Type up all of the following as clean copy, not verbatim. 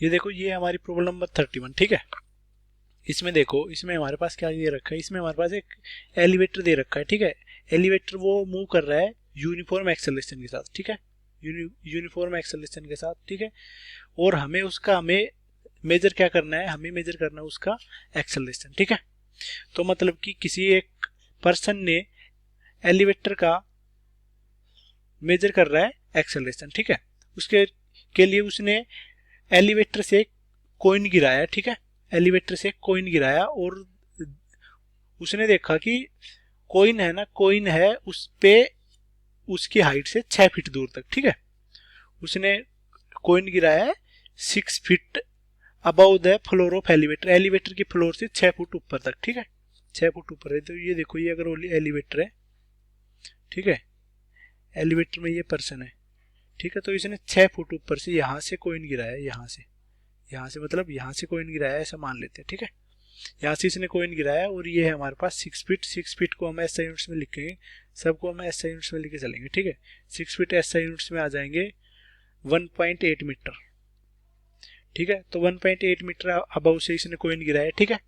ये देखो, ये हमारी प्रॉब्लम नंबर 31, ठीक है। इसमें देखो, इसमें हमारे पास क्या दे रखा है, इसमें हमारे पास एक एलिवेटर दे रखा है, ठीक है। एलिवेटर वो मूव कर रहा है यूनिफॉर्म एक्सेलरेशन के साथ, ठीक है, यूनिफॉर्म एक्सेलरेशन के साथ, ठीक है। और हमें मेजर क्या करना है, हमें मेजर करना है उसका एक्सेलरेशन, ठीक है। तो मतलब कि किसी एक पर्सन ने एलिवेटर का मेजर कर रहा है एक्सेलरेशन, ठीक है। उसके के लिए उसने एलिवेटर से कॉइन गिराया, ठीक है। एलिवेटर से कॉइन गिराया और उसने देखा कि कॉइन है ना, कॉइन है उस पे उसकी हाइट से 6 फीट दूर तक, ठीक है। उसने कॉइन गिराया है 6 feet above the floor of elevator, elevator की फ्लोर से 6 फुट ऊपर तक, ठीक है। 6 फुट ऊपर है। तो ये देखो, ये अगर एलिवेटर है, ठीक है, एलिवेटर में ये पर्सन है, ठीक है। तो इसने 6 फुट ऊपर से यहाँ से कॉइन गिराया, यहाँ से मतलब यहाँ से कॉइन गिराया ऐसा मान लेते हैं, ठीक है। यहाँ से इसने कॉइन गिराया और ये है हमारे पास 6 फीट को हम एसआई यूनिट्स में लिखेंगे, सबको हम एसआई यूनिट्स में लिखे चलेंगे, ठीक है। 6 फीट एसआई यूनिट्स में आ जाएंगे 1.8 मीटर, ठीक है। तो 1.8 मीटर अबव से इसने कॉइन गिराया, ठीक है।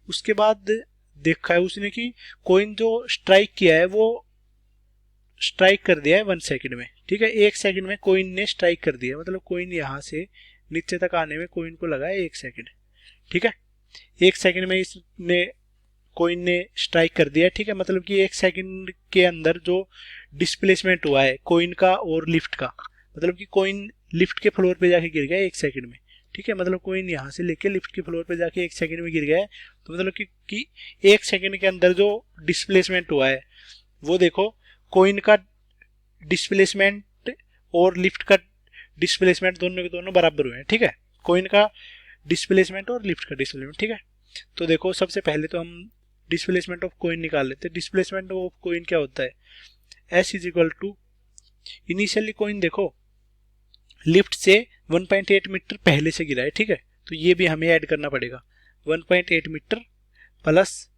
उसके बाद देखा है उसने कि कॉइन जो स्ट्राइक किया है वो स्ट्राइक कर दिया है 1 सेकंड में, ठीक है। 1 सेकंड में कॉइन ने स्ट्राइक कर दिया, मतलब कॉइन यहाँ से नीचे तक आने में कॉइन को लगा है 1 सेकंड, ठीक है। 1 सेकंड में इसने कॉइन ने स्ट्राइक कर दिया, ठीक है। मतलब कि 1 सेकंड के अंदर जो डिस्प्लेसमेंट हुआ है कॉइन का और लिफ्ट का, मतलब कि कॉइन लिफ्ट के फ्लोर पे जाके गिर गया 1 सेकंड में, ठीक है। मतलब कॉइन यहाँ से लेके लिफ्ट के फ्लोर पे जाके 1 सेकंड में गिर गया है। तो मतलब कि 1 सेकंड के अंदर जो डिस्प्लेसमेंट हुआ है वो देखो, कॉइन का डिस्प्लेसमेंट और लिफ्ट का डिस्प्लेसमेंट दोनों के दोनों बराबर हुए हैं, ठीक है। कॉइन का डिस्प्लेसमेंट और लिफ्ट का डिस्प्लेसमेंट, ठीक है। तो देखो, सबसे पहले तो हम डिस्प्लेसमेंट ऑफ कॉइन निकाल लेते हैं। डिस्प्लेसमेंट ऑफ कॉइन क्या होता है, S is equal to, initially coin देखो लिफ्ट से 1.8 मीटर पहले से गिरा है, ठीक है। तो ये भी हमें ऐड करना पड़ेगा, 1.8 मीटर प्लस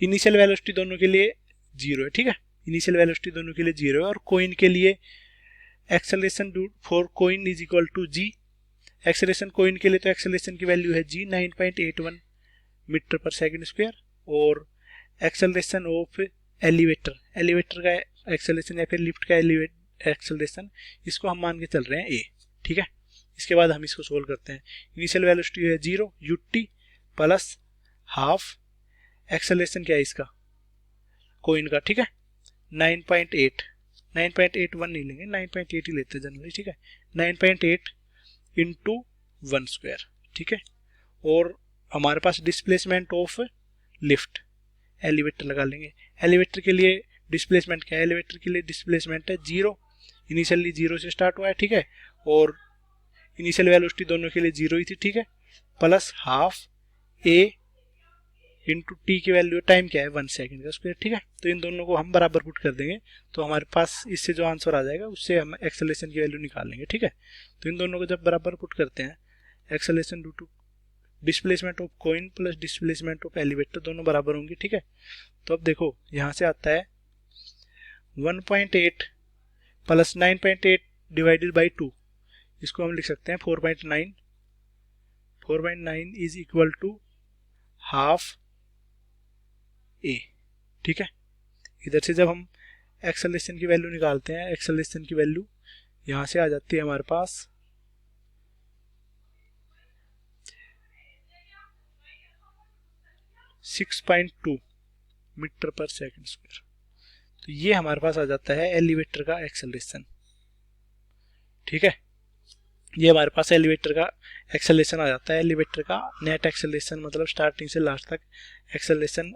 इनिशियल वेलोसिटी दोनों के लिए 0 है, ठीक है। इनिशियल वेलोसिटी दोनों के लिए 0 है। और कॉइन के लिए acceleration for coin is equal to G, acceleration coin के लिए तो एक्सेलरेशन की वैल्यू है जी 9.81 मीटर पर सेकंड स्क्वायर, और एक्सेलरेशन ऑफ एलिवेटर का एक्सेलरेशन या फिर लिफ्ट का एक्सेलरेशन, इसको हम मान के चल रहे हैं ए, ठीक है। इसके बाद हम इसको सोल्व करते हैं। इनिशियल वेलोसिटी है 0 यूटी प्लस हाफ एक्सेलरेशन क्या है इसका कॉइन का, ठीक है, 9.81 नहीं लेंगे, 9.8 ही लेते हैं जनरली, ठीक है। 9.8 इंटू 1 स्क्वायर, ठीक है। और हमारे पास डिस्प्लेसमेंट ऑफ लिफ्ट, एलिवेटर लगा लेंगे। एलिवेटर के लिए डिस्प्लेसमेंट क्या है, एलिवेटर के लिए डिस्प्लेसमेंट है 0, इनिशियली 0 से स्टार्ट हुआ है, ठीक है। और इनिशियल वेलोसिटी दोनों के लिए 0 ही थी, ठीक है, प्लस हाफ ए इंटू टी की वैल्यू टाइम क्या है 1 सेकंड का स्क्वायर, ठीक है। तो इन दोनों को हम बराबर पुट कर देंगे, तो हमारे पास इससे जो आंसर आ जाएगा उससे हम एक्सेलरेशन की वैल्यू निकाल लेंगे, ठीक है। तो इन दोनों को जब बराबर पुट करते हैं, acceleration due to displacement of coin plus displacement of elevator दोनों बराबर होंगे, ठीक है। तो अब देखो, यहाँ से आता है 1.8 प्लस 9.8 डिवाइडेड बाई 2, इसको हम लिख सकते हैं 4.9 इज इक्वल टू हाफ ए, ठीक है। इधर से जब हम एक्सेलरेशन की वैल्यू निकालते हैं, एक्सेलरेशन की वैल्यू यहाँ से आ जाती है हमारे पास 6.2 मीटर पर सेकंड स्क्वायर। तो ये हमारे पास आ जाता है एलिवेटर का एक्सेलरेशन, ठीक है। ये हमारे पास एलिवेटर का एक्सेलरेशन आ जाता है। एलिवेटर का नेट एक्सेलरेशन मतलब स्टार्टिंग से लास्ट तक एक्सेलरेशन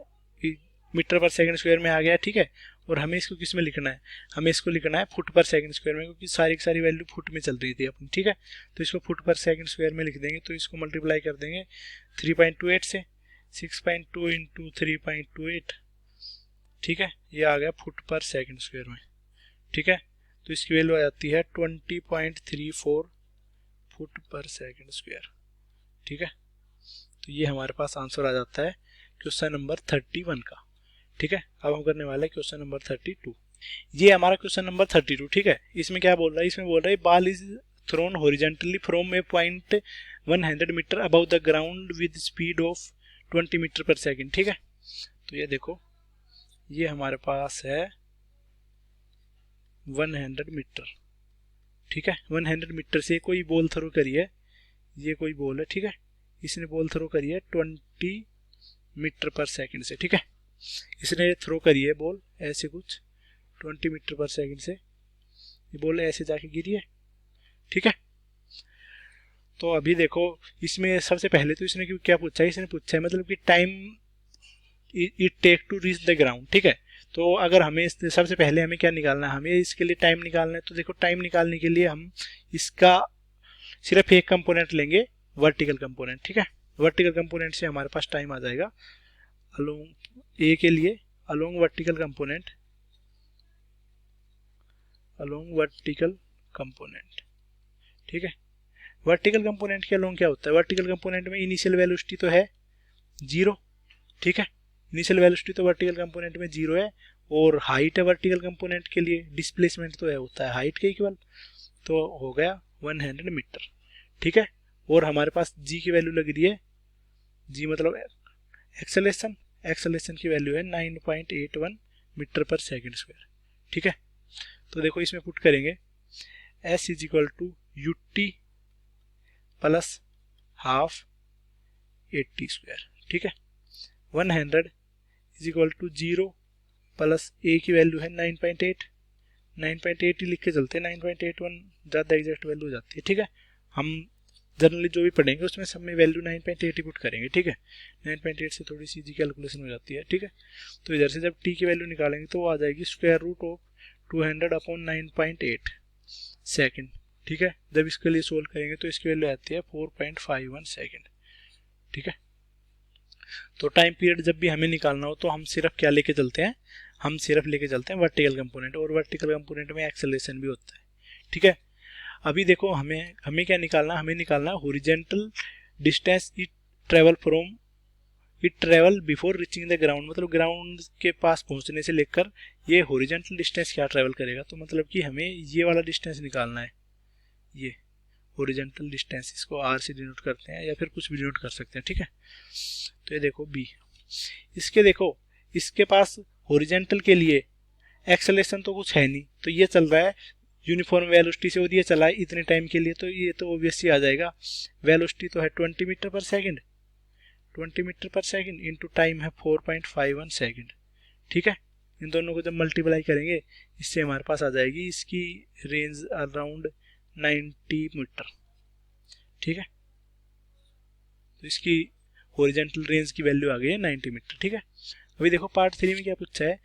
मीटर पर सेकंड स्क्वायर में आ गया, ठीक है। और हमें इसको किस में लिखना है, हमें इसको लिखना है फुट पर सेकंड स्क्वायर में, क्योंकि सारी की सारी वैल्यू फुट में चल रही थी अपनी, ठीक है। तो इसको फुट पर सेकंड स्क्वायर में लिख देंगे, तो इसको मल्टीप्लाई कर देंगे 3.28 से, 6.2 इंटू 3.28, ठीक है। ये आ गया फुट पर सेकंड स्क्वायर में, ठीक है। तो इसकी वैल्यू आ जाती है 20.34 फुट पर सेकंड स्क्वायर, ठीक है। तो ये हमारे पास आंसर आ जाता है क्वेश्चन नंबर 31 का, ठीक है। अब हम करने वाले हैं क्वेश्चन नंबर 32। ये हमारा क्वेश्चन नंबर 32, ठीक है। इसमें क्या बोल रहा है, इसमें बोल रहा है ball is thrown horizontally from a point 100 metre above the ground with speed of 20 metre पर सेकेंड। ठीक है, तो ये देखो ये हमारे पास है 100 मीटर। ठीक है, 100 मीटर से कोई बॉल थ्रो करी है, ये कोई बॉल है, ठीक है, इसने बॉल थ्रो करी है 20 मीटर पर सेकंड से। ठीक है, इसने थ्रो करी है बॉल ऐसे कुछ 20 मीटर पर सेकंड से, ये बॉल ऐसे जाके गिरी है। ठीक है, तो अभी देखो इसमें सबसे पहले तो इसने क्या पूछा है, इसने पूछा है मतलब कि time it take to reach the ground. ठीक है, तो अगर हमें सबसे पहले हमें क्या निकालना है, हमें इसके लिए टाइम निकालना है। तो देखो टाइम निकालने के लिए हम इसका सिर्फ एक कंपोनेंट लेंगे, वर्टिकल कंपोनेंट। ठीक है, वर्टिकल कंपोनेंट से हमारे पास टाइम आ जाएगा अलोंग ए के लिए, along vertical component, along vertical component. ठीक है, वर्टिकल कंपोनेंट के अलोंग क्या होता है, वर्टिकल कंपोनेंट में इनिशियल वेलोसिटी तो है 0। ठीक है, इनिशियल वेलोसिटी तो वर्टिकल कंपोनेंट में 0 है, और हाइट है वर्टिकल कंपोनेंट के लिए, डिस्प्लेसमेंट तो है होता है हाइट के इक्वल, तो हो गया 100 मीटर। ठीक है, और हमारे पास जी की वैल्यू लग रही है, जी मतलब एक्सेलेरेशन, एक्सेलेरेशन की वैल्यू है 9.81 मीटर पर सेकेंड स्क्वायर। ठीक है, तो देखो इसमें पुट करेंगे s is equal to u t plus half 80 square. ठीक है, 100 is equal to 0 plus a की वैल्यू है 9.8, 9.8 ही लिख के चलते हैं, 9.81 ज़्यादा एग्जैक्ट वैल्यू हो जाती है। ठीक है, हम जनरली जो भी पढ़ेंगे उसमें सब में वैल्यू 9.8 ही पुट करेंगे। ठीक है, 9.8 से थोड़ी सी कैलकुलेशन हो जाती है। ठीक है, तो इधर से जब टी की वैल्यू निकालेंगे तो वो आ जाएगी square root of 200 upon 9.8 second. ठीक है, जब इसके लिए सोल्व करेंगे तो इसकी वैल्यू आती है 4.51 सेकेंड। ठीक है, तो टाइम पीरियड जब भी हमें निकालना हो तो हम सिर्फ क्या लेके चलते हैं, हम सिर्फ लेके चलते हैं वर्टिकल कंपोनेंट, और वर्टिकल कंपोनेंट में एक्सेलरेशन भी होता है। ठीक है, अभी देखो हमें क्या निकालना, हमें निकालना horizontal distance it travel from, it travel before reaching the ground, मतलब ग्राउंड के पास पहुंचने से लेकर ये हॉरिजॉन्टल डिस्टेंस क्या ट्रेवल करेगा। तो मतलब कि हमें ये वाला डिस्टेंस निकालना है, ये हॉरिजॉन्टल डिस्टेंस, इसको आर से डिनोट करते हैं या फिर कुछ भी डिनोट कर सकते हैं। ठीक है, तो ये देखो बी, इसके देखो इसके पास हॉरिजॉन्टल के लिए एक्सेलरेशन तो कुछ है नहीं, तो ये चल रहा है यूनिफॉर्म वेलोसिटी से, और ये चला है इतने टाइम के लिए, तो ये तो ऑब्वियसली आ जाएगा, वेलोसिटी तो है 20 मीटर पर सेकंड, 20 मीटर पर सेकंड इंटू टाइम है 4.51 सेकंड। ठीक है, इन दोनों को जब मल्टीप्लाई करेंगे इससे हमारे पास आ जाएगी इसकी रेंज अराउंड 90 मीटर। ठीक है, तो इसकी हॉरिजॉन्टल रेंज की वैल्यू आ गई है 90 मीटर। ठीक है, अभी देखो पार्ट 3 में क्या पूछा है,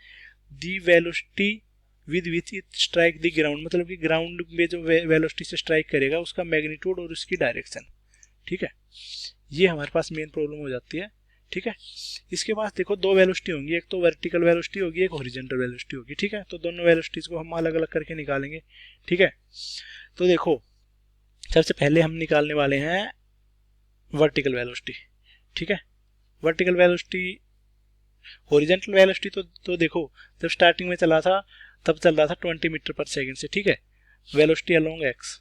the velocity with which it strike the ground, मतलब कि ग्राउंड में जो वेलोसिटी से स्ट्राइक करेगा उसका मैग्नीट्यूड और उसकी डायरेक्शन। ठीक है, ये हमारे पास मेन प्रॉब्लम हो जाती है। ठीक है, इसके पास देखो दो वेलोसिटी होंगी, एक तो वर्टिकल वेलोसिटी होगी, एक हॉरिजॉन्टल वेलोसिटी होगी। ठीक है, तो दोनों वेलोसिटीज को हम अलग अलग करके निकालेंगे। ठीक है, तो देखो सबसे पहले हम निकालने वाले हैं वर्टिकल वेलोसिटी। ठीक है, वर्टिकल वेलोसिटी, हॉरिजॉन्टल वेलोसिटी तो देखो जब स्टार्टिंग में चला था तब चल रहा था 20 मीटर पर सेकंड से। ठीक है, वेलोसिटी अलोंग एक्स,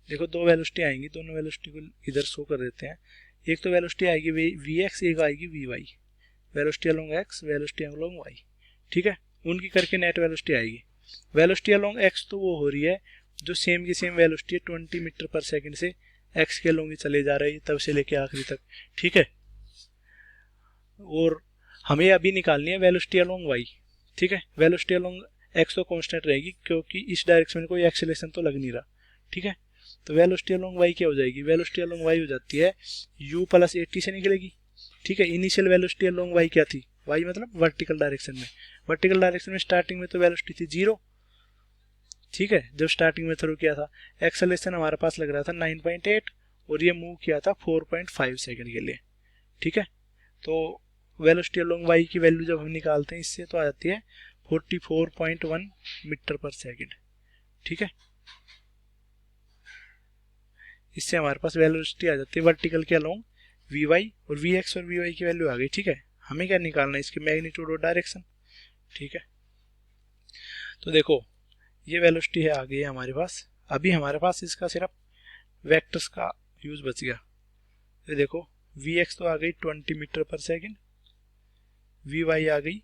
देखो दो वेलोसिटी आएंगी, दोनों वेलोसिटी को इधर शो कर देते हैं। एक तो वेलोसिटी आएगी वी एक्स, एक आएगी v y, velocity along x, velocity along y. ठीक है, उनकी करके नेट वेलोसिटी आएगी। वेलोसिटी अलोंग एक्स तो वो हो रही है जो सेम की सेम वेलोसिटी है 20 मीटर पर सेकंड से एक्स के अलोंग ही चले जा रही है तब से लेके आखिरी तक। ठीक है, और हमें अभी निकालनी है वेलोसिटी अलोंग वाई। ठीक है, वेलोसिटी अलोंग एक्स तो कांस्टेंट रहेगी क्योंकि इस डायरेक्शन में कोई एक्सेलरेशन तो लग नहीं रहा। ठीक है, तो वेलोसिटी अलोंग वाई क्या हो जाएगी, वेलोसिटी अलोंग वाई हो जाती है u प्लस 80 से निकलेगी। ठीक है, इनिशियल वेलोसिटी अलोंग वाई क्या थी, वाई मतलब वर्टिकल डायरेक्शन में, वर्टिकल डायरेक्शन में स्टार्टिंग में तो वेलोसिटी थी 0। ठीक है, जब स्टार्टिंग में थ्रो किया था, एक्सेलरेशन हमारे पास लग रहा था 9.8 और ये मूव किया था 4.5 सेकंड के लिए। ठीक है, तो वेलोसिटी अलोंग वाई की वैल्यू जब हम निकालते हैं इससे तो आ जाती है 44.1 मीटर पर सेकंड। ठीक है, इससे हमारे पास वेलोसिटी आ जाती है वर्टिकल के अलोंग वी वाई, और वी एक्स और वी वाई की वैल्यू आ गई। ठीक है, हमें क्या निकालना है, इसके मैग्नीट्यूड और डायरेक्शन। ठीक है, तो देखो ये वेलोसिटी है आ गई है हमारे पास, अभी हमारे पास इसका सिर्फ वेक्टर्स का यूज बच गया। ये देखो Vx तो आ गई 20 मीटर पर सेकंड, Vy आ गई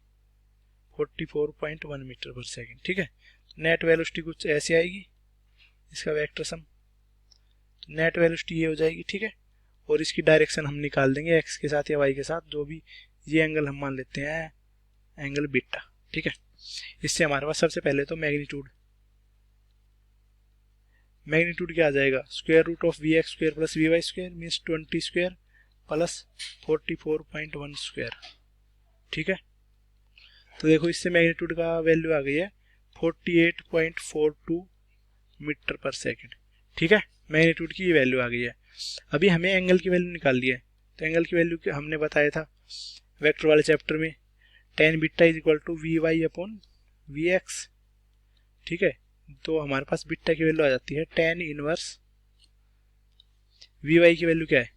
44.1 मीटर पर सेकंड, ठीक है। नेट वेलोसिटी कुछ ऐसी आएगी, इसका वेक्टर सम, तो नेट वेलोसिटी ये हो जाएगी, ठीक है। और इसकी डायरेक्शन हम निकाल देंगे x के साथ या y के साथ, जो भी ये एंगल हम मान लेते हैं एंगल बीटा, ठीक है। इससे हमारे पास सबसे पहले तो मैग्नीट्यूड क्या आ जाएगा, square root of v x square plus v y square means 20 square plus 44.1 square, ठीक है। तो देखो इससे मैग्नीट्यूड का वैल्यू आ गई है 48.42 मीटर पर सेकंड, ठीक है। मैग्नीट्यूड की ये वैल्यू आ गई है। अभी हमें एंगल की वैल्यू निकाल है, तो एंगल की वैल्यू हमने बताया था वेक्टर वाले चैप्टर में, tan beta is equal to v y upon v x, ठीक है। तो हमारे पास बीटा की वैल्यू आ जाती है tan इनवर्स वी वाई की वैल्यू क्या है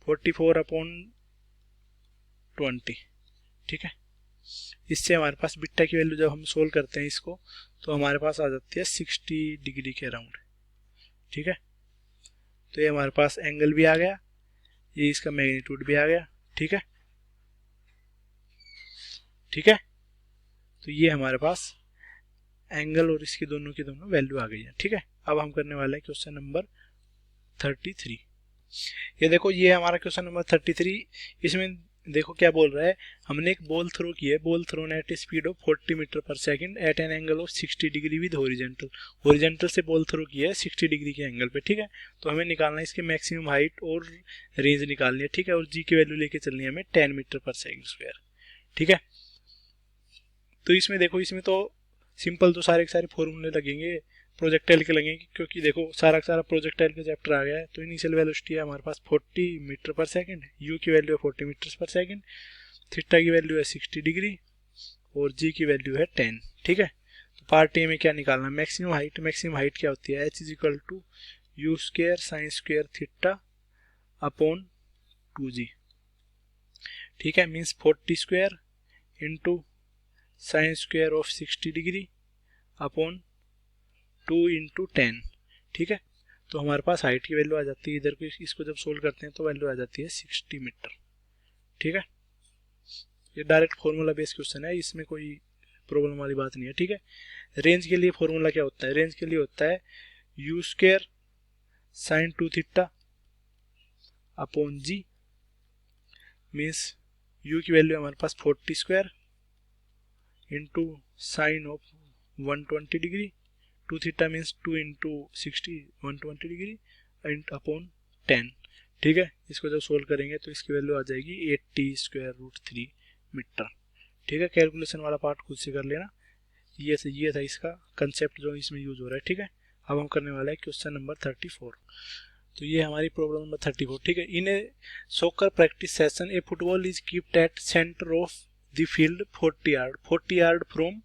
44/20, ठीक है। इससे हमारे पास बीटा की वैल्यू जब हम सोल्व करते हैं इसको, तो हमारे पास आ जाती है 60 डिग्री के अराउंड, ठीक है। तो ये हमारे पास एंगल भी आ गया, ये इसका मैग्नीट्यूड भी आ गया, ठीक है, ठीक है। तो ये हमारे पास एंगल और इसकी दोनों की दोनों वैल्यू आ गई है, ठीक है। अब हम करने वाले हैं क्वेश्चन नंबर 33। ये देखो ये हमारा क्वेश्चन नंबर 33। इसमें देखो क्या बोल रहा है, हमने एक बॉल थ्रो की है, ball thrown at speed of 40 metre पर second at an angle of 60 degree with horizontal से बॉल थ्रो की है 60 डिग्री के एंगल पे, ठीक है। तो हमें निकालना है इसकी मैक्सिमम हाइट और रेंज निकालनी है, ठीक है। और जी की वैल्यू लेके चलनी है हमें 10 मीटर पर सेकंड स्क्वायर, ठीक है। तो इसमें देखो, इसमें तो सिंपल तो सारे के सारे फॉर्मूले लगेंगे, प्रोजेक्टाइल के लगेंगे, क्योंकि देखो सारा का सारा प्रोजेक्टाइल का चैप्टर आ गया है। तो इनिशियल वेलोसिटी है हमारे पास 40 मीटर पर सेकंड, यू की वैल्यू है 40 मीटर पर सेकंड, थीटा की वैल्यू है 60 डिग्री और जी की वैल्यू है 10, ठीक है। तो पार्ट ए में क्या निकालना है, मैक्सिमम हाइट। मैक्सिमम हाइट क्या होती है, h is equal to u square sine square theta upon 2g, ठीक है। Means 40 square into sine square of 60 degree upon 2 into 10, ठीक है। तो हमारे पास हाइट की वैल्यू आ जाती है, इधर को इसको जब सोल्व करते हैं तो वैल्यू आ जाती है 60 मीटर, ठीक है। ये डायरेक्ट फॉर्मूला बेस्ड क्वेश्चन है, इसमें कोई प्रॉब्लम वाली बात नहीं है, ठीक है। रेंज के लिए फॉर्मूला क्या होता है, रेंज के लिए होता है you square sine 2 theta upon g, means u की वैल्यू हमारे पास 40 square into sine of 120 degree, 2 theta means 2 into 60 120 degree and upon 10, ठीक है। इसको जब सोल्व करेंगे तो इसकी वैल्यू आ जाएगी 80 स्क्वायर रूट 3 मीटर, ठीक है। कैलकुलेशन वाला पार्ट खुद से कर लेना, ये था इसका कंसेप्ट जो इसमें यूज हो रहा है, ठीक है। अब हम करने वाले हैं क्वेश्चन नंबर 34। तो ये हमारी प्रॉब्लम नंबर 34, ठीक है। In a soccer practice session a football is keeped at centre of the field 40 yard from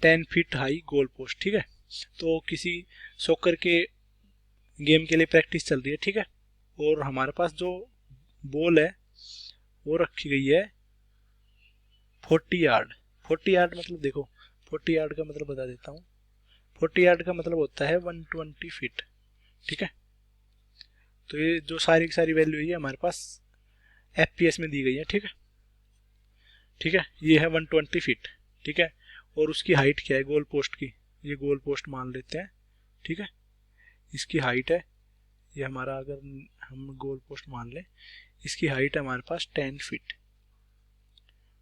10 feet high goal post, ठीक है। तो किसी सॉकर के गेम के लिए प्रैक्टिस चल रही है, ठीक है। और हमारे पास जो बॉल है वो रखी गई है 40 यार्ड। 40 यार्ड मतलब देखो, 40 यार्ड का मतलब बता देता हूँ, 40 यार्ड का मतलब होता है 120 फीट, ठीक है। तो ये जो सारी की सारी वैल्यू है हमारे पास FPS में दी गई है, ठीक है, ठीक है। ये है 120 फीट, ठीक है। और उसकी हाइट क्या है गोल पोस्ट की, ये गोल पोस्ट मान लेते हैं, ठीक है। इसकी हाइट है ये हमारा, अगर हम गोल पोस्ट मान लें, इसकी हाइट है हमारे पास 10 फीट,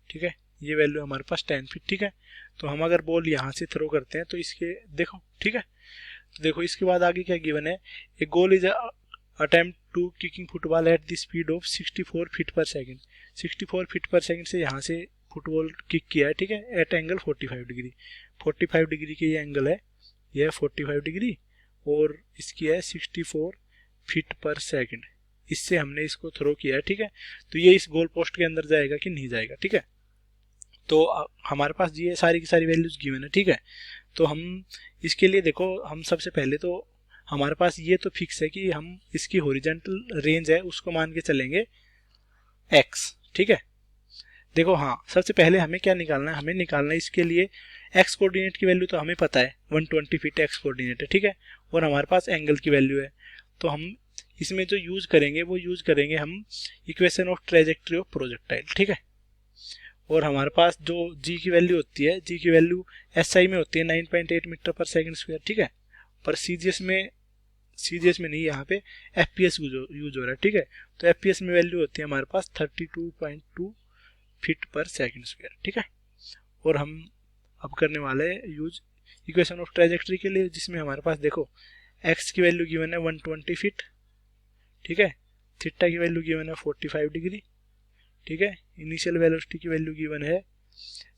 ठीक है। ये वैल्यू हमारे पास 10 फीट, ठीक है। तो हम अगर बॉल यहाँ से थ्रो करते हैं तो इसके देखो, ठीक है। तो देखो इसके बाद आगे क्या गिवन है, a goal is attempt to kicking football at the speed of 64 feet per second. 64 feet per second से यहाँ से फुटबॉल किक किया है, ठीक है, एट एंगल 45 डिग्री। 45 डिग्री की ये एंगल है, ये है 45 डिग्री और इसकी है 64 फीट पर सेकंड। इससे हमने इसको थ्रो किया है, ठीक है। तो ये इस गोल पोस्ट के अंदर जाएगा कि नहीं जाएगा, ठीक है। तो हमारे पास ये सारी की सारी वैल्यूज गिवन है, ठीक है। तो हम इसके लिए देखो, हम सबसे पहले तो हमारे पास ये तो फिक्स है कि हम इसकी हॉरिजॉन्टल रेंज है उसको मान के चलेंगे x, ठीक है। देखो हाँ, सबसे पहले हमें क्या निकालना है, हमें निकालना है इसके लिए x कोऑर्डिनेट की वैल्यू तो हमें पता है 120 फीट x कोऑर्डिनेट है, ठीक है। और हमारे पास एंगल की वैल्यू है, तो हम इसमें जो यूज करेंगे वो यूज करेंगे हम equation of trajectory of projectile, ठीक है। और हमारे पास जो जी की वैल्यू होती है, जी की वैल्यू एसआई में होती है 9.8 मीटर पर सेकंड स्क्वायर, ठीक है। पर सीजीएस में नहीं, यहाँ पे एफपीएस यूज हो रहा है, ठीक है। तो एफपीएस में वैल्यू होती है हमारे पास 32.2 फीट पर सेकंड स्क्वायर, ठीक है। और हम अब करने वाले हैं यूज इक्वेशन ऑफ ट्रेजेक्ट्री के लिए, जिसमें हमारे पास देखो एक्स की वैल्यू गिवन है 120 फीट, ठीक है। थीटा की वैल्यू गिवन है 45 डिग्री, ठीक है। इनिशियल वेलोसिटी की वैल्यू गिवन है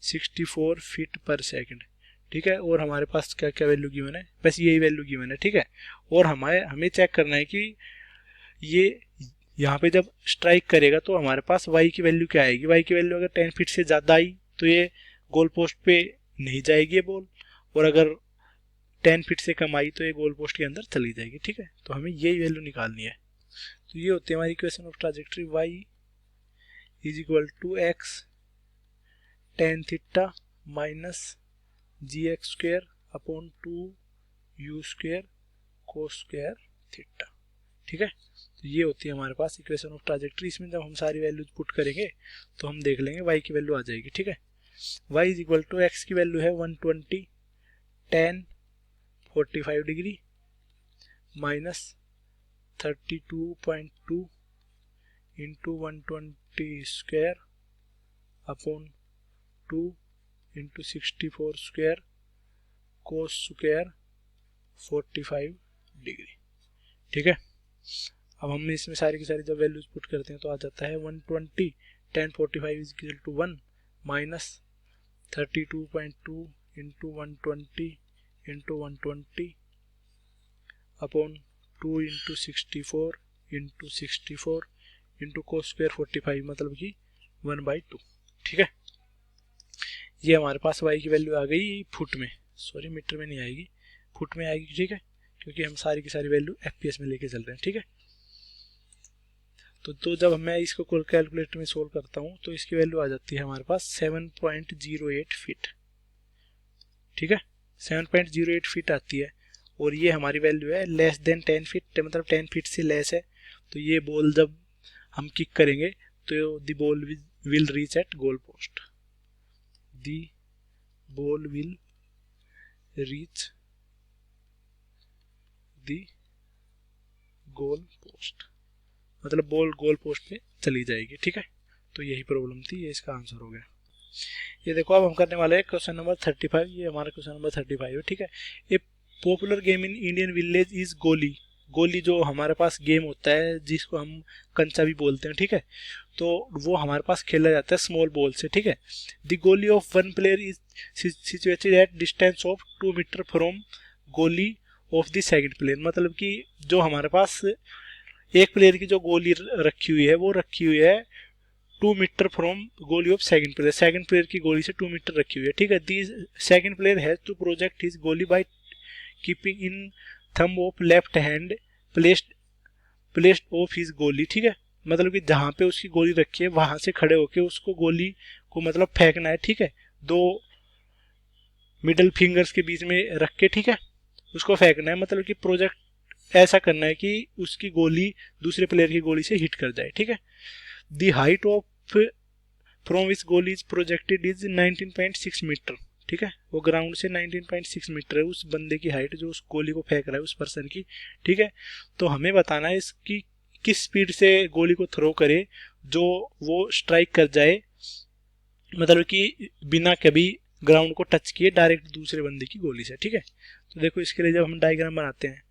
64 फीट पर सेकंड, ठीक है। और हमारे पास क्या क्या वैल्यू गिवन है, बस यही वैल्यू गिवन है, ठीक है। और हमें चेक करना है कि ये यहाँ पे जब स्ट्राइक करेगा तो हमारे पास y की वैल्यू क्या आएगी। y की वैल्यू अगर 10 फीट से ज़्यादा आई तो ये गोल पोस्ट पे नहीं जाएगी ये बॉल, और अगर 10 फीट से कम आई तो ये गोल पोस्ट के अंदर चली जाएगी, ठीक है। तो हमें यही वैल्यू निकालनी है। तो ये होती है हमारी equation of trajectory, y is equal to x tan theta minus g x square upon 2 u square cos square theta, ठीक है। तो ये होती है हमारे पास इक्वेशन ऑफ ट्राजेक्ट्री। इसमें जब हम सारी वैल्यूज पुट करेंगे तो हम देख लेंगे y की वैल्यू आ जाएगी, ठीक है। y is equal to x की वैल्यू है 120 10 45 degree minus 32.2 into 120 square upon 2 into 64 square cos square 45 degree, ठीक है। अब हम इसमें सारी की सारी जब वैल्यूज पुट करते हैं तो आ जाता है 120 10 45 is equal to 1 minus 32.2 into 120 into 120 upon 2 into 64 into 64 into cos square 45, मतलब कि 1/2, ठीक है। ये हमारे पास y की वैल्यू आ गई फुट में, सॉरी मीटर में नहीं आएगी, फुट में आएगी, ठीक है, क्योंकि हम सारी की सारी वैल्यू एफपीएस में लेके चल रहे हैं, ठीक है। तो जब मैं इसको कैलकुलेटर में सोल्व करता हूँ तो इसकी वैल्यू आ जाती है हमारे पास 7.08 फीट, ठीक है। 7.08 फीट आती है, और ये हमारी वैल्यू है लेस देन 10 फीट, मतलब 10 फीट से लेस है। तो ये बॉल जब हम किक करेंगे तो the ball will reach at goal post, the ball will reach the goal post, मतलब बॉल गोल पोस्ट पे चली जाएगी, ठीक है। तो यही प्रॉब्लम थी, ये इसका आंसर हो गया। ये देखो अब हम करने वाले हैं क्वेश्चन नंबर 35। ये हमारा क्वेश्चन नंबर 35 है, ठीक है। ए popular game in Indian village is गोली। गोली जो हमारे पास गेम होता है जिसको हम कंचा भी बोलते हैं, ठीक है। तो वो हमारे पास खेला जाता है स्मॉल बॉल से, ठीक है। The goalie of one player is situated at distance of 2 metre from goalie of the second player, मतलब कि जो हमारे पास एक प्लेयर की जो गोली रखी हुई है वो रखी हुई है 2 metre from goalie of second player, second player की गोली से 2 मीटर रखी हुई है, ठीक है। The second player has to project his गोली by keeping in thumb of left hand placed of his गोली, ठीक है। मतलब कि जहां पे उसकी गोली रखी है वहां से खड़े होके उसको गोली को मतलब फेंकना है, ठीक है। 2 मिडल फिंगर्स के बीच में रख के, ठीक है, उसको फेंकना है। मतलब कि प्रोजेक्ट ऐसा करना है कि उसकी गोली दूसरे प्लेयर की गोली से हिट कर जाए, ठीक है। The height of from which गोली इज प्रोजेक्टेड इज 19.6 मीटर, ठीक है। वो ग्राउंड से 19.6 मीटर है उस बंदे की हाइट जो उस गोली को फेंक रहा है, उस पर्सन की, ठीक है। तो हमें बताना है इसकी किस स्पीड से गोली को थ्रो करे जो वो स्ट्राइक कर जाए, मतलब कि बिना कभी ग्राउंड को टच किए डायरेक्ट दूसरे बंदे की गोली से, ठीक है। तो देखो इसके लिए जब हम डायग्राम बनाते हैं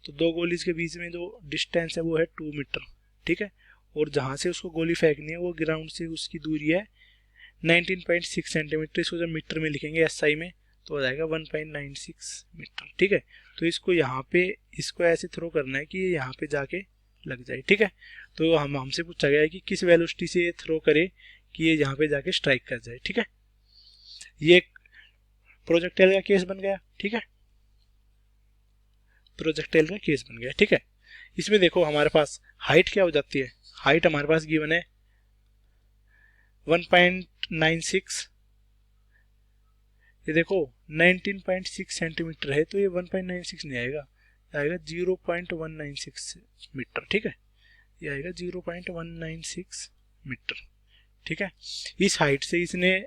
तो 2 गोलीज के बीच में जो डिस्टेंस है वो है 2 मीटर, ठीक है। और जहां से उसको गोली फेंकनी है वो ग्राउंड से उसकी दूरी है 19.6 सेंटीमीटर। इसको जब मीटर में लिखेंगे एसआई में तो हो जाएगा 1.96 मीटर, ठीक है। तो इसको यहाँ पे इसको ऐसे थ्रो करना है कि ये यहाँ पे जाके लग जाए, ठीक है। तो हमसे पूछा गया है कि किस वेलोसिटी से ये थ्रो करे कि ये यहाँ पे जाके स्ट्राइक कर जाए, ठीक है। ये प्रोजेक्टाइल का केस बन गया, ठीक है, प्रोजेक्टाइल का केस बन गया, ठीक है। इसमें देखो हमारे पास हाइट क्या हो जाती है, हाइट हमारे पास गिवन है 1.96, ये देखो 19.6 सेंटीमीटर है तो ये 1.96 नहीं आएगा, आएगा 0.196 मीटर, ठीक है, ये आएगा 0.196 मीटर, ठीक है। इस हाइट से इसने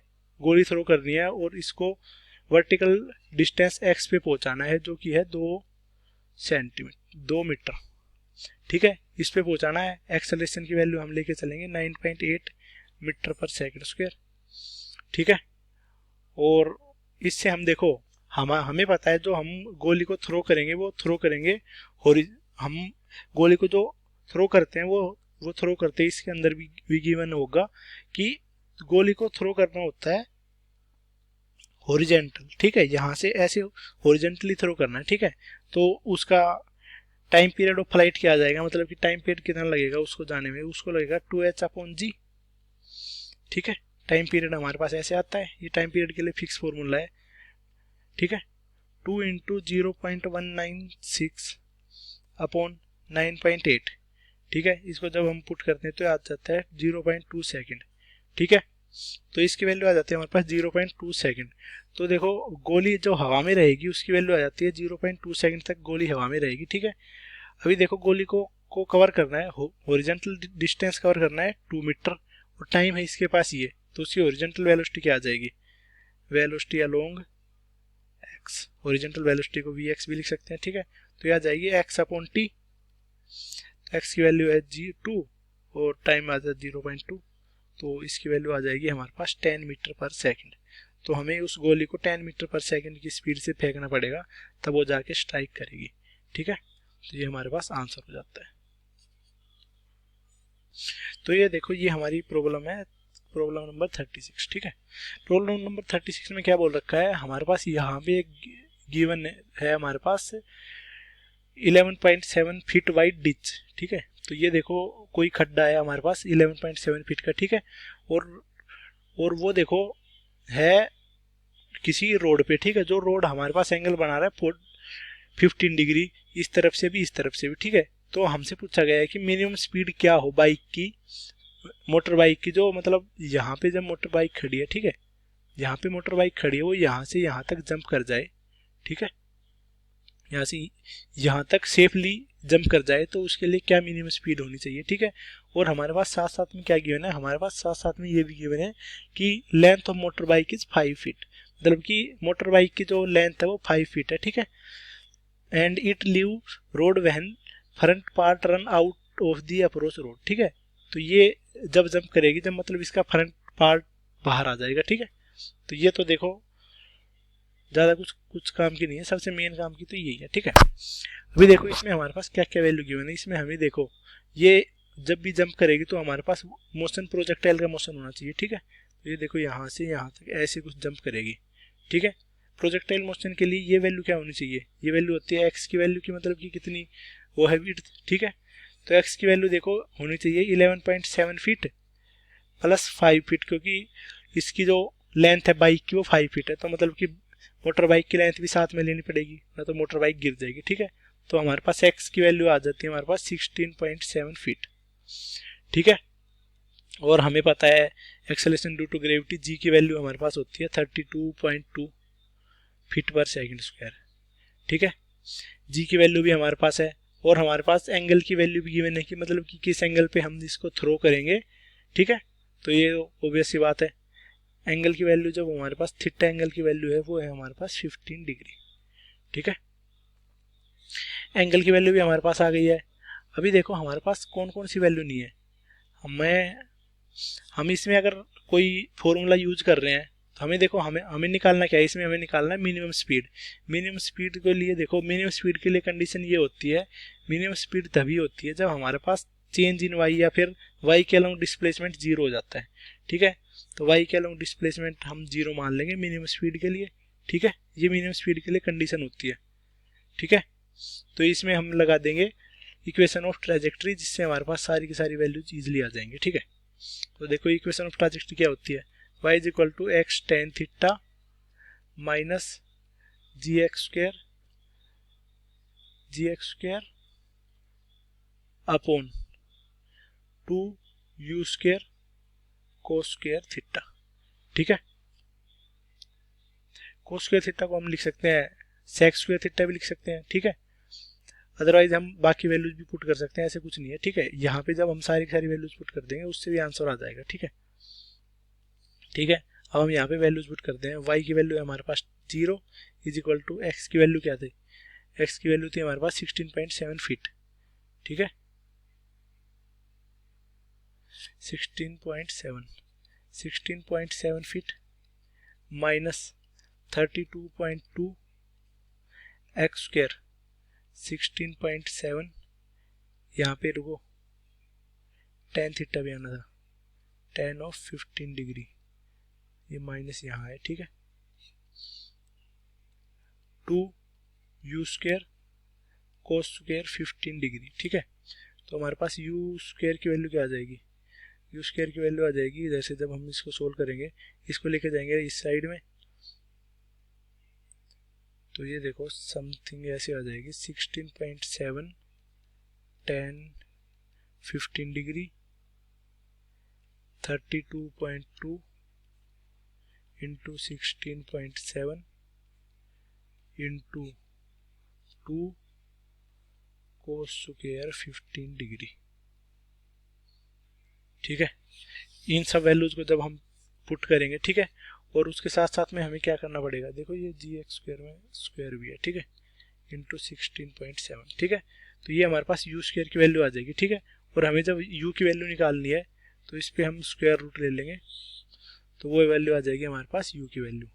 गोली थ्रो करनी है और इसको वर्टिकल डिस्टेंस x पे पहुंचाना है, जो कि है 2 मीटर, ठीक है। इस पे पहुंचाना है। एक्सेलरेशन की वैल्यू हम लेके चलेंगे 9.8 मीटर पर सेकंड स्क्वायर, ठीक है। और इससे हम देखो हमें पता है जो हम गोली को थ्रो करेंगे वो थ्रो करेंगे हम गोली को जो थ्रो करते हैं वो थ्रो करते हैं, इसके अंदर भी गिवन होगा कि गोली को थ्रो करना होता है हॉरिजेंटल, ठीक है, यहाँ से ऐसे हॉरिजेंटली थ्रो करना है, ठीक है। तो उसका टाइम पीरियड ऑफ फ्लाइट क्या आ जाएगा, मतलब कि टाइम पीरियड कितना लगेगा उसको जाने में, उसको लगेगा 2h/g, ठीक है। टाइम पीरियड हमारे पास ऐसे आता है, ये टाइम पीरियड के लिए फिक्स फॉर्मूला है, ठीक है। 2 × 0.196/9.8, ठीक है। इसको जब हम पुट करते हैं तो आ जाता है 0.2 सेकेंड, ठीक है। तो इसकी वैल्यू आ जाती है हमारे पास 0.2 सेकेंड। तो देखो गोली जो हवा में रहेगी उसकी वैल्यू आ जाती है 0.2 सेकेंड तक गोली हवा में रहेगी, ठीक है। अभी देखो गोली को कवर करना है, हॉरिजॉन्टल डिस्टेंस कवर करना है 2 मीटर और टाइम है इसके पास ये, तो उसकी हॉरिजॉन्टल वेलोसिटी क्या आ जाएगी, velocity along x, horizontal velocity को vx भी लिख सकते हैं, ठीक है। तो ये आ जाएगी x/t, एक्स की वैल्यू है g2 और टाइम आ जाए 0.2, तो इसकी वैल्यू आ जाएगी हमारे पास 10 मीटर पर सेकंड। तो हमें उस गोली को 10 मीटर पर सेकंड की स्पीड से फेंकना पड़ेगा, तब वो जाके स्ट्राइक करेगी, ठीक है। तो ये हमारे पास आंसर हो जाता है। तो ये देखो ये हमारी प्रॉब्लम है, प्रॉब्लम नंबर 36, ठीक है। प्रॉब्लम नंबर 36 में क्या बोल रखा है, हमारे पास यहाँ पे एक गिवन है हमारे पास 11.7 फीट वाइड डिच, ठीक है। तो ये देखो कोई खड्डा है हमारे पास 11.7 फीट का, ठीक है। और वो देखो है किसी रोड पे, ठीक है। जो रोड हमारे पास एंगल बना रहा है 15 डिग्री, इस तरफ से भी इस तरफ से भी, ठीक है। तो हमसे पूछा गया है कि मिनिमम स्पीड क्या हो बाइक की, मोटर बाइक की, जो मतलब यहाँ पे जब मोटर बाइक खड़ी है, ठीक है, यहाँ पे मोटर बाइक खड़ी है वो यहाँ से यहाँ तक जंप कर जाए, ठीक है, यहाँ से यहाँ तक सेफली जंप कर जाए, तो उसके लिए क्या मिनिमम स्पीड होनी चाहिए, ठीक है। और हमारे पास साथ साथ में क्या गिवन है, हमारे पास साथ साथ में ये भी गिवन है कि length of motor bike is 5 feet, मतलब कि मोटर बाइक की जो लेंथ है वो 5 फीट है, ठीक है। And it leave road when front part run out of the approach road, ठीक है। तो ये जब जंप करेगी जब मतलब इसका फ्रंट पार्ट बाहर आ जाएगा, ठीक है। तो ये तो देखो ज़्यादा कुछ काम की नहीं है, सबसे मेन काम की तो यही है, ठीक है। अभी देखो इसमें हमारे पास क्या क्या वैल्यू गिवन है, इसमें हमें देखो ये जब भी जंप करेगी तो हमारे पास मोशन प्रोजेक्टाइल का मोशन होना चाहिए, ठीक है। तो ये देखो यहाँ से यहाँ तक ऐसे कुछ जंप करेगी, ठीक है। प्रोजेक्टाइल मोशन के लिए ये वैल्यू क्या होनी चाहिए, ये वैल्यू होती है एक्स की वैल्यू की, मतलब कि कितनी वो है विड्थ, ठीक है। तो एक्स की वैल्यू देखो होनी चाहिए 11.7 फीट प्लस 5 फीट, क्योंकि इसकी जो लेंथ है बाइक की वो 5 फीट है, तो मतलब कि मोटर बाइक की लेंथ भी साथ में लेनी पड़ेगी, ना तो मोटर बाइक गिर जाएगी, ठीक है। तो हमारे पास एक्स की वैल्यू आ जाती है हमारे पास 16.7 फीट, ठीक है। और हमें पता है acceleration due to gravity G की वैल्यू हमारे पास होती है 32.2 फीट पर सेकंड स्क्वायर, ठीक है। जी की वैल्यू भी हमारे पास है और हमारे पास एंगल की वैल्यू भी गिवन है कि मतलब कि किस एंगल पे हम इसको थ्रो करेंगे, ठीक है। तो ये ऑब्वियस सी बात है, एंगल की वैल्यू जब हमारे पास थीटा एंगल की वैल्यू है वो है हमारे पास 15 डिग्री, ठीक है। एंगल की वैल्यू भी हमारे पास आ गई है। अभी देखो हमारे पास कौन कौन सी वैल्यू नहीं है, हम इसमें अगर कोई फॉर्मूला यूज कर रहे हैं तो हमें देखो हमें निकालना क्या है, इसमें हमें निकालना है मिनिमम स्पीड। मिनिमम स्पीड के लिए देखो मिनिमम स्पीड के लिए कंडीशन ये होती है, मिनिमम स्पीड तभी होती है जब हमारे पास चेंज इन वाई या फिर वाई के अलोंग डिस्प्लेसमेंट जीरो हो जाता है, ठीक है। तो वाई के अलोंग डिस्प्लेसमेंट हम जीरो मान लेंगे मिनिमम स्पीड के लिए, ठीक है। ये मिनिमम स्पीड के लिए कंडीशन होती है, ठीक है। तो इसमें हम लगा देंगे इक्वेशन ऑफ ट्रेजेक्ट्री, जिससे हमारे पास सारी की सारी वैल्यूज इजीली आ जाएंगे, ठीक है। तो देखो इक्वेशन ऑफ ट्रेजेक्ट्री क्या होती है, y is equal to x tan theta minus g x square upon 2u square cos square theta, ठीक है। कोस स्क्वायर थीटा को हम लिख सकते हैं सेक स्क्वायर थीटा भी लिख सकते हैं, ठीक है। अदरवाइज हम बाकी वैल्यूज भी पुट कर सकते हैं, ऐसे कुछ नहीं है, ठीक है। यहाँ पे जब हम सारी की सारी वैल्यूज पुट कर देंगे उससे भी आंसर आ जाएगा, ठीक है। ठीक है, अब हम यहाँ पे वैल्यूज पुट करते हैं। y की वैल्यू है हमारे पास 0 इज इक्वल टू x की वैल्यू क्या थी, x की वैल्यू थी हमारे पास 16.7 फीट, ठीक है। 16.7 फीट माइनस 32.2 एक्स स्क्वायर 16.7, यहाँ पे रुको tan थीटा भी आना था, tan ऑफ 15 डिग्री, ये माइनस यहाँ है, ठीक है। 2 u square cos square 15 degree, ठीक है। तो हमारे पास यू स्क्वायर की वैल्यू क्या आ जाएगी, यू स्क्वायर की वैल्यू आ जाएगी, जैसे जब हम इसको सोल्व करेंगे, इसको लेके जाएंगे इस साइड में, तो ये देखो समथिंग ऐसे आ जाएगी 16.7 tan 15 degree 32.2 into 16.7 into 2 cos square 15 degree, ठीक है। इन सब वैल्यूज को जब हम पुट करेंगे, ठीक है, और उसके साथ साथ में हमें क्या करना पड़ेगा, देखो ये जी एक्स स्क्वायर में स्क्वायर भी है, ठीक है, इंटू 16.7, ठीक है। तो ये हमारे पास यू स्क्वायर की वैल्यू आ जाएगी, ठीक है। और हमें जब यू की वैल्यू निकालनी है तो इस पर हम स्क्वायर रूट ले लेंगे, तो वो वैल्यू आ जाएगी हमारे पास यू की वैल्यू,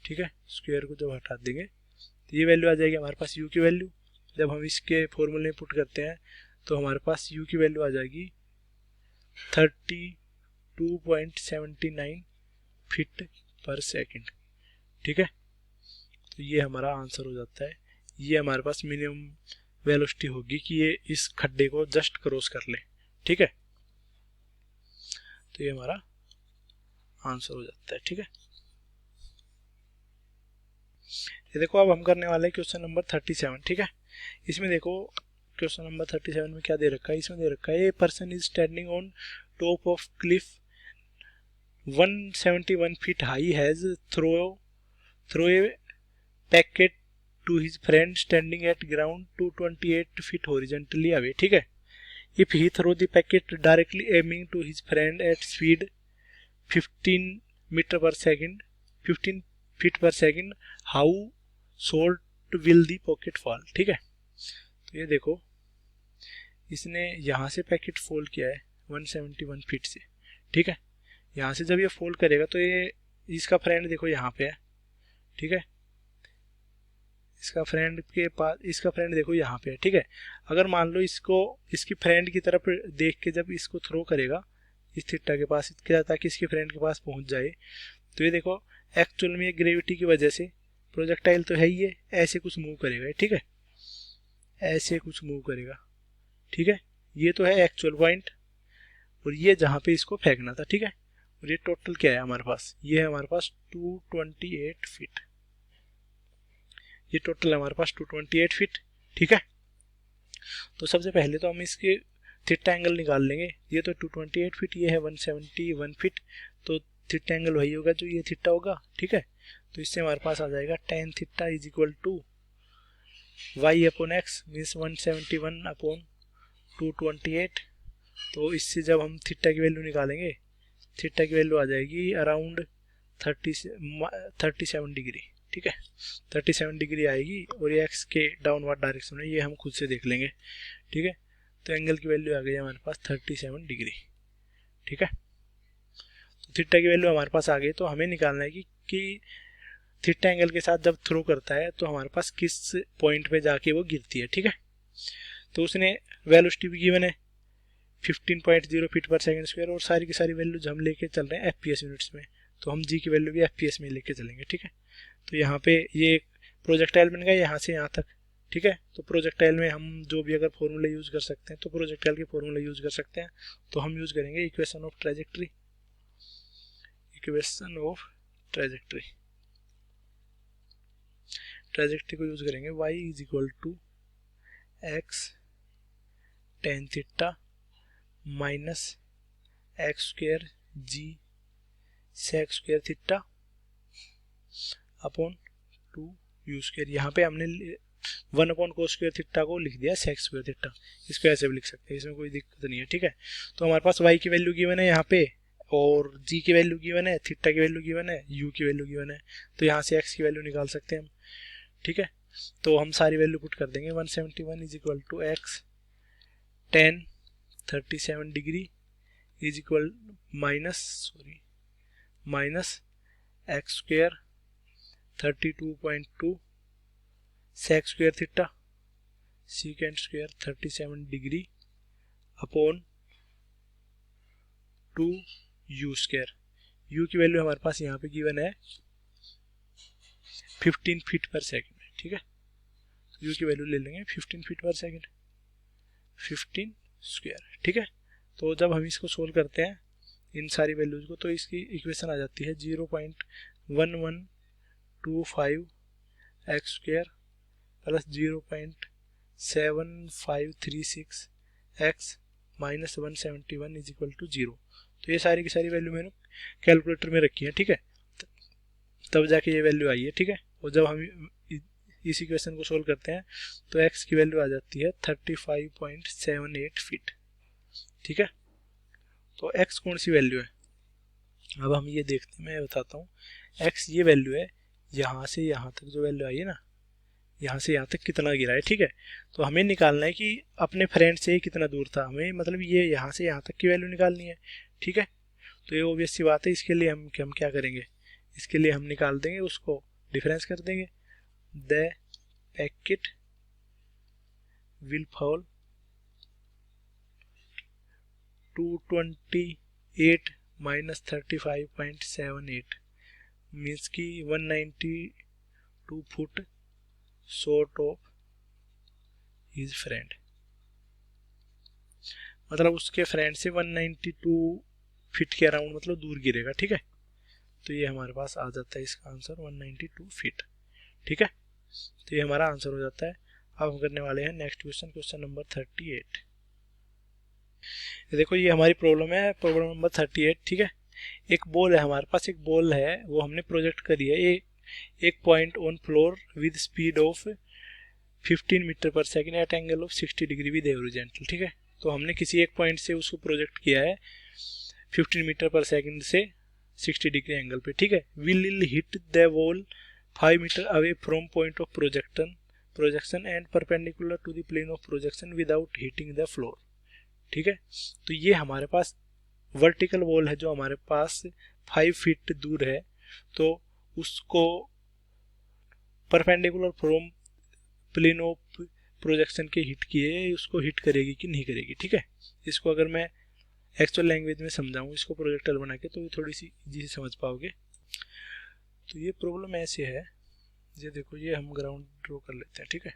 ठीक है। स्क्वायर को जब हटा देंगे तो ये वैल्यू आ जाएगी हमारे पास यू की वैल्यू। जब हम इसके फॉर्मूले में पुट करते हैं तो हमारे पास यू की वैल्यू आ जाएगी 32.79 फीट पर सेकंड, ठीक है। तो ये हमारा आंसर हो जाता है, ये हमारे पास मिनिमम वेलोसिटी होगी कि ये इस खड्डे को जस्ट क्रॉस कर ले, ठीक है। तो ये हमारा आंसर हो जाता है, ठीक है। ये देखो अब हम करने वाले हैं क्वेश्चन नंबर 37, ठीक है। इसमें देखो क्वेश्चन नंबर 37 में क्या दे रखा है, इसमें दे रखा है a person is standing on top of cliff 171 feet high has throw a packet to his friend standing at ground 228 feet horizontally away, ठीक है। If he throw the packet directly aiming to his friend at speed 15 metre पर second 15 feet per second how short will the pocket fall, ठीक है। तो ये देखो इसने यहाँ से पैकेट फोल्ड किया है 171 फीट से, ठीक है। यहाँ से जब ये फोल्ड करेगा तो ये इसका फ्रेंड देखो यहाँ पे है, ठीक है। इसका फ्रेंड के पास, इसका फ्रेंड देखो यहाँ पे है, ठीक है। अगर मान लो इसको इसकी फ्रेंड की तरफ देख के जब इसको थ्रो करेगा इस थीटा के पास क्या, ताकि इसके फ्रेंड के पास पहुंच जाए, तो ये देखो एक्चुअल में ग्रेविटी की वजह से प्रोजेक्टाइल तो है ही है, ऐसे कुछ मूव करेगा, ठीक है, ऐसे कुछ मूव करेगा, ठीक है। ये तो है एक्चुअल पॉइंट, और ये जहाँ पे इसको फेंकना था, ठीक है। और ये टोटल क्या है हमारे पास, ये है हमारे पास 228 फीट, ये टोटल है हमारे पास 228 फीट, ठीक है। तो सबसे पहले तो हम इसके थीटा एंगल निकाल लेंगे, ये तो 228 फीट, ये है 171 फीट, तो थीटा एंगल वही होगा जो ये थीटा होगा, ठीक है। तो इससे हमारे पास आ जाएगा tan theta is equal to y upon x means 171 upon 228। तो इससे जब हम थीटा की वैल्यू निकालेंगे, थीटा की वैल्यू आ जाएगी अराउंड 37 डिग्री, ठीक है, 37 डिग्री आएगी। और ये एक्स के डाउनवर्ड डायरेक्शन में, ये हम खुद से देख लेंगे, ठीक है। तो एंगल की वैल्यू आ गई हमारे पास 37 डिग्री, ठीक है। तो थीटा की वैल्यू हमारे पास आ गई, तो हमें निकालना है कि थीटा एंगल के साथ जब थ्रो करता है तो हमारे पास किस पॉइंट पे जाके वो गिरती है, ठीक है। तो उसने वेलोसिटी भी गिवन है 15.0 फीट पर सेकंड स्क्वायर, और सारी की सारी वैल्यूज हम लेके चल रहे हैं एफपीएस यूनिट्स में, तो हम जी की वैल्यू भी एफपीएस में लेके चलेंगे, ठीक है। तो यहाँ पे ये प्रोजेक्टाइल बन गया यहाँ से यहाँ तक, ठीक है। तो प्रोजेक्टाइल में हम जो भी अगर फॉर्मूला यूज कर सकते हैं तो प्रोजेक्टाइल के फॉर्मूला यूज कर सकते हैं, तो हम यूज करेंगे equation of trajectory, equation of trajectory, trajectory को यूज करेंगे y is equal to x tan theta minus x square g sec square theta upon 2 u square. यहाँ पे हमने 1/cos² थीटा को लिख दिया sec² थीटा। इसको ऐसे भी लिख सकते हैं, इसमें कोई दिक्कत नहीं है, ठीक है। तो हमारे पास y की वैल्यू गिवन है यहाँ पे, और g की वैल्यू गिवन है, थीटा की वैल्यू गिवन है, u की वैल्यू गिवन है। तो यहाँ से x की वैल्यू निकाल सकते हैं हम, ठीक है। तो हम सारी वैल्यू पुट कर देंगे। 171 is equal to x tan 37 degree is equal minus x² 32.2 sec² theta sec² 37 degree upon 2u²। u की वैल्यू हमारे पास यहाँ पे गिवन है 15 फीट पर सेकेंड, ठीक है। u की वैल्यू ले लेंगे 15 फीट पर सेकेंड, 15², ठीक है। तो जब हम इसको सोल्व करते हैं इन सारी वैल्यूज को, तो इसकी इक्वेशन आ जाती है 0.1125 x² plus 0.7536 x minus 171 is equal to 0। तो ये सारी की सारी वैल्यू मैंने कैलकुलेटर में रखी है, ठीक है। तब जाके ये वैल्यू आई है, ठीक है। और जब हम इस इक्वेशन को सोल्व करते हैं तो x की वैल्यू आ जाती है 35.78 फीट, ठीक है। तो x कौन सी वैल्यू है, अब हम ये देखते हैं, मैं बताता हूँ। x ये वैल्यू है, यहाँ से यहाँ तक जो वैल्यू आई है ना, यहाँ से यहाँ तक कितना गिरा है, ठीक है। तो हमें निकालना है कि अपने फ्रेंड से कितना दूर था, हमें मतलब ये यहाँ से यहाँ तक की वैल्यू निकालनी है, ठीक है। तो ये ऑब्वियस सी बात है। इसके लिए हम क्या करेंगे, इसके लिए हम निकाल देंगे, उसको डिफरेंस कर देंगे। The packet will fall 228 minus 35.78 means की 192 foot short of his friend, मतलब उसके फ्रेंड से 192 फीट के अराउंड मतलब दूर गिरेगा, ठीक है। तो ये हमारे पास आ जाता है इसका आंसर 192 फीट, ठीक है। तो ये हमारा आंसर हो जाता है। अब हम करने वाले हैं नेक्स्ट क्वेश्चन, क्वेश्चन नंबर 38। देखो ये हमारी प्रॉब्लम है, प्रॉब्लम नंबर 38, ठीक है। एक बॉल है हमारे पास, एक बॉल है, वो हमने प्रोजेक्ट करी है एक point on floor with speed of 15 metre पर second at angle of 60 degree with horizontal, ठीक है। तो हमने किसी एक पॉइंट से उसको प्रोजेक्ट किया है 15 मीटर पर सेकेंड से 60 डिग्री एंगल पे, ठीक है। Will hit the wall 5 metre away from point of projection and perpendicular to the plane of projection without hitting the floor, ठीक है। तो ये हमारे पास वर्टिकल वॉल है जो हमारे पास 5 फीट दूर है, तो उसको perpendicular from plane of projection के हिट किए, उसको हिट करेगी कि नहीं करेगी, ठीक है। इसको अगर मैं एक्चुअल लैंग्वेज में समझाऊँ इसको प्रोजेक्टर बना के, तो ये थोड़ी सी इजी से समझ पाओगे। तो ये प्रॉब्लम ऐसे है, ये देखो ये हम ग्राउंड ड्रॉ कर लेते हैं, ठीक है।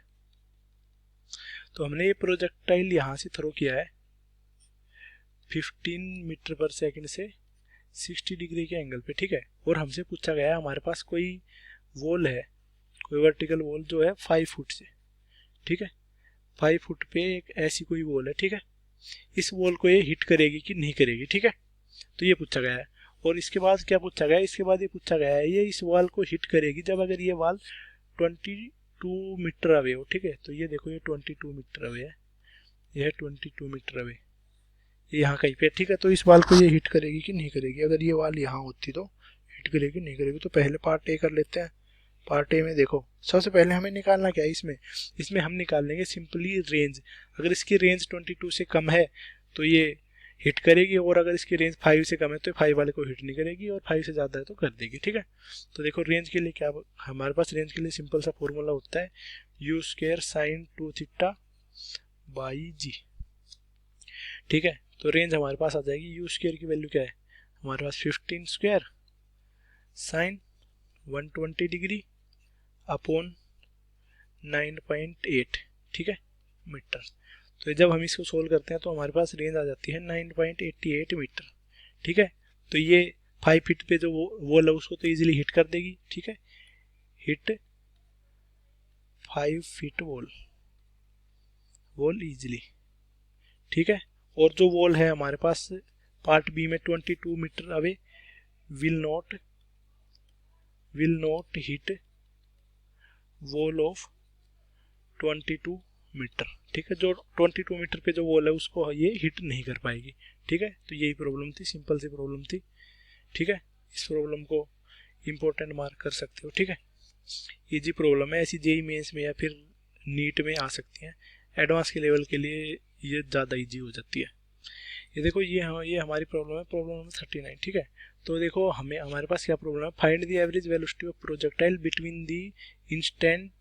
तो हमने ये प्रोजेक्टाइल यहाँ से थ्रो किया है 15 मीटर पर सेकंड से 60 डिग्री के एंगल पे, ठीक है। और हमसे पूछा गया है हमारे पास कोई वॉल है, कोई वर्टिकल वॉल जो है 5 फुट से, ठीक है। 5 फुट पे एक ऐसी कोई वॉल है, ठीक है। इस वॉल को ये हिट करेगी कि नहीं करेगी, ठीक है। तो ये पूछा गया है। और इसके बाद क्या पूछा गया है, इसके बाद ये पूछा गया है ये इस वॉल को हिट करेगी जब अगर ये वॉल 22 मीटर अवे हो, ठीक है। तो ये देखो ये 22 मीटर अवे है, यह 22 मीटर अवे यहाँ कहीं पे, ठीक है। तो इस वॉल को ये हिट करेगी कि नहीं करेगी, अगर ये वॉल यहाँ होती तो हिट करेगी नहीं करेगी। तो पहले पार्ट ए कर लेते हैं। पार्ट ए में देखो सबसे पहले हमें निकालना क्या है, इसमें हम निकाल लेंगे सिंपली रेंज। अगर इसकी रेंज 22 से कम है तो ये हिट करेगी, और अगर इसकी रेंज 5 से कम है तो 5 वाले को हिट नहीं करेगी, और 5 से ज़्यादा है तो कर देगी, ठीक है। तो देखो रेंज के लिए क्या हमारे पास, रेंज के लिए सिंपल सा फॉर्मूला होता है u² sin 2 theta by g, ठीक है। तो रेंज हमारे पास आ जाएगी, u² की वैल्यू क्या है हमारे पास 15² sin 120 डिग्री अपॉन 9.8, ठीक है, मीटर। तो जब हम इसको सोल्व करते हैं तो हमारे पास रेंज आ जाती है 9.88 मीटर, ठीक है। तो ये 5 फीट पे जो वॉल है उसको तो इजीली हिट कर देगी, ठीक है। हिट 5 फीट वॉल इजीली, ठीक है। और जो वॉल है हमारे पास पार्ट बी में 22 metre away will not hit wall of 22 metre, ठीक है। जो 22 मीटर पे जो वॉल है उसको ये हिट नहीं कर पाएगी, ठीक है। तो यही प्रॉब्लम थी, सिंपल सी प्रॉब्लम थी, ठीक है। इस प्रॉब्लम को इम्पोर्टेंट मार्क कर सकते हो, ठीक है। इजी प्रॉब्लम है, ऐसी जेई मेंस में या फिर नीट में आ सकती हैं। एडवांस के लेवल के लिए ये ज़्यादा इजी हो जाती है। ये देखो ये हमारी प्रॉब्लम है, प्रॉब्लम नंबर 39, ठीक है। तो देखो हमारे पास क्या प्रॉब्लम है, find the average velocity of projectile between the instant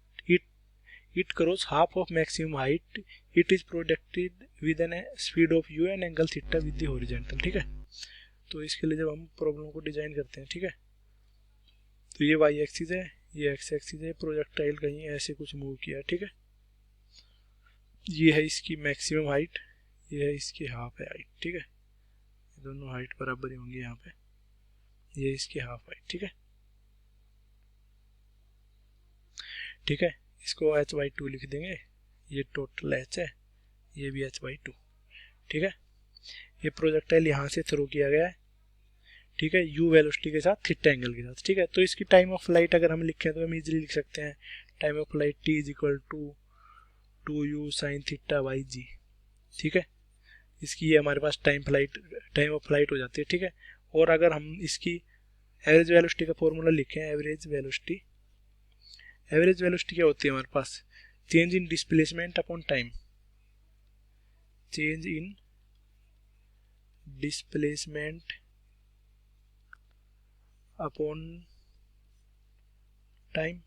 it cross half of maximum height, it is projected with an speed of u and angle theta with the horizontal, ठीक है। तो इसके लिए जब हम प्रॉब्लम को design करते हैं, ठीक है, तो ये वाई एक्सिस है, ये एक्स एक्सिस है, प्रोजेक्टाइल कहीं ऐसे कुछ मूव किया, ठीक है। ये है इसकी मैक्सिमम हाइट, ये है इसकी हाफ है हाइट, ठीक है। दोनों हाइट बराबर ही होंगी यहाँ पे, ये इसकी हाफ हाइट, ठीक है, ठीक है। इसको h/2 लिख देंगे, ये टोटल h है, ये भी h/2, ठीक है। ये प्रोजेक्टाइल यहाँ से थ्रो किया गया है, ठीक है, u वेलोसिटी के साथ थीटा एंगल के साथ, ठीक है। तो इसकी टाइम ऑफ फ्लाइट अगर हम लिखें तो हम इजीली लिख सकते हैं, time of flight t = 2u sin θ/g, ठीक है। इसकी ये हमारे पास टाइम ऑफ फ्लाइट हो जाती है, ठीक है। और अगर हम इसकी एवरेज वेलोसिटी का फॉर्मूला लिखें, एवरेज वेलोसिटी क्या होती है हमारे पास, change in displacement upon time, change in displacement upon time,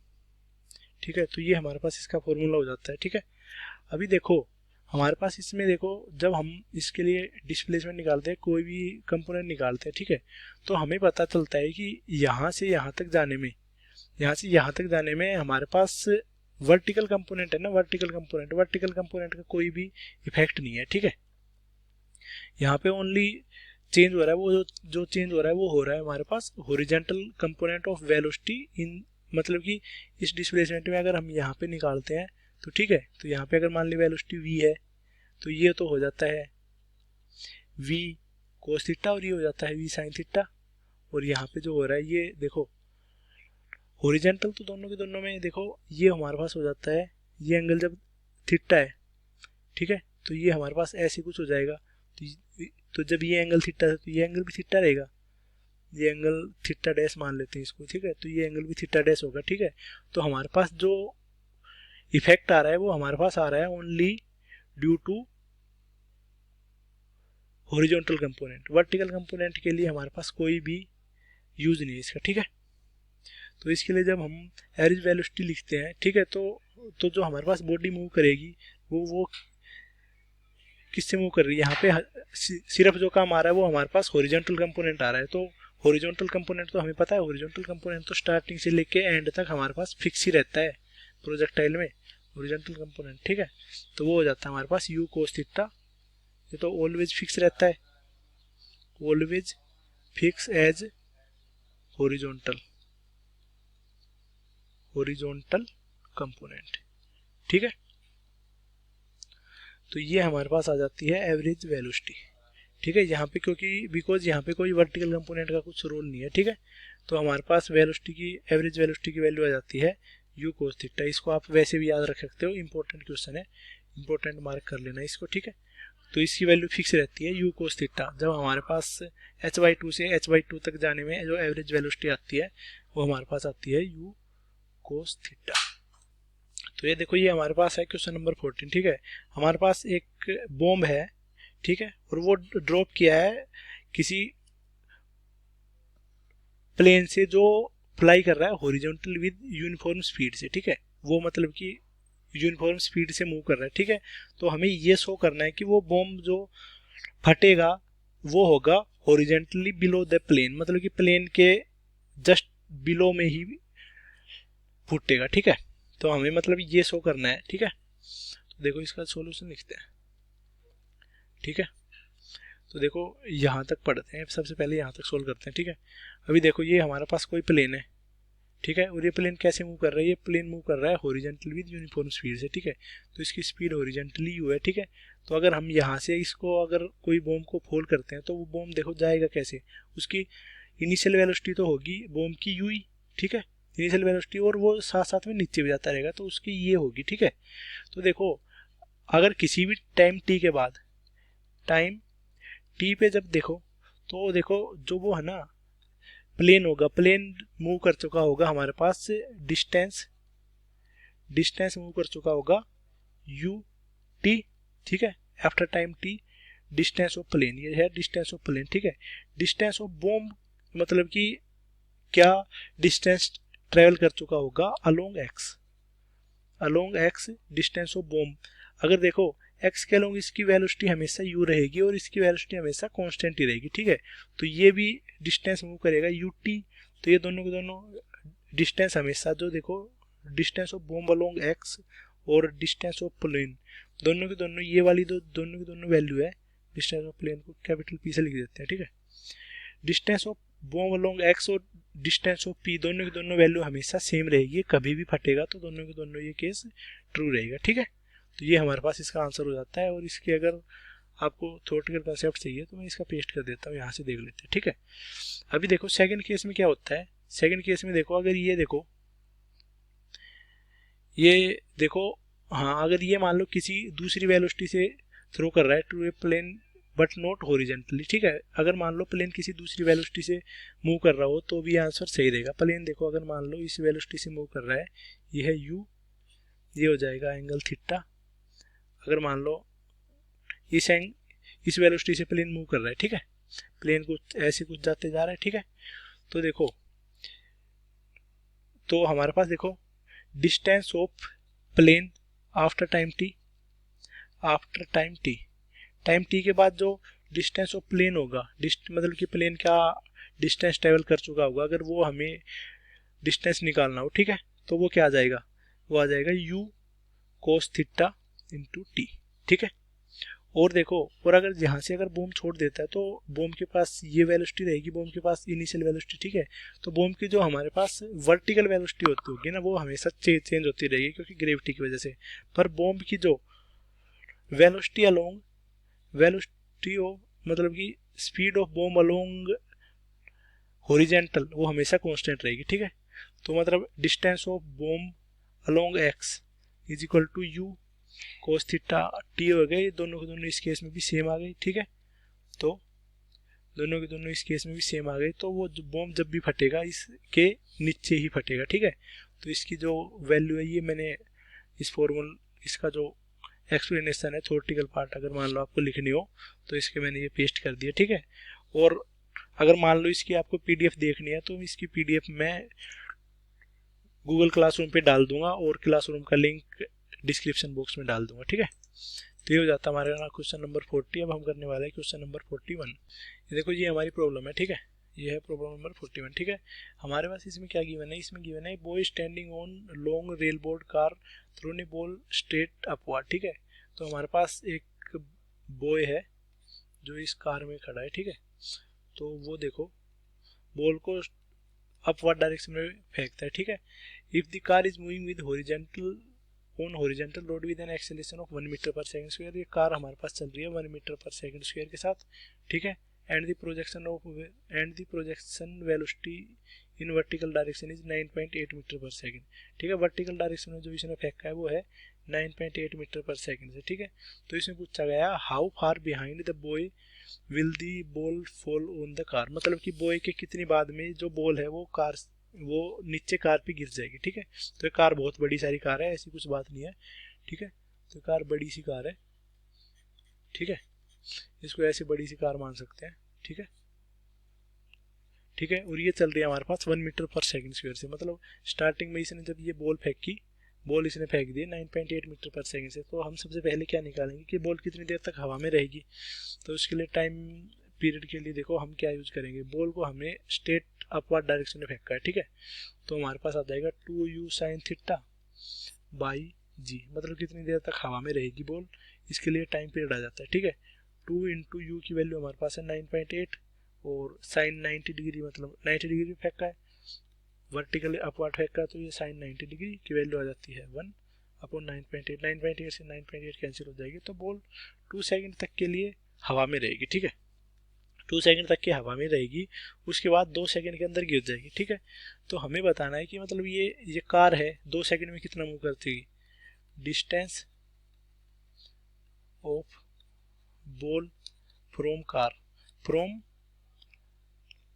ठीक है। तो ये हमारे पास इसका फॉर्मूला हो जाता है, ठीक है। अभी देखो हमारे पास इसमें देखो, जब हम इसके लिए डिस्प्लेसमेंट निकालते हैं, कोई भी कंपोनेंट निकालते हैं, ठीक है, तो हमें पता चलता है कि यहाँ से यहाँ तक जाने में हमारे पास वर्टिकल कंपोनेंट है ना, वर्टिकल कंपोनेंट का कोई भी इफेक्ट नहीं है, ठीक है। यहाँ पे ओनली चेंज हो रहा है, वो जो चेंज हो रहा है वो हो रहा है हमारे पास horizontal component of velocity in, मतलब कि इस डिस्प्लेसमेंट में अगर हम यहाँ पे निकालते हैं तो ठीक है, तो यहाँ पे अगर मान ली वेलोसिटी v है तो ये तो हो जाता है v cos थीटा और ये हो जाता है v sin थीटा। और यहाँ पे जो हो रहा है ये देखो हॉरिजॉन्टल तो दोनों के दोनों में देखो ये हमारे पास हो जाता है, ये एंगल जब थीटा है, ठीक है, तो ये हमारे पास ऐसे कुछ हो जाएगा। तो जब ये एंगल थीटा है तो ये एंगल भी थीटा रहेगा, ये एंगल थीटा डैश मान लेते हैं इसको, ठीक है, तो ये एंगल भी थीटा डैश होगा, ठीक है। तो हमारे पास जो इफेक्ट आ रहा है वो हमारे पास आ रहा है only due to horizontal component, vertical component के लिए हमारे पास कोई भी यूज नहीं है इसका, ठीक है। तो इसके लिए जब हम एवरेज वेलोसिटी लिखते हैं, ठीक है, तो जो हमारे पास बॉडी मूव करेगी वो किससे मूव कर रही है, यहाँ पे सिर्फ जो काम आ रहा है वो हमारे पास हॉरिजॉन्टल कंपोनेंट आ रहा है। तो हॉरिजॉन्टल कंपोनेंट तो हमें पता है, हॉरिजॉन्टल कंपोनेंट तो स्टार्टिंग से लेके एंड तक हमारे पास फिक्स ही रहता है प्रोजेक्टाइल में, हॉरिजॉन्टल कंपोनेंट, ठीक है। तो वो हो जाता है हमारे पास u cos थीटा, ये तो ऑलवेज फिक्स रहता है, always fix as horizontal component, ठीक है। तो ये हमारे पास आ जाती है एवरेज वेलोसिटी, ठीक है। यहाँ पे क्योंकि बिकॉज यहाँ पे कोई वर्टिकल कंपोनेंट का कुछ रोल नहीं है, ठीक है, तो हमारे पास वेलोसिटी की एवरेज वेलोसिटी की वैल्यू आ जाती है u cos थीटा। इसको आप वैसे भी याद रख सकते हो, इंपॉर्टेंट क्वेश्चन है, इंपॉर्टेंट मार्क कर लेना इसको, ठीक है। तो इसकी वैल्यू फिक्स रहती है u cos थीटा। जब हमारे पास h/2 से h/2 तक जाने में जो एवरेज वेलोसिटी आती है वो हमारे पास आती है u cos थीटा। तो ये देखो ये हमारे पास है क्वेश्चन नंबर 14, ठीक है। हमारे पास एक बॉम्ब है, ठीक है, और वो ड्रॉप किया है किसी प्लेन से जो फ्लाई कर रहा है हॉरिजॉन्टल विद यूनिफॉर्म स्पीड से, ठीक है, वो मतलब कि यूनिफॉर्म स्पीड से मूव कर रहा है, ठीक है। तो हमें ये शो करना है कि वो बॉम्ब जो फटेगा वो होगा हॉरिजॉन्टली बिलो द प्लेन, मतलब कि प्लेन के जस्ट बिलो में ही फूटेगा, ठीक है। तो हमें मतलब ये शो करना है, ठीक है। तो देखो इसका सॉल्यूशन लिखते हैं, ठीक है। तो देखो यहाँ तक पढ़ते हैं, सबसे पहले यहाँ तक सोल्व करते हैं, ठीक है। अभी देखो ये हमारे पास कोई प्लेन है, ठीक है, और ये प्लेन कैसे मूव कर रहा है, ये प्लेन मूव कर रहा है हॉरिजॉन्टल विद यूनिफॉर्म स्पीड से, ठीक है। तो इसकी स्पीड हॉरिजॉन्टली यू है, ठीक है। तो अगर हम यहाँ से इसको अगर कोई बॉम्ब को फोल्ड करते हैं तो वो बॉम्ब देखो जाएगा कैसे, उसकी इनिशियल वेलोसिटी तो होगी बॉम्ब की यू ही, ठीक है, इनिशियल वेलोसिटी, और वो साथ साथ में नीचे भी जाता रहेगा, तो उसकी ये होगी, ठीक है। तो देखो अगर किसी भी टाइम टी के बाद, टाइम टी पे जब देखो, तो देखो जो वो है ना प्लेन होगा, प्लेन मूव कर चुका होगा हमारे पास से डिस्टेंस, डिस्टेंस मूव कर चुका होगा यू टी, ठीक है। After time t distance of plane, ये है डिस्टेंस ऑफ प्लेन, ठीक है। डिस्टेंस ऑफ बॉम्ब मतलब कि क्या डिस्टेंस ट्रेवल कर चुका होगा along x, along x distance of bomb. अगर देखो एक्स के अलोंग इसकी वेलोसिटी हमेशा यू रहेगी और इसकी वेलोसिटी हमेशा कांस्टेंट ही रहेगी, ठीक है। तो ये भी डिस्टेंस मूव करेगा यू टी, तो ये दोनों के दोनों डिस्टेंस हमेशा, जो देखो distance of bomb along x और डिस्टेंस ऑफ प्लेन, दोनों के दोनों ये वाली दोनों की दोनों वैल्यू है, डिस्टेंस ऑफ प्लेन को कैपिटल पी से लिख देते हैं, ठीक है। Distance of bomb along x और डिस्टेंस ऑफ पी, दोनों की दोनों वैल्यू हमेशा सेम रहेगी, कभी भी फटेगा तो दोनों के दोनों ये केस ट्रू रहेगा, ठीक है। तो ये हमारे पास इसका आंसर हो जाता है। और इसके अगर आपको थ्योरेटिकल कंसेप्ट चाहिए तो मैं इसका पेस्ट कर देता हूँ, यहाँ से देख लेते हैं, ठीक है। अभी देखो सेकंड केस में क्या होता है। सेकंड केस में देखो, अगर ये देखो, ये देखो, हाँ अगर ये मान लो किसी दूसरी वेलोसिटी से थ्रो कर रहा है to a plane but not horizontally, ठीक है। अगर मान लो प्लेन किसी दूसरी वेलोसिटी से मूव कर रहा हो तो भी आंसर सही रहेगा। प्लेन देखो अगर मान लो इस वेलोसिटी से मूव कर रहा है, ये है यू, ये हो जाएगा एंगल थीटा। अगर मान लो इस वेलोसिटी से प्लेन मूव कर रहा है, ठीक है, प्लेन कुछ ऐसे कुछ जाते जा रहा है, ठीक है। तो देखो, तो हमारे पास देखो distance of plane after time t, after time t के बाद जो डिस्टेंस ऑफ प्लेन होगा, मतलब कि प्लेन का डिस्टेंस ट्रेवल कर चुका होगा, अगर वो हमें डिस्टेंस निकालना हो, ठीक है, तो वो क्या आ जाएगा, वो आ जाएगा you cos theta into T, ठीक है। और देखो, और अगर यहाँ से अगर बॉम्ब छोड़ देता है तो बॉम्ब के पास ये वेलोसिटी रहेगी, बॉम्ब के पास इनिशियल वेलोसिटी, ठीक है। तो बॉम्ब की जो हमारे पास वर्टिकल वेलोसिटी होती होगी ना, वो हमेशा चेंज होती रहेगी क्योंकि ग्रेविटी की वजह से। पर बॉम्ब की जो वेलोसिटी अलोंग, वेलोसिटी ऑफ मतलब कि speed of bomb along horizontal, वो हमेशा कांस्टेंट रहेगी, ठीक है। तो मतलब distance of bomb along x is equal to u cos theta t हो गई, दोनों के दोनों इस केस में भी सेम आ गई, ठीक है। तो दोनों के दोनों इस केस में भी सेम आ गई, तो वो बॉम्ब जब भी फटेगा इसके नीचे ही फटेगा, ठीक है। तो इसकी जो वैल्यू है, ये मैंने इस फॉर्मूल, इसका जो एक्सप्लेनेशन है थ्योरेटिकल पार्ट, अगर मान लो आपको लिखनी हो तो इसके मैंने ये पेस्ट कर दिया, ठीक है। और अगर मान लो इसकी आपको पीडीएफ देखनी है तो इसकी पीडीएफ मैं गूगल क्लासरूम पे डाल दूंगा और क्लासरूम का लिंक डिस्क्रिप्शन बॉक्स में डाल दूंगा, ठीक है। तो ये हो जाता है हमारे क्वेश्चन नंबर 40। अब हम करने वाले हैं क्वेश्चन नंबर 41। ये देखो, ये हमारी प्रॉब्लम है, ठीक है, ये है प्रॉब्लम नंबर 41, ठीक है। हमारे पास इसमें क्या गिवन है, इसमें गिवन है boy standing on long rail board car thrown a ball straight upward, ठीक है। तो हमारे पास एक बॉय है जो इस कार में खड़ा है, ठीक है। तो वो देखो बॉल को अपवर्ड डायरेक्शन में फेंकता है, ठीक है। If the car is moving with horizontal on horizontal road with an acceleration of 1 metre पर सेकंड स्क्वायर, ये कार हमारे पास चल रही है 1 मीटर पर सेकंड स्क्वायर के साथ, ठीक है। And the projection velocity in vertical direction is 9.8 metre पर सेकंड, ठीक है। वर्टिकल डायरेक्शन में जो इसने फेंका है वो है 9.8 मीटर पर सेकंड से, ठीक है। तो इसमें पूछा गया how far behind the boy will the ball fall on the car, मतलब कि बॉय के कितनी बाद में जो बॉल है वो नीचे कार पे गिर जाएगी, ठीक है। तो ये कार बहुत बड़ी सारी कार है, ऐसी कुछ बात नहीं है, ठीक है। तो कार बड़ी सी कार है, ठीक है, इसको ऐसे बड़ी सी कार मान सकते हैं, ठीक है, ठीक है। और ये चल रही है हमारे पास 1 मीटर पर सेकंड स्क्वायर से, मतलब स्टार्टिंग में इसने जब ये बॉल इसने फेंक दी 9.8 मीटर पर सेकंड से, तो हम सबसे पहले क्या निकालेंगे कि बॉल कितनी देर तक हवा में रहेगी। तो उसके लिए टाइम पीरियड के लिए देखो हम क्या यूज करेंगे, बॉल को हमने स्ट्रेट अपवर्ड डायरेक्शन में फेंका है, ठीक है। तो हमारे पास आ जाएगा 2u साइन थीटा बाई जी, मतलब कितनी देर तक हवा में रहेगी बॉल, इसके लिए टाइम पीरियड आ जाता है, ठीक है। 2 इंटू यू की वैल्यू हमारे पास है 9.8 और साइन 90 डिग्री, मतलब 90 डिग्री फेंका है, वर्टिकल अपवर्ड फेंका है, तो ये साइन 90 डिग्री की वैल्यू आ जाती है 1 अपॉन 9.8, 9.8 से 9.8 कैंसिल हो जाएगी, तो बॉल 2 सेकंड तक के लिए हवा में रहेगी, ठीक है। 2 सेकंड तक की हवा में रहेगी, उसके बाद 2 सेकंड के अंदर गिर जाएगी। ठीक है, तो हमें बताना है कि मतलब ये कार है 2 सेकंड में कितना मूव करती है। Distance of ball from car from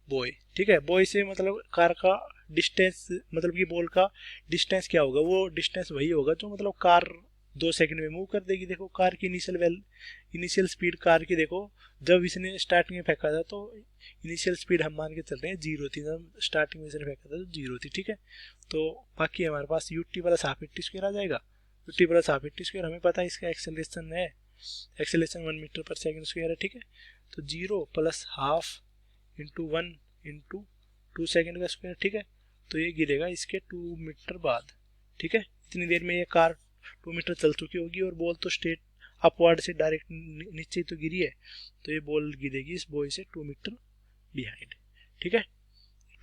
boy. ठीक है, बॉय से मतलब कार का डिस्टेंस, मतलब कि बॉल का डिस्टेंस क्या होगा, वो डिस्टेंस वही होगा जो मतलब कार 2 सेकंड में मूव कर देगी। देखो कार की इनिशियल स्पीड कार की, देखो जब इसने स्टार्टिंग में फेंका था तो इनिशियल स्पीड हम मान के चल रहे हैं 0 थी, जब स्टार्टिंग में इसने फेंका था तो 0 थी। ठीक है, तो बाकी हमारे पास u t plus half a t square आ जाएगा। U t plus half a t square हमें पता है इसका एक्सेलरेशन है, एक्सेलरेशन 1 मीटर पर सेकंड स्क्वायर है। ठीक है, तो 0 plus half into 1 into 2 second का स्क्वायर। ठीक है, तो ये गिरेगा इसके 2 मीटर बाद। ठीक है, इतनी देर में ये कार 2 मीटर चल चुकी होगी और बॉल तो स्ट्रेट अपवर्ड से डायरेक्ट नीचे ही तो गिरी है, तो ये बॉल गिरेगी इस बॉय से 2 मीटर बिहाइंड। ठीक है,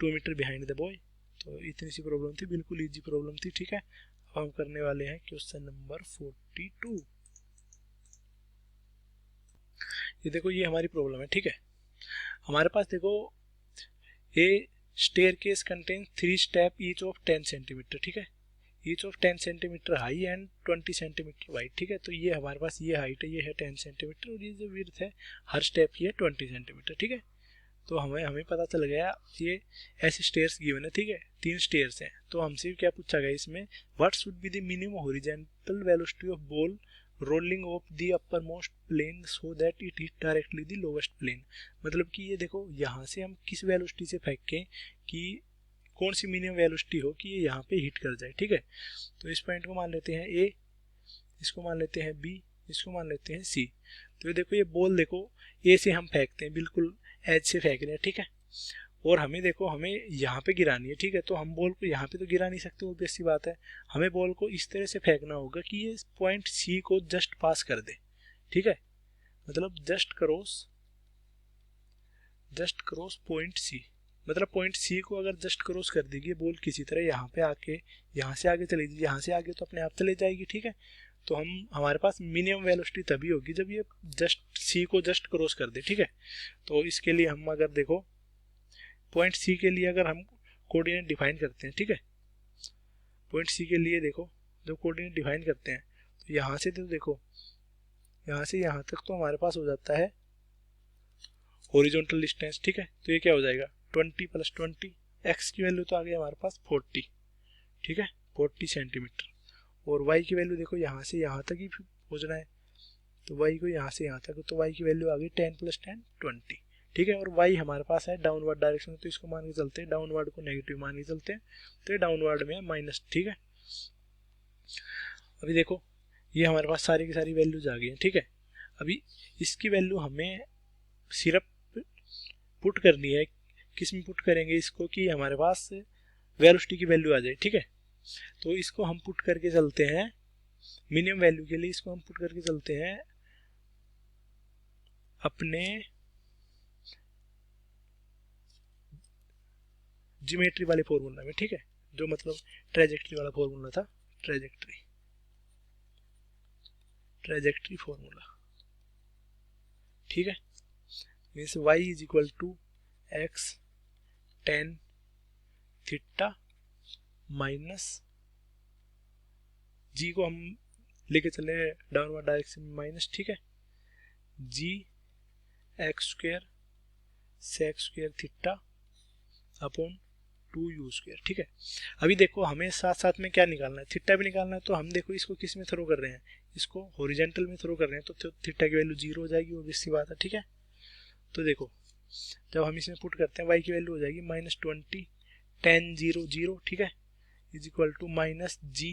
2 मीटर बिहाइंड द बॉय। तो इतनी सी प्रॉब्लम थी, बिल्कुल इजी प्रॉब्लम थी। ठीक है, अब हम करने वाले हैं क्वेश्चन नंबर 42। ये देखो ये हमारी प्रॉब्लम है। ठीक है, हमारे पास देखो a staircase contain 3 step each of 10 centimetre. ठीक है, each of 10 centimetre high and 20 centimetre wide. ठीक है, तो ये हमारे पास ये हाइट है, ये है 10 सेंटीमीटर और ये जो विड्थ है हर स्टेप की है 20 सेंटीमीटर। ठीक है, तो हमें पता चल गया ये ऐसे स्टेयर्स गिवन है। ठीक है, 3 स्टेयर्स हैं, तो हमसे क्या पूछा गया इसमें, what should be the minimum horizontal velocity of ball rolling off the upper most plane so that it hit directly the lowest plane. मतलब कि ये देखो यहाँ से हम किस वेलोसिटी से फेंकें कि कौन सी मिनिमम वेलोसिटी हो कि ये यहाँ पे हिट कर जाए। ठीक है, तो इस पॉइंट को मान लेते हैं ए, इसको मान लेते हैं बी, इसको मान लेते हैं सी। तो ये देखो ये बॉल देखो ए से हम फेंकते हैं, बिल्कुल एज से फेंक रहे हैं। ठीक है, और हमें देखो हमें यहाँ पे गिरानी है। ठीक है, तो हम बॉल को यहाँ पे तो गिरा नहीं सकते, ऑब्वियस सी बात है, हमें बॉल को इस तरह से फेंकना होगा कि ये पॉइंट सी को जस्ट पास कर दे। ठीक है, मतलब जस्ट क्रॉस पॉइंट सी, मतलब पॉइंट सी को अगर जस्ट क्रॉस कर देगी बॉल किसी तरह यहाँ पे आके, यहाँ से आगे चली जाएगी, यहाँ से आगे तो अपने आप चले जाएगी। ठीक है, तो हमारे पास मिनिमम वेलोसिटी तभी होगी जब ये जस्ट सी को जस्ट क्रॉस कर दे। ठीक है, तो इसके लिए हम अगर देखो पॉइंट सी के लिए अगर हम कोऑर्डिनेट डिफाइन करते हैं। ठीक है, पॉइंट सी के लिए देखो जब कोऑर्डिनेट डिफाइन करते हैं तो यहाँ से तो देखो यहाँ से यहाँ तक तो हमारे पास हो जाता है हॉरिजॉन्टल डिस्टेंस। ठीक है, तो ये क्या हो जाएगा 20 प्लस 20, एक्स की वैल्यू तो आ गई हमारे पास 40। ठीक है, 40 सेंटीमीटर, और वाई की वैल्यू देखो यहाँ से यहाँ तक ही पहुँचना है, तो वाई को यहाँ से यहाँ तक, तो वाई की वैल्यू आ गई 10 प्लस 10 20। ठीक है, और वाई हमारे पास है डाउनवर्ड डायरेक्शन में, तो इसको मान के चलते हैं, डाउनवर्ड को नेगेटिव मान के चलते हैं, तो ये डाउनवर्ड में है माइनस। ठीक है, अभी देखो ये हमारे पास सारी की सारी वैल्यूज आ गई हैं। ठीक है, अभी इसकी वैल्यू हमें सिर्फ पुट करनी है, किस में पुट करेंगे इसको कि हमारे पास वेलोसिटी की वैल्यू आ जाए। ठीक है, तो इसको हम पुट करके चलते हैं मिनिमम वैल्यू के लिए, इसको हम पुट करके चलते हैं अपने ज्योमेट्री वाले फॉर्मूला में। ठीक है, जो मतलब ट्रेजेक्ट्री वाला फॉर्मूला था, ट्रेजेक्ट्री फॉर्मूला। ठीक है, means y is equal to x tan theta minus g को हम लेके चले डाउनवर्ड डायरेक्शन में माइनस। ठीक है, g x square sec square theta upon 2u square. ठीक है, अभी देखो हमें साथ साथ में क्या निकालना है, थीटा भी निकालना है, तो हम देखो इसको किस में थ्रो कर रहे हैं, इसको हॉरिजॉन्टल में थ्रो कर रहे हैं, तो थीटा की वैल्यू 0 हो जाएगी, ऑब्वियस सी बात है। ठीक है, तो देखो जब हम इसमें पुट करते हैं y की वैल्यू हो जाएगी -20 10 0 0। ठीक है, इज इक्वल टू माइनस जी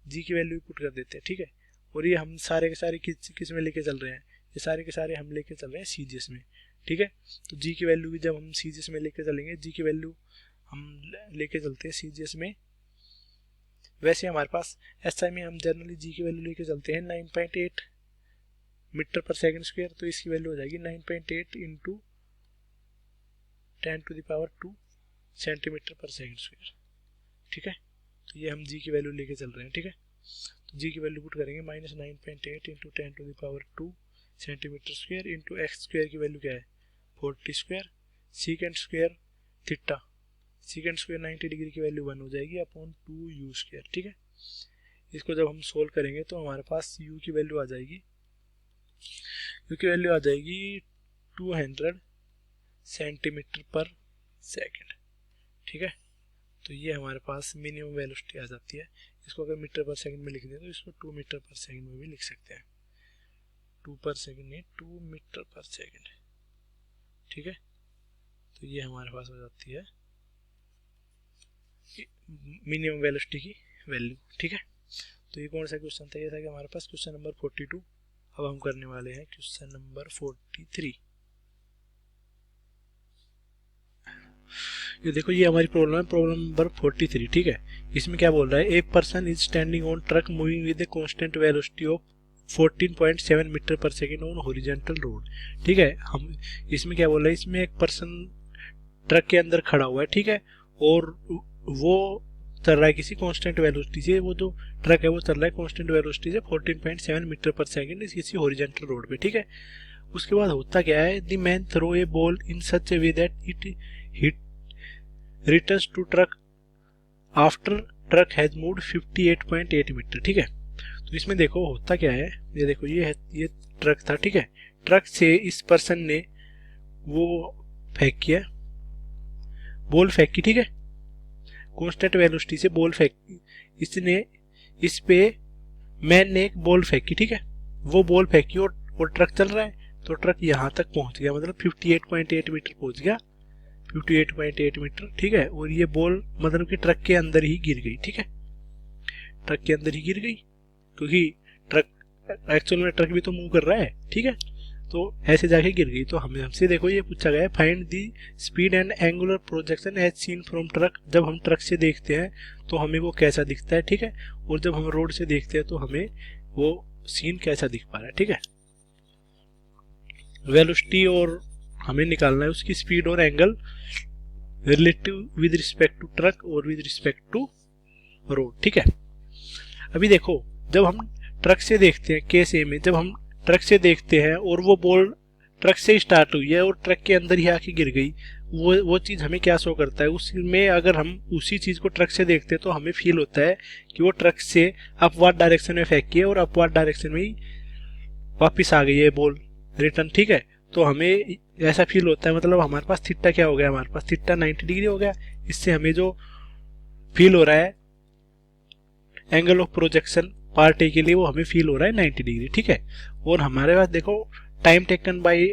की वैल्यू पुट कर देते हैं। ठीक है, और ये हम सारे के सारे किस में लेके चल रहे हैं, ये सारे के सारे हम लेके चल रहे हैं सीजीएस में। ठीक है, तो जी की वैल्यू भी जब हम सीजीएस में लेके चलेंगे, जी की वैल्यू हम लेके चलते हैं सीजीएस में, वैसे हमारे पास एसआई में हम जनरली जी की वैल्यू लेके चलते हैं 9.8 मीटर पर सेकंड स्क्वायर, तो इसकी वैल्यू हो जाएगी 9.8 इंटू 10⁻² सेंटीमीटर पर सेकंड स्क्वायर। ठीक है, तो ये हम जी की वैल्यू लेके चल रहे हैं। ठीक है, तो जी की वैल्यू पुट करेंगे -9.8 into 10⁻² centimetre square into x square की वैल्यू क्या है 40 square secant square theta, secant square 90 degree की वैल्यू 1 हो जाएगी अपॉन 2u स्क्वायर। ठीक है, इसको जब हम सोल्व करेंगे तो हमारे पास u की वैल्यू आ जाएगी, u की वैल्यू आ जाएगी 200 सेंटीमीटर पर सेकेंड। ठीक है, तो ये हमारे पास मिनिमम वेलोसिटी आ जाती है। इसको अगर मीटर पर सेकंड में लिख दें तो इसको 2 मीटर पर सेकंड में भी लिख सकते हैं, 2 पर सेकंड नहीं 2 मीटर पर सेकंड। ठीक है, तो ये हमारे पास हो जाती है मिनिमम वेलोसिटी की वैल्यू। ठीक है, तो ये कौन सा क्वेश्चन था, ये था कि हमारे पास क्वेश्चन नंबर 42। अब हम करने वाले हैं क्वेश्चन नंबर 43। ये देखो, ये हमारी प्रॉब्लम है, प्रॉब्लम नंबर 43। ठीक है, इसमें क्या बोल रहा है, a person is standing on truck moving with a constant velocity of 14.7 metre पर सेकेंड ऑन हॉरिजॉन्टल रोड। ठीक है, हम इसमें क्या बोल रहा है, इसमें एक पर्सन ट्रक के अंदर खड़ा हुआ है। ठीक है, और वो चल रहा है किसी कांस्टेंट वेलोसिटी से, वो जो ट्रक है वो चल रहा है कांस्टेंट वेलोसिटी से 14.7 मीटर पर सेकेंड किसी हॉरिजॉन्टल रोड पे। ठीक है, उसके बाद होता क्या है, the man throw a ball in such a way that it hit returns to truck after truck has moved 58.8 metre. ठीक है, तो इसमें देखो होता क्या है, ये देखो ये ट्रक था। ठीक है, ट्रक से इस पर्सन ने वो फेंक किया, बॉल फेंकी। ठीक है, कांस्टेंट वेलोसिटी से बॉल फेंक, इसने इस पे मैन ने एक बॉल फेंकी। ठीक है, वो बॉल फेंकी और ट्रक चल रहा है, तो ट्रक यहाँ तक पहुंच गया, मतलब 58.8 मीटर पहुंच गया, 58.8 मीटर। ठीक है, और ये बॉल मतलब कि ट्रक के अंदर ही गिर गई। ठीक है, ट्रक के अंदर ही गिर गई, क्योंकि ट्रक एक्चुअल में ट्रक भी तो मूव कर रहा है। ठीक है, तो ऐसे जाके गिर गई। तो हमसे देखो ये पूछा गया है, find the speed and angular projection as seen from truck. जब हम ट्रक से देखते हैं तो हमें वो कैसा दिखता है। ठीक है, और जब हम रोड से देखते हैं तो हमें वो सीन कैसा दिख पा रहा है। ठीक है, वेलोसिटी और हमें निकालना है उसकी स्पीड और angle relative with respect to truck और विद रिस्पेक्ट टू रोड। ठीक है, अभी देखो जब हम ट्रक से देखते हैं, केस ए में जब हम ट्रक से देखते हैं और वो बॉल ट्रक से स्टार्ट हुई है और ट्रक के अंदर ही आके गिर गई, वो चीज़ हमें क्या शो करता है, उसमें अगर हम उसी चीज़ को ट्रक से देखते हैं तो हमें फील होता है कि वो ट्रक से अपवर्ड डायरेक्शन में फेंकी है और अपवर्ड डायरेक्शन में ही वापस आ गई है बॉल रिटर्न। ठीक है, तो हमें ऐसा फील होता है, मतलब हमारे पास थीटा क्या हो गया, हमारे पास थीटा 90 डिग्री हो गया। इससे हमें जो फील हो रहा है angle of projection part A के लिए, वो हमें फील हो रहा है 90 डिग्री। ठीक है, और हमारे पास देखो टाइम टेकन बाय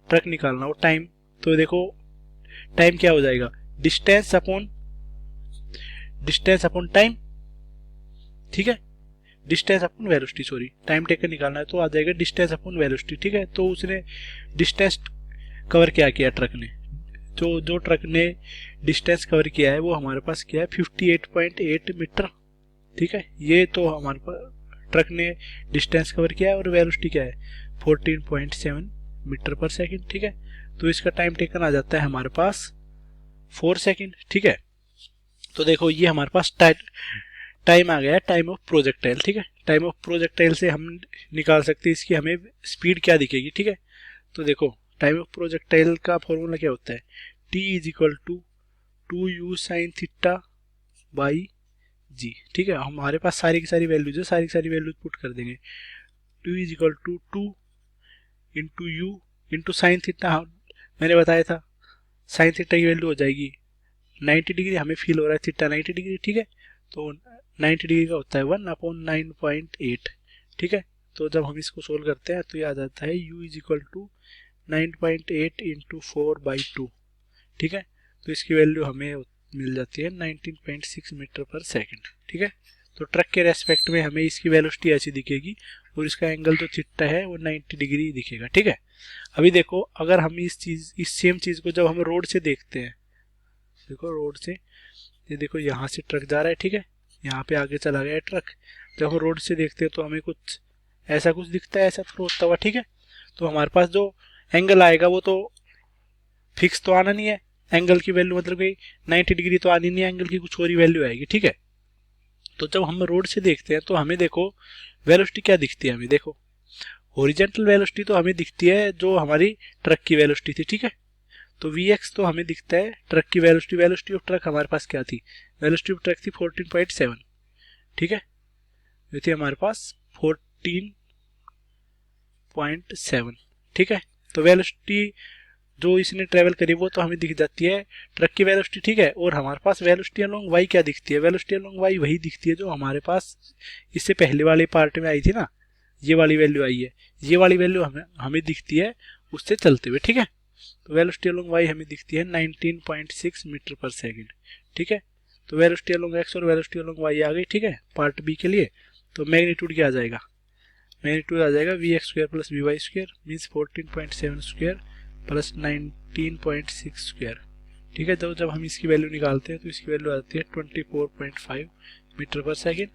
ट्रक निकालना हो टाइम, तो देखो टाइम क्या हो जाएगा, डिस्टेंस अपॉन टाइम। ठीक है, distance upon velocity, sorry time taken निकालना है तो आ जाएगा डिस्टेंस अपॉन वेलोसिटी। ठीक है, तो उसने डिस्टेंस कवर क्या किया ट्रक ने, जो ट्रक ने डिस्टेंस कवर किया है वो हमारे पास क्या है 58.8 मीटर। ठीक है, ये तो हमारे पास ट्रक ने डिस्टेंस कवर किया है और वेलोसिटी क्या है 14.7 मीटर पर सेकंड। ठीक है, तो इसका टाइम टेकन आ जाता है हमारे पास 4 सेकंड। ठीक है, तो देखो ये हमारे पास टाइम आ गया है, टाइम ऑफ प्रोजेक्टाइल। ठीक है, टाइम ऑफ प्रोजेक्टाइल से हम निकाल सकते हैं इसकी हमें स्पीड क्या दिखेगी। ठीक है, तो देखो टाइम ऑफ प्रोजेक्टाइल का फॉर्मूला क्या होता है, t is equal to 2u sine theta by g. ठीक है, हमारे पास सारी की सारी वैल्यूज है, सारी की सारी वैल्यूज पुट कर देंगे, 2 is equal to 2 into u into sine theta, मैंने बताया था साइन थीटा की वैल्यू हो जाएगी 90 डिग्री, हमें फील हो रहा है थीटा 90 डिग्री। ठीक है, तो 90 डिग्री का होता है 1/9.8। ठीक है, तो जब हम इसको सोल्व करते हैं तो ये आ जाता है u is equal to 9.8 into 4/2। ठीक है, तो इसकी वैल्यू हमें मिल जाती है 19.6 मीटर पर सेकंड। ठीक है, तो ट्रक के रेस्पेक्ट में हमें इसकी वेलोसिटी ऐसी दिखेगी और इसका एंगल जो थीटा है वो 90 डिग्री दिखेगा। ठीक है, अभी देखो अगर हम इस सेम चीज़ को जब हम रोड से देखते हैं, देखो रोड से ये देखो यहाँ से ट्रक जा रहा है। ठीक है, यहाँ पे आगे चला गया है ट्रक, जब हम रोड से देखते हैं तो हमें कुछ ऐसा कुछ दिखता है, ऐसा थ्रो होता हुआ। ठीक है, तो हमारे पास जो एंगल आएगा वो तो फिक्स तो आना नहीं है, एंगल की वैल्यू मतलब कि 90 डिग्री तो आनी नहीं है, एंगल की कुछ और ही वैल्यू आएगी। ठीक है, तो जब हम रोड से देखते हैं तो हमें देखो वेलोसिटी क्या दिखती है, हमें देखो हॉरिजॉन्टल वेलोसिटी तो हमें दिखती है जो हमारी ट्रक की वेलोसिटी थी, ठीक है। तो Vx तो हमें दिखता है ट्रक की वेलोसिटी। वेलोसिटी ऑफ ट्रक हमारे पास क्या थी? वेलोसिटी ऑफ ट्रक थी 14.7, ठीक है। ये थी हमारे पास 14.7, ठीक है। तो वेलोसिटी जो इसने ट्रेवल करी वो तो हमें दिख जाती है ट्रक की वेलोसिटी, ठीक है। और हमारे पास वेलोसिटी अलोंग वाई क्या दिखती है? वेलोसिटी अलोंग वाई वही दिखती है जो हमारे पास इससे पहले वाले पार्ट में आई थी ना, ये वाली वैल्यू आई है, ये वाली वैल्यू हमें दिखती है उससे चलते हुए, ठीक है। तो वेलोसिटी अलोंग वाई हमें दिखती है 19.6 मीटर पर सेकेंड, ठीक है। तो वेलोसिटी अलोंग एक्स और वेलोसिटी अलोंग वाई आ गई, ठीक है, पार्ट बी के लिए। तो मैग्नीट्यूड क्या आ जाएगा? मैग्नीट्यूड आ जाएगा v x square plus v y square means 14.7 square plus 19.6 square, ठीक है। तो जब हम इसकी वैल्यू निकालते हैं तो इसकी वैल्यू आती है 24.5 मीटर पर सेकेंड,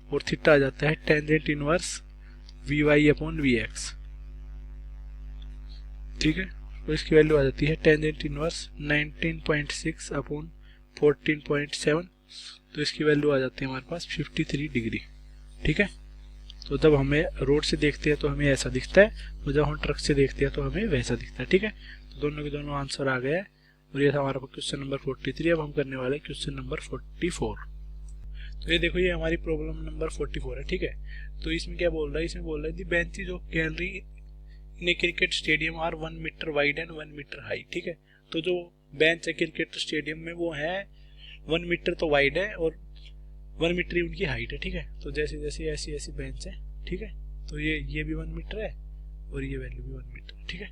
और थीटा आ जाता है tangent inverse v y upon v x, ठीक है। तो इसकी वैल्यू आ जाती है टेंजेंट इनवर्स 19.6 अपॉन 14.7, तो इसकी वैल्यू आ जाती है हमारे पास 53 डिग्री, ठीक है। तो जब हमें रोड से देखते हैं तो हमें ऐसा दिखता है, और जब हम ट्रक से देखते हैं तो हमें वैसा दिखता है, ठीक है। तो दोनों के दोनों आंसर आ गए हैं, और ये था हमारा क्वेश्चन नंबर 43। अब हम करने वाले क्वेश्चन नंबर 44। तो ये देखो, ये हमारी प्रॉब्लम नंबर 44 है, ठीक है। तो इसमें क्या बोल रहा है? इसमें बोल रहा है the benches of gallery in a cricket stadium are 1 metre wide and 1 metre high, ठीक है। तो जो बेंच है क्रिकेट स्टेडियम में वो है 1 मीटर तो वाइड है और 1 मीटर ही उनकी हाइट है, ठीक है। तो जैसे जैसे ऐसी ऐसी बेंच है, ठीक है। तो ये भी 1 मीटर है और ये वैल्यू भी 1 मीटर है, ठीक है।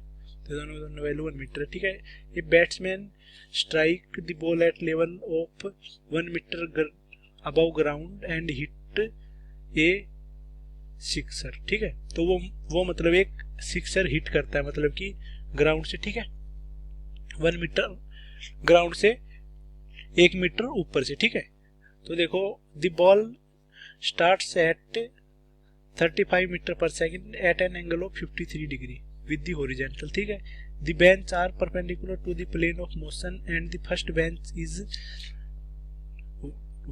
तो दोनों वैल्यू 1 मीटर है, ठीक है। ये batsman strike the ball at level of 1 metre above ground and hit a sixer, ठीक है। तो वो मतलब एक सिक्सर हिट करता है, मतलब कि ग्राउंड से, ठीक है, 1 मीटर ग्राउंड से 1 मीटर ऊपर से, ठीक है। तो देखो, the ball starts at 35 metre पर second at an angle of 53 degree with the horizontal, ठीक है। The bench are perpendicular to the plane of motion and the first bench is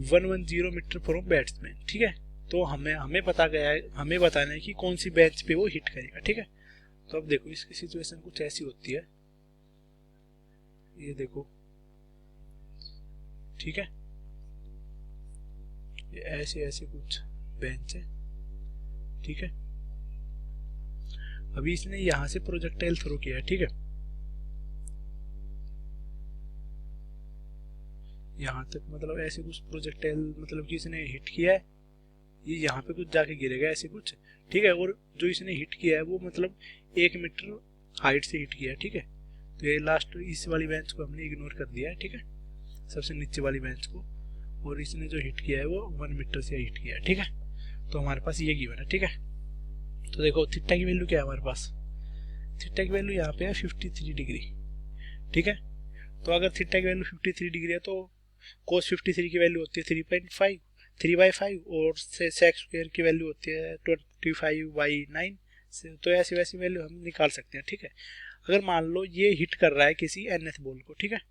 110 metre from batsman, ठीक है। तो हमें पता गया है, हमें बताना है कि कौन सी बेंच पे वो हिट करेगा, ठीक है। तो अब देखो, इसकी सिचुएशन कुछ ऐसी होती है, ये देखो, ठीक है, ये ऐसे कुछ बेंच है, ठीक है। अभी इसने यहां से प्रोजेक्टाइल थ्रो किया है, ठीक है, यहां तक, मतलब ऐसे कुछ प्रोजेक्टाइल, मतलब कि इसने हिट किया है, ये यहाँ पे कुछ जाके गिरेगा ऐसे कुछ, ठीक है। और जो इसने हिट किया है वो मतलब 1 मीटर हाइट से हिट किया है, ठीक है। तो ये लास्ट इस वाली बेंच को हमने इग्नोर कर दिया है, ठीक है, सबसे नीचे वाली बेंच को, और इसने जो हिट किया है वो 1 मीटर से हिट किया है, ठीक है। तो हमारे पास ये गिवन है, ठीक है। तो देखो, थीटा की वैल्यू क्या है हमारे पास? थीटा की वैल्यू यहाँ पे है 53 डिग्री, ठीक है। तो अगर थीटा की वैल्यू 53 डिग्री है तो cos 53 की वैल्यू होती है 3.5 3/5, और सेक स्क्वायर की वैल्यू होती है 25/9। तो ऐसी वैसी वैल्यू हम निकाल सकते हैं, ठीक है। अगर मान लो ये हिट कर रहा है किसी nth बॉल को, ठीक है,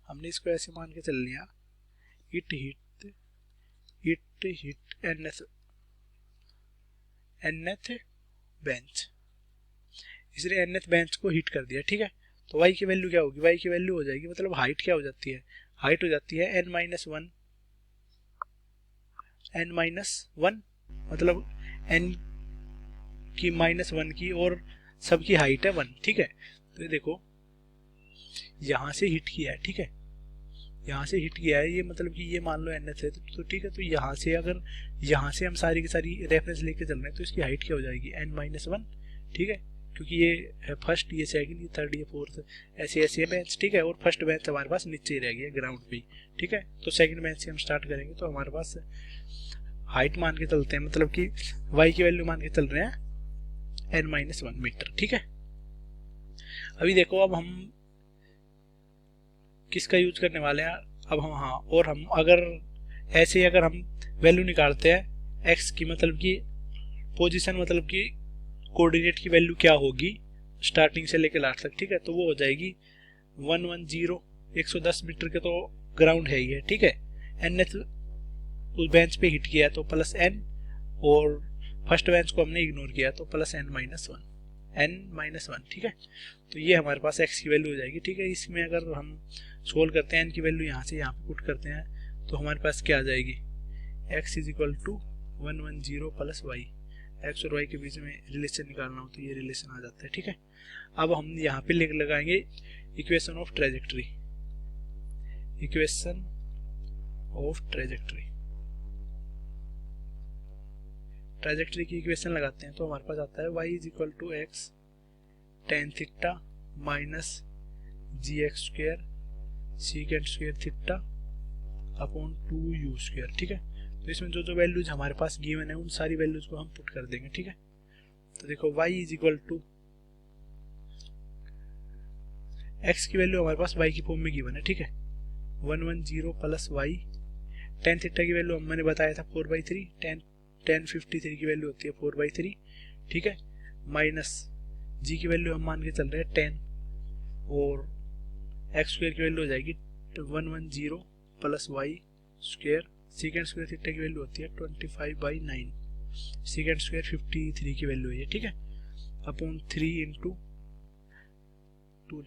हमने इसको ऐसे मान के चल लिया, इट हिट nth बेंच, इसलिए nth बेंच को हिट कर दिया, ठीक है। तो y की वैल्यू क्या होगी? y की वैल्यू हो जाएगी, मतलब हाइट क्या हो जाती है? हाइट हो जाती है n-1, मतलब n की -1 की, और सबकी हाइट है 1, ठीक है। तो ये देखो, यहां से हिट किया है, ठीक है, यहाँ से हिट किया है, ये मतलब कि ये मान लो nth है, तो ठीक है। तो यहाँ से अगर यहाँ से हम सारी की सारी रेफरेंस लेके चल रहे हैं तो इसकी हाइट क्या हो जाएगी? n-1, ठीक है, क्योंकि ये है फर्स्ट, ये सेकंड, ये थर्ड, ये फोर्थ, ऐसे ऐसे बेंच, ठीक है। और फर्स्ट बेंच हमारे पास नीचे ही रह गया ग्राउंड पे, ठीक है। तो सेकंड बेंच से हम स्टार्ट करेंगे, तो हमारे पास हाइट मान के चलते हैं, मतलब कि y की वैल्यू मान के चल रहे हैं n-1 मीटर, ठीक है। अभी देखो, अब हम किसका यूज करने वाले हैं? अब हम, हाँ, और हम अगर ऐसे अगर हम वैल्यू निकालते हैं x की, मतलब कि पोजीशन, मतलब कि कोऑर्डिनेट की वैल्यू क्या होगी स्टार्टिंग से लेकर लास्ट तक, ठीक है। तो वो हो जाएगी 110, 110 मीटर के तो ग्राउंड है ही है, ठीक है। nth उस बेंच पे हिट किया तो प्लस n, और फर्स्ट बेंच को हमने इग्नोर किया तो प्लस n-1 ठीक है। तो ये हमारे पास x की वैल्यू हो जाएगी, ठीक है। इसमें अगर हम सोल्व करते हैं n की वैल्यू यहाँ से यहाँ पे पुट करते हैं तो हमारे पास क्या आ जाएगी, x is equal to 110 plus y। x और y के बीच में रिलेशन निकालना हो तो ये रिलेशन आ जाता है, ठीक है। अब हम यहाँ पे लिख लगाएंगे equation of trajectory, equation of trajectory. Trajectory की इक्वेशन लगाते हैं तो हमारे पास आता है y is equal to x tan theta minus gx² secant square theta upon 2u square, ठीक है। तो इसमें जो जो वैल्यूज हमारे पास गिवन है उन सारी वैल्यूज को हम पुट कर देंगे, ठीक है। तो देखो y is equal to x की वैल्यू हमारे पास y की फॉर्म में गिवन है, ठीक है। 110 प्लस y, tan थीटा की वैल्यू मैंने बताया था 4/3, tan 53 की वैल्यू होती है 4/3, ठीक है। माइनस g की वैल्यू हम मान के चल रहे हैं 10 और x स्क्वायर की वैल्यू हो जाएगी 110 plus y square, secant square theta की वैल्यू होती है 25/9, secant स्क्वायर 53 की वैल्यू है, ठीक है। अपॉन 3 इंटू 2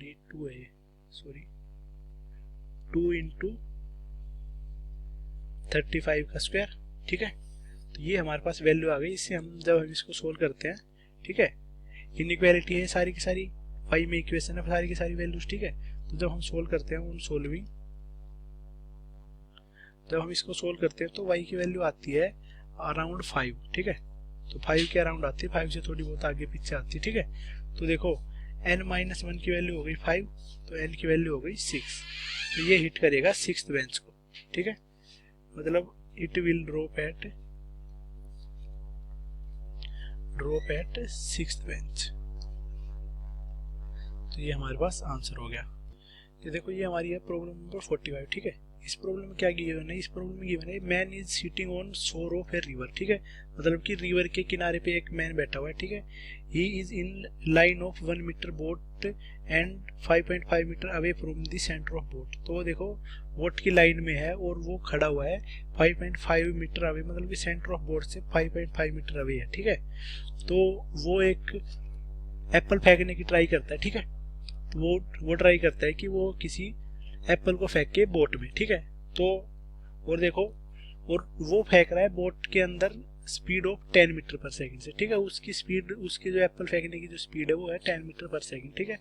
इंटू 35 का स्क्वायर, ठीक है। तो ये हमारे पास वैल्यू आ गई। इससे हम जब हम इसको सोल्व करते हैं, ठीक है, इनइक्वालिटी है सारी की सारी, फाई में इक्वेशन है सारी की सारी वैल्यूज, ठीक है। तो जब हम सोल्व करते हैं जब हम इसको सोल्व करते हैं तो y की वैल्यू आती है अराउंड 5, ठीक है। तो 5 के अराउंड आती है, 5 से थोड़ी बहुत आगे पीछे आती है, ठीक है। तो देखो n-1 की वैल्यू हो गई 5, तो n की वैल्यू हो गई 6। तो ये हिट करेगा 6th बेंच को, ठीक है। मतलब it will drop eight 6th bench. तो ये हमारे पास आंसर हो गया। तो देखो ये हमारी है प्रॉब्लम नंबर 45, ठीक है। इस प्रॉब्लम में क्या गिवन है, इस प्रॉब्लम में गिवन है मैन इज सिटिंग ऑन शोर ऑफ ए रिवर, ठीक है। मतलब कि रिवर के किनारे पे एक मैन बैठा हुआ है, ठीक है। He is in line of 1 metre boat and 5.5 metre away from the centre of boat. तो देखो बोट की लाइन में है और वो खड़ा हुआ है 5.5 मीटर अवे, मतलब कि सेंटर ऑफ बोट से 5.5 मीटर अवे है, ठीक है। तो वो एक एप्पल फेंकने की ट्राई करता है, ठीक है। तो वो ट्राई करता है कि वो किसी एप्पल को फेंक के बोट में, ठीक है। तो और देखो, और वो फेंक रहा है बोट के अंदर स्पीड ऑफ 10 मीटर पर सेकंड से, ठीक है। उसकी स्पीड, उसकी जो एप्पल फेंकने की जो स्पीड है वो है 10 मीटर पर सेकंड, ठीक है।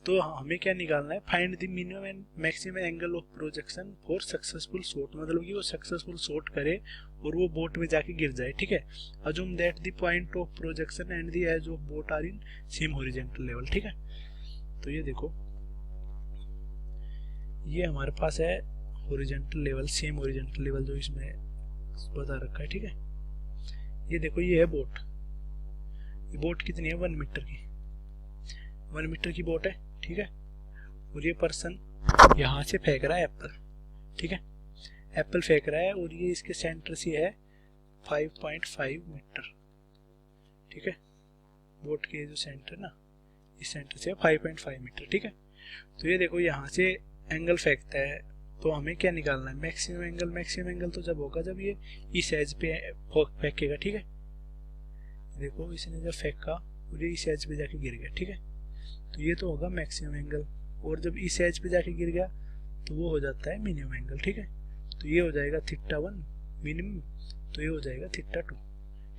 तो हमें क्या निकालना है, find the minimum and maximum angle of projection for successful shot. मतलब कि वो सक्सेसफुल शॉट करे और वो बोट में जाके गिर जाए, ठीक है। Assume that the point of projection and the edge of boat are in same horizontal level, ठीक है। तो ये देखो ये हमारे पास है horizontal level, same horizontal level जो इसमें बता रखा है, ठीक है। ये देखो ये है बोट, ये बोट कितनी है 1 मीटर की, 1 मीटर की बोट है, ठीक है। और ये पर्सन यहाँ से फेंक रहा है एप्पल, ठीक है। एप्पल फेंक रहा है और ये इसके सेंटर से है 5.5 मीटर, ठीक है। बोट के जो सेंटर ना, इस सेंटर से 5.5 मीटर, ठीक है। तो ये देखो यहाँ से एंगल फेंकता है, तो हमें क्या निकालना है, मैक्सिमम एंगल। मैक्सिमम एंगल तो जब होगा जब ये इस एज पे फेंकेगा, ठीक है। देखो इसने जब फेंका और ये इस एज पे जाके गिर गया, ठीक है। तो ये तो होगा मैक्सिमम एंगल, और जब इस एज पे जाके गिर गया तो वो हो जाता है मिनिमम एंगल, ठीक है। तो ये हो जाएगा θ1 मिनिमम, तो ये हो जाएगा θ2,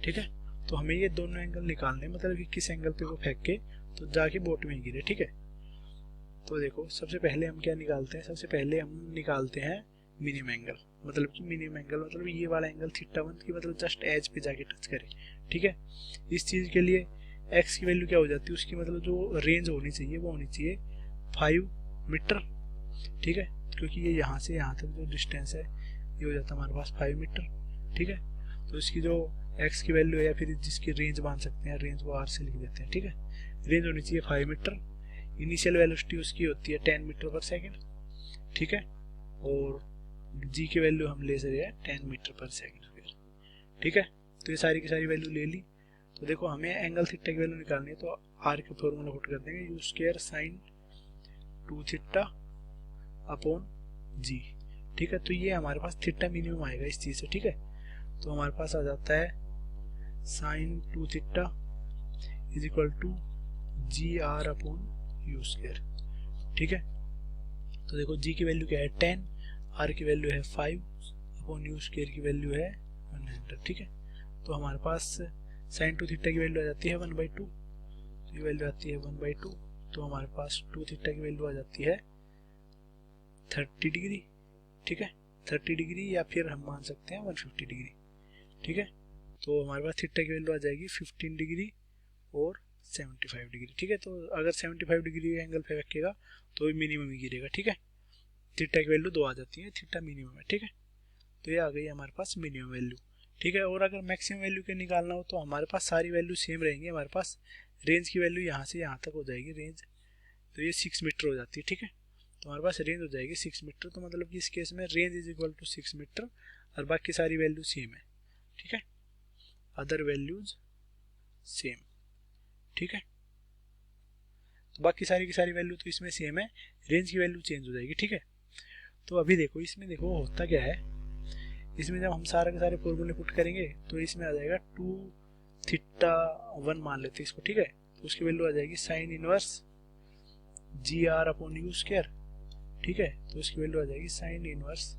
ठीक है। तो हमें ये दोनों एंगल निकालने, मतलब कि किस एंगल पे वो फेंक के तो जाके बोट में गिरे, ठीक है। तो देखो सबसे पहले हम क्या निकालते हैं, सबसे पहले हम निकालते हैं मिनिमम एंगल। मतलब कि मिनिमम एंगल मतलब ये वाला एंगल θ1 की मतलब जस्ट एज पे जाके टच करे, ठीक है। इस चीज के लिए x की वैल्यू क्या हो जाती है, उसकी मतलब जो रेंज होनी चाहिए वो होनी चाहिए 5 मीटर, ठीक है। क्योंकि ये यहाँ से यहाँ तक जो डिस्टेंस है ये हो जाता है हमारे पास 5 मीटर, ठीक है। तो इसकी जो x की वैल्यू है या फिर जिसकी रेंज मान सकते हैं, रेंज को r से लिख देते हैं, ठीक है। रेंज होनी चाहिए 5 मीटर, इनिशियल वेलोसिटी उसकी होती है 10 मीटर पर सेकंड, ठीक है। और g की वैल्यू हम ले सकते हैं 10 मीटर पर सेकंड, ठीक है। तो ये सारी की सारी वैल्यू ले ली। तो देखो हमें एंगल थीटा की वैल्यू निकालनी है, तो r के फॉर्मूला पुट कर देंगे, u square sine 2θ upon g, ठीक है। तो ये हमारे पास थीटा मिनिमम आएगा इस चीज से, ठीक है। तो हमारे पास आ जाता है sine 2 theta is equal to g r upon u square. ठीक है, तो देखो जी की वैल्यू क्या है 10, आर की वैल्यू है 5 अपॉन यू स्क्वायर की वैल्यू है 100। ठीक है, तो हमारे पास साइन 2 थीटा की वैल्यू आ जाती है 1/2, तो ये वैल्यू आती है 1/2, तो हमारे पास 2 थीटा की वैल्यू आ जाती है 30 डिग्री। ठीक है, 30 डिग्री या फिर हम मान सकते हैं 150 डिग्री। ठीक है, तो हमारे पास थीटा की वैल्यू आ जाएगी 15 डिग्री और 75 डिग्री। ठीक है, तो अगर 75 डिग्री एंगल पे रखेगा तो ये मिनिमम ही गिरेगा। ठीक है, थीटा की वैल्यू 2 आ जाती है, थीटा मिनिमम है। ठीक है, तो ये आ गई हमारे पास मिनिमम वैल्यू। ठीक है, और अगर मैक्सिमम वैल्यू के निकालना हो तो हमारे पास सारी वैल्यू सेम रहेंगी। हमारे पास रेंज की वैल्यू यहाँ से यहाँ तक हो जाएगी रेंज, तो ये 6 मीटर हो जाती है। ठीक है, तो हमारे पास रेंज हो जाएगी 6 मीटर, तो मतलब कि इस केस में range is equal to 6 metre और बाकी सारी वैल्यू सेम है। ठीक है, अदर वैल्यूज सेम। ठीक है, तो बाकी सारी की सारी वैल्यू तो इसमें सेम है, रेंज की वैल्यू चेंज हो जाएगी। ठीक है, तो अभी देखो इसमें देखो होता क्या है, इसमें जब हम सारे के सारे फॉर्मूले पुट करेंगे तो इसमें आ जाएगा 2 थीटा 1 मान लेते हैं इसको। ठीक है, तो उसकी वैल्यू आ जाएगी sine inverse g r upon u square. ठीक है, तो उसकी वैल्यू आ जाएगी साइन इनवर्स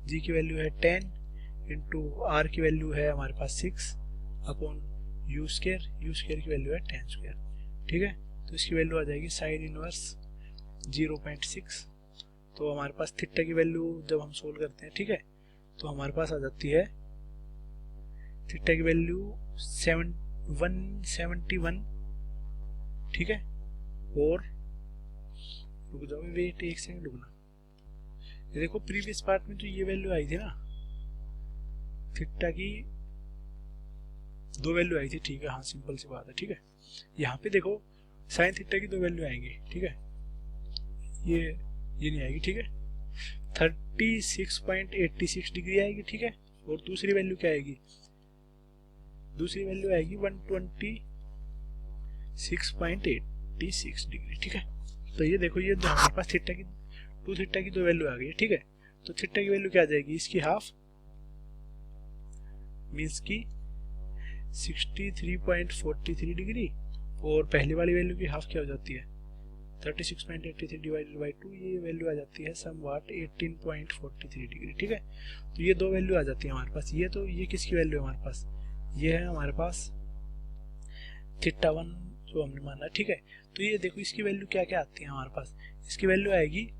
जी की वैल्यू है 10 इंटू आर की वैल्यू है हमारे पास 6 अपॉन यू स्क्वायर की वैल्यू है 10 स्क्वायर। ठीक है, तो इसकी वैल्यू आ जाएगी साइन इनवर्स 0.6। तो हमारे पास थीटा की वैल्यू जब हम सोल्व करते हैं, ठीक है, तो हमारे पास आ जाती है थीटा की वैल्यू 171। ठीक है, और रुक जाओ, वेट एक सेकंड रुकना। ये देखो प्रीवियस पार्ट में तो ये वैल्यू आई थी ना, थीटा की 2 वैल्यू आई थी। ठीक है, हाँ सिंपल सी बात है। ठीक है, यहाँ पे देखो साइन थीटा की 2 वैल्यू आएंगी। ठीक है, ये नहीं आएगी। ठीक है, 36.86 डिग्री आएगी। ठीक है, और दूसरी वैल्यू क्या आएगी, दूसरी वैल्यू आएगी 126.86 डिग्री। ठीक है, तो ये देखो ये हमारे पास थीटा की 2 थीटा की 2 वैल्यू आ गई है। ठीक है, तो थीटा की वैल्यू क्या आ जाएगी, इसकी हाफ मीन्स की 63.43 डिग्री, और पहली वाली वैल्यू की हाफ क्या हो जाती है 36.83 डिवाइडेड बाई 2, ये वैल्यू आ जाती है समवाट 18.43 डिग्री। ठीक है, तो ये 2 वैल्यू आ जाती है हमारे पास। ये तो ये किसकी वैल्यू है हमारे पास, ये है हमारे पास थीटा 1 जो हमने माना। ठीक है, तो ये देखो इसकी वैल्यू क्या क्या आती है हमारे पास, इसकी वैल्यू आएगी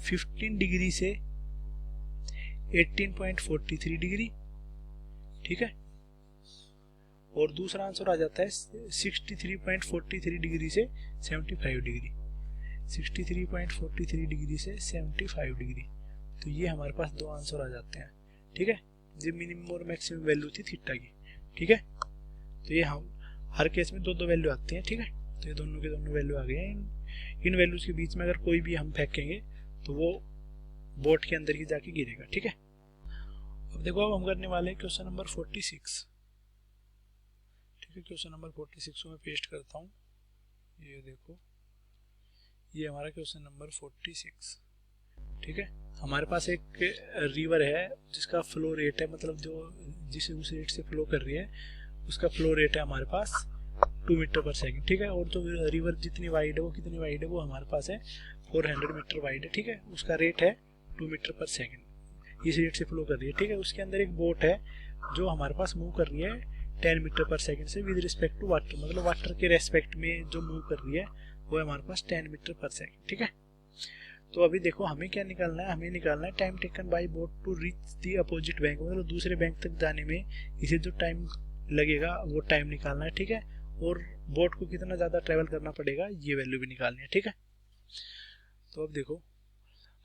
15 डिग्री से 18.43 डिग्री। ठीक है, और दूसरा आंसर आ जाता है 63.43 डिग्री से 75 डिग्री, 63.43 डिग्री से 75 डिग्री। तो ये हमारे पास 2 आंसर आ जाते हैं। ठीक है, ये मिनिमम और मैक्सिमम वैल्यू थी थीटा की। ठीक है, तो ये हम हर केस में 2 वैल्यू आती हैं। ठीक है, तो ये दोनों के दोनों वैल्यू आ गए हैं। इन वैल्यूज के बीच में अगर कोई भी हम फेंकेंगे तो वो बोर्ड के अंदर ही जाके गिरेगा। ठीक है, अब देखो अब हम करने वाले हैं क्वेश्चन नंबर 46। ठीक है, क्वेश्चन नंबर 46 को मैं पेस्ट करता हूँ। ये देखो ये हमारा क्वेश्चन नंबर 46। ठीक है, हमारे पास एक रिवर है जिसका फ्लो रेट है, मतलब जो उस रेट से फ्लो कर रही है उसका फ्लो रेट है हमारे पास 2 मीटर पर सेकंड। ठीक है, और जो रिवर जितनी वाइड है वो कितनी वाइड है, वो हमारे पास है 400 मीटर वाइड है। ठीक है, उसका रेट है 2 मीटर पर सेकंड, इस रेट से फ्लो कर रही है। ठीक है, उसके अंदर एक बोट है जो हमारे पास मूव कर रही है 10 मीटर पर सेकंड से विद रिस्पेक्ट टू वाटर, मतलब वाटर के रेस्पेक्ट में जो मूव कर रही है वो है हमारे पास 10 मीटर पर सेकंड। ठीक है, तो अभी देखो हमें क्या निकालना है, हमें निकालना है time taken by boat to reach the opposite bank, मतलब दूसरे बैंक तक जाने में इसे जो टाइम लगेगा वो टाइम निकालना है। ठीक है, और बोट को कितना ज़्यादा ट्रेवल करना पड़ेगा ये वैल्यू भी निकालनी है। ठीक है, तो अब देखो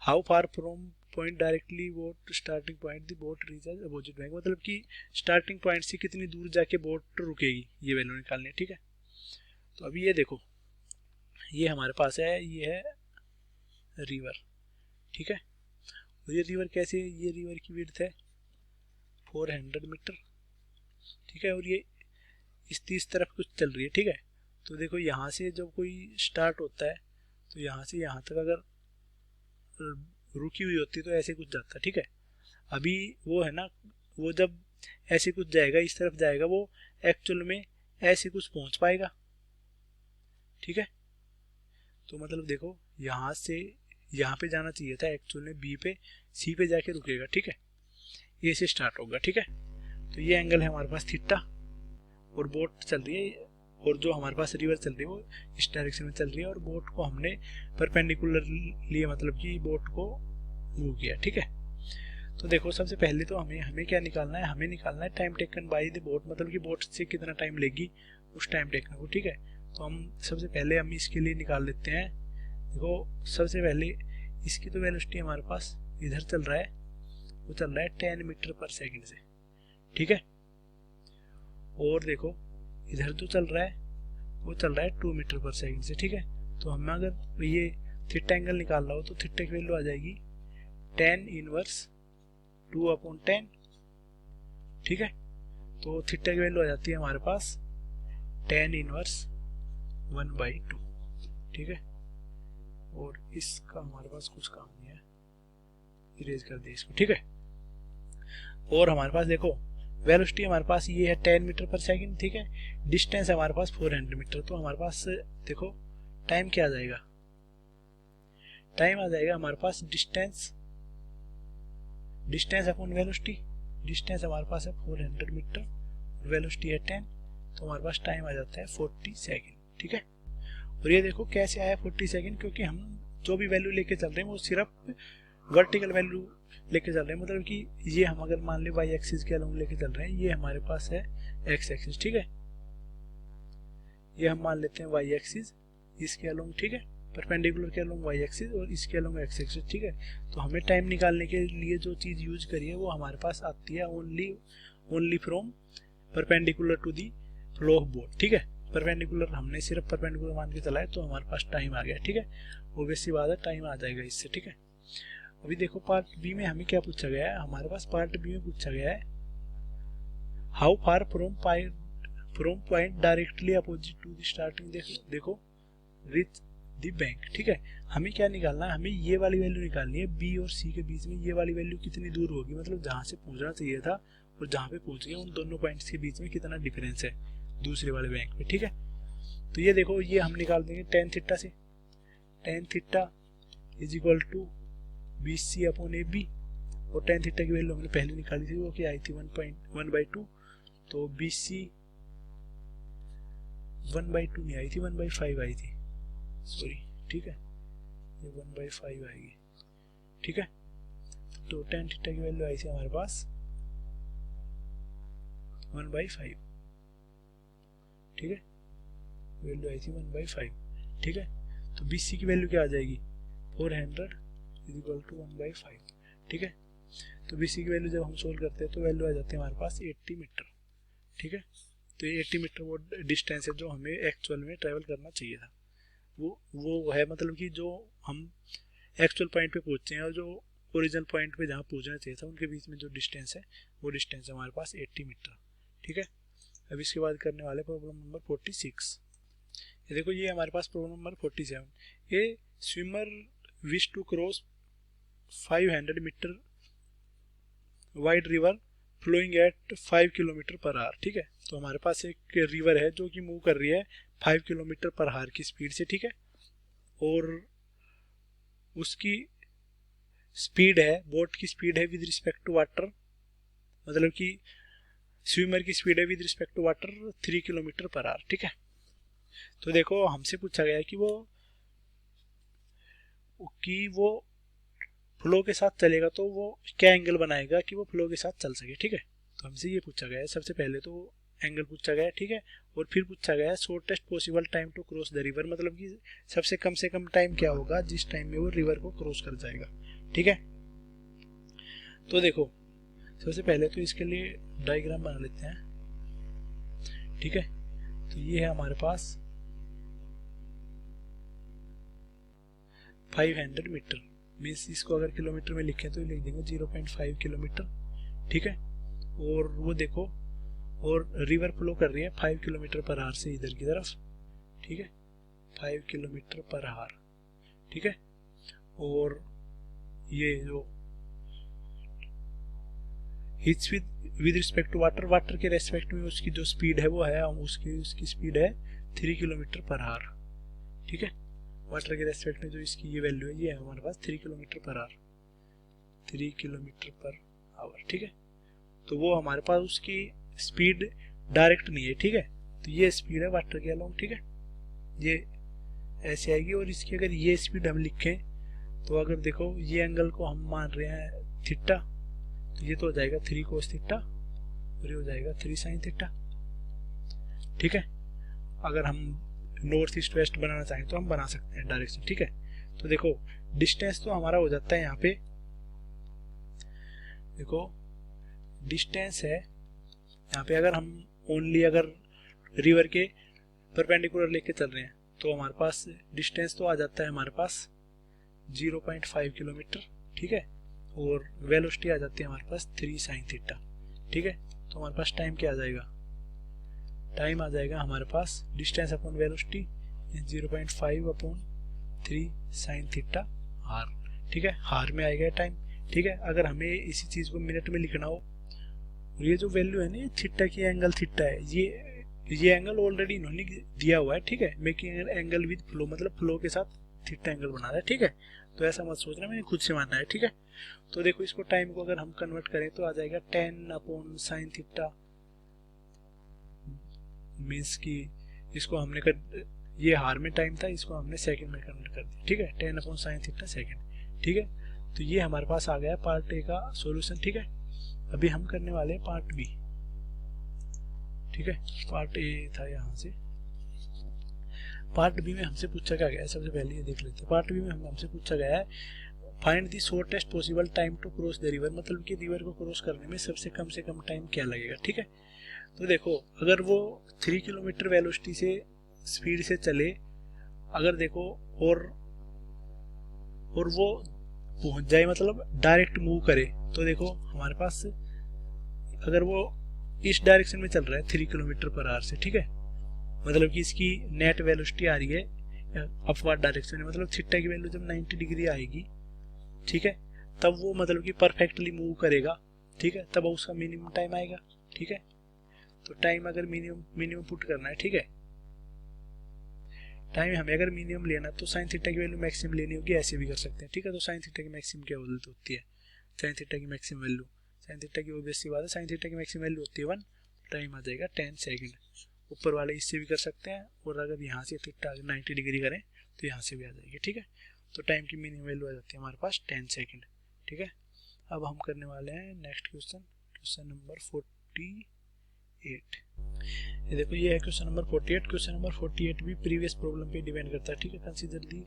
how far from point directly boat starting point the boat reaches opposite bank, मतलब कि स्टार्टिंग पॉइंट से कितनी दूर जाके बोट रुकेगी ये वैल्यू निकालनी है। ठीक है, तो अभी ये देखो ये हमारे पास है, ये है रिवर। ठीक है, और ये रिवर कैसे है, ये रिवर की विड्थ है 400 मीटर। ठीक है, और ये इस तरफ कुछ चल रही है। ठीक है, तो देखो यहाँ से जब कोई स्टार्ट होता है तो यहाँ से यहाँ तक अगर रुकी हुई होती तो ऐसे कुछ जाता है। ठीक है, अभी वो है ना, वो जब ऐसे कुछ जाएगा, इस तरफ जाएगा, वो एक्चुअल में ऐसे कुछ पहुंच पाएगा। ठीक है, तो मतलब देखो यहाँ से यहाँ पे जाना चाहिए था, एक्चुअल में बी पे सी पे जाके रुकेगा। ठीक है, ये से स्टार्ट होगा। ठीक है, तो ये एंगल है हमारे पास थीटा, और बोट चल रही है, और जो हमारे पास रिवर चल रही है वो इस डायरेक्शन में चल रही है, और बोट को हमने परपेंडिकुलर लिए, मतलब कि बोट को मूव किया। ठीक है, तो देखो सबसे पहले तो हमें क्या निकालना है, हमें निकालना है time taken by the boat, मतलब कि बोट से कितना टाइम लेगी उस टाइम टेकन को। ठीक है, तो हम सबसे पहले हम इसके लिए निकाल लेते हैं। देखो सबसे पहले इसकी तो वेलोसिटी हमारे पास इधर चल रहा है, वो चल रहा है 10 मीटर पर सेकंड से। ठीक है, और देखो इधर जो चल रहा है वो चल रहा है 2 मीटर पर सेकंड से। ठीक है, तो हमें अगर ये थीटा एंगल निकालना हो तो थीटा की वैल्यू आ जाएगी 10 इनवर्स 2/10। ठीक है, तो थीटा की वैल्यू आ जाती है हमारे पास 10 इनवर्स 1/2। ठीक है, और इसका हमारे पास कुछ काम नहीं है, इरेज कर दिए इसको। ठीक है, और हमारे पास देखो वेलोसिटी हमारे पास ये है 10 मीटर पर सेकंड। ठीक है, डिस्टेंस है हमारे पास 400 मीटर, तो हमारे पास देखो टाइम क्या आ जाएगा, टाइम आ जाएगा हमारे पास डिस्टेंस अपॉन वेलोसिटी। डिस्टेंस हमारे पास है 400 मीटर, वेलोसिटी है 10, तो हमारे पास टाइम आ जाता है 40 सेकंड। ठीक है, और ये देखो कैसे आया 40 सेकंड, क्योंकि हम जो भी वैल्यू लेके चल रहे हैं वो सिर्फ वर्टिकल वैल्यू लेके चल रहे हैं, मतलब कि ये हम अगर मान ले वाई एक्सिस के अलोंग लेके चल रहे हैं, ये हमारे पास है एक्स एक्सिस। ठीक है, ये हम मान लेते हैं वाई एक्सिस इसके अलोंग। ठीक है, परपेंडिकुलर के अलोंग वाई एक्सिस और इसके अलोंग एक्स एक्सिस। ठीक है, तो हमें टाइम निकालने के लिए जो चीज यूज करी है वो हमारे पास आती है only from perpendicular to the flow of boat. ठीक है, परपेंडिकुलर हमने सिर्फ परपेंडिकुलर मान के चला है, तो हमारे पास टाइम आ गया। ठीक है, ऑब्वियस सी बात है टाइम आ जाएगा इससे। ठीक है, अभी देखो पार्ट बी में हमें क्या पूछा गया है, हमारे पास पार्ट बी में पूछा गया है how far from point directly opposite to the starting देखो रिच द बैंक। ठीक है, हमें क्या निकालना है, हमें ये वाली वैल्यू निकालनी है, बी और सी के बीच में ये वाली वैल्यू कितनी दूर होगी, मतलब जहां से पहुंचना चाहिए था और जहां पे पहुंच गया उन दोनों पॉइंट्स के बीच में कितना डिफरेंस है दूसरे वाले बैंक पे। ठीक है, तो ये देखो ये हम निकाल देंगे tan थीटा से, tan theta is equal to BC upon AB, और tan थीटा की वैल्यू हमने पहले निकाली थी, वो क्या आई थी 1/2, तो BC 1/2 नहीं आई थी, 1/5 आई थी, सॉरी। ठीक है, ये 1/5 आएगी। ठीक है, तो tan थीटा की वैल्यू आई थी हमारे पास 1/5। ठीक है, वैल्यू आई थी 1/5। ठीक है, तो BC की वैल्यू क्या आ जाएगी 400 इज इक्वल टू 1/5। ठीक है, तो BC की वैल्यू जब हम सोल्व करते हैं तो वैल्यू आ जाती है हमारे पास 80 मीटर। ठीक है, तो ये 80 मीटर वो डिस्टेंस है जो हमें एक्चुअल में ट्रैवल करना चाहिए था, वो है, मतलब कि जो हम एक्चुअल पॉइंट पे पहुंचे हैं और जो ओरिजिनल पॉइंट पे जहाँ पहुंचना चाहिए था उनके बीच में जो डिस्टेंस है वो डिस्टेंस है हमारे पास 80 मीटर। ठीक है, अब इसके बाद करने वाले प्रॉब्लम नंबर 46। ये देखो ये हमारे पास problem number 47। A swimmer wish to cross 500 metre wide river flowing at 5 kilometre per hour. ठीक है, तो हमारे पास एक रिवर है जो कि मूव कर रही है 5 किलोमीटर पर आवर की स्पीड से। ठीक है, और उसकी स्पीड है, बोट की स्पीड है विद रिस्पेक्ट टू वाटर, मतलब कि स्विमर की स्पीड है with respect to water 3 kilometre per hour. ठीक है, तो देखो हमसे पूछा गया है कि वो फ्लो के साथ चलेगा तो वो क्या एंगल बनाएगा कि वो फ्लो के साथ चल सके। ठीक है, तो हमसे ये पूछा गया है, सबसे पहले तो एंगल पूछा गया है। ठीक है, और फिर पूछा गया है shortest possible time to cross the river, मतलब कि सबसे कम टाइम क्या होगा जिस टाइम में वो रिवर को क्रॉस कर जाएगा। ठीक है, तो देखो सबसे पहले तो इसके लिए डायग्राम बना लेते हैं। ठीक है, तो ये है हमारे पास 500 मीटर, मीन्स इसको अगर किलोमीटर में लिखें तो लिख देंगे 0.5 किलोमीटर। ठीक है, और वो देखो और रिवर फ्लो कर रही है 5 किलोमीटर पर आवर से इधर की तरफ। ठीक है, 5 किलोमीटर पर आवर। ठीक है, और ये जो which with respect to water, water के रेस्पेक्ट में उसकी जो स्पीड है वो है, उसकी स्पीड है 3 किलोमीटर पर आवर, ठीक है। वाटर के रेस्पेक्ट में जो इसकी ये वैल्यू है, ये है हमारे पास 3 kilometre per our, 3 kilometre per hour, ठीक है। तो वो हमारे पास उसकी स्पीड डायरेक्ट नहीं है, ठीक है। तो ये स्पीड है वाटर के अलोंग, ठीक है, ये ऐसे आएगी। और इसकी अगर ये स्पीड हम लिखें तो अगर देखो ये एंगल को हम मान रहे हैं थीटा, तो ये तो हो जाएगा 3 कोस थीटा और ये हो जाएगा 3 साइन थीटा, ठीक है। अगर हम नॉर्थ ईस्ट वेस्ट बनाना चाहें तो हम बना सकते हैं डायरेक्शन, ठीक है। तो देखो डिस्टेंस तो हमारा हो जाता है यहाँ पे, देखो डिस्टेंस है यहाँ पे, अगर हम ओनली अगर रिवर के परपेंडिकुलर लेके चल रहे हैं तो हमारे पास डिस्टेंस तो आ जाता है हमारे पास 0.5 किलोमीटर, ठीक है। और वेलोसिटी आ जाती है हमारे पास 3 साइन थीटा, ठीक है। तो हमारे पास टाइम क्या आ जाएगा, टाइम आ जाएगा हमारे पास distance upon velocity 0.5 upon 3 sine theta are, ठीक है। हार में आएगा टाइम, ठीक है। अगर हमें इसी चीज को मिनट में लिखना हो, ये जो वैल्यू है ना, ये थीटा की एंगल थीटा है, ये एंगल ऑलरेडी इन्होंने दिया हुआ है, ठीक है। मेकिंग एंगल विद फ्लो, मतलब फ्लो के साथ थीटा एंगल बना रहा है, ठीक है। तो ऐसा मत सोचना, मैंने खुद से मानना है, ठीक है। तो देखो इसको टाइम को अगर हम कन्वर्ट करें तो आ जाएगा 10 अपॉन साइन थीटा, मीन्स की इसको हमने ये हार में टाइम था, इसको हमने सेकंड में कन्वर्ट कर दिया, ठीक है। 10 अपॉन साइन थीटा सेकंड, ठीक है। तो ये हमारे पास आ गया पार्ट ए का सॉल्यूशन, ठीक है। अभी हम करने वाले हैं पार्ट बी, ठीक है। पार्ट ए था यहाँ से, पार्ट बी में हमसे पूछा क्या गया है, सबसे पहले ये देख लेते हैं। पार्ट बी में हमसे पूछा गया है find the shortest possible time to cross the river, मतलब कि रिवर को क्रॉस करने में सबसे कम से कम टाइम क्या लगेगा, ठीक है। तो देखो अगर वो 3 किलोमीटर वेलोसिटी से स्पीड से चले, अगर देखो और वो पहुंच जाए, मतलब डायरेक्ट मूव करे, तो देखो हमारे पास अगर वो इस डायरेक्शन में चल रहा है 3 किलोमीटर पर आवर से, ठीक है, मतलब कि इसकी नेट वेलोसिटी आ रही है अपवर्ड डायरेक्शन में, मतलब थीटा की वैल्यू जब 90 डिग्री आएगी, ठीक है, तब वो मतलब कि परफेक्टली मूव करेगा, ठीक है, तब उसका मिनिमम टाइम आएगा, ठीक है। तो टाइम अगर मिनिमम पुट करना है, ठीक है, टाइम हमें अगर मिनिमम लेना तो साइन थीटा की वैल्यू मैक्सिमम लेनी होगी, ऐसे भी कर सकते हैं, ठीक है। तो साइन थीटा की मैक्सिमम क्या होती है, साइन थीटा की मैक्सिमम वैल्यू, साइन थीटा की ऑब्वियस सी बात है, साइन थीटा की मैक्सिमम वैल्यू होती है 1, टाइम आ जाएगा 10 सेकंड। ऊपर वाले इससे भी कर सकते हैं, और अगर यहाँ से थीटा 90 डिग्री करें तो यहाँ से भी आ जाएगी, ठीक है। तो टाइम की मिनिमम वैल्यू आ जाती है हमारे पास 10 सेकंड, ठीक है। अब हम करने वाले हैं नेक्स्ट क्वेश्चन, क्वेश्चन नंबर 48। ये देखो ये है क्वेश्चन नंबर 48। क्वेश्चन नंबर 48 भी प्रीवियस प्रॉब्लम पे डिपेंड करता है, ठीक है। Consider the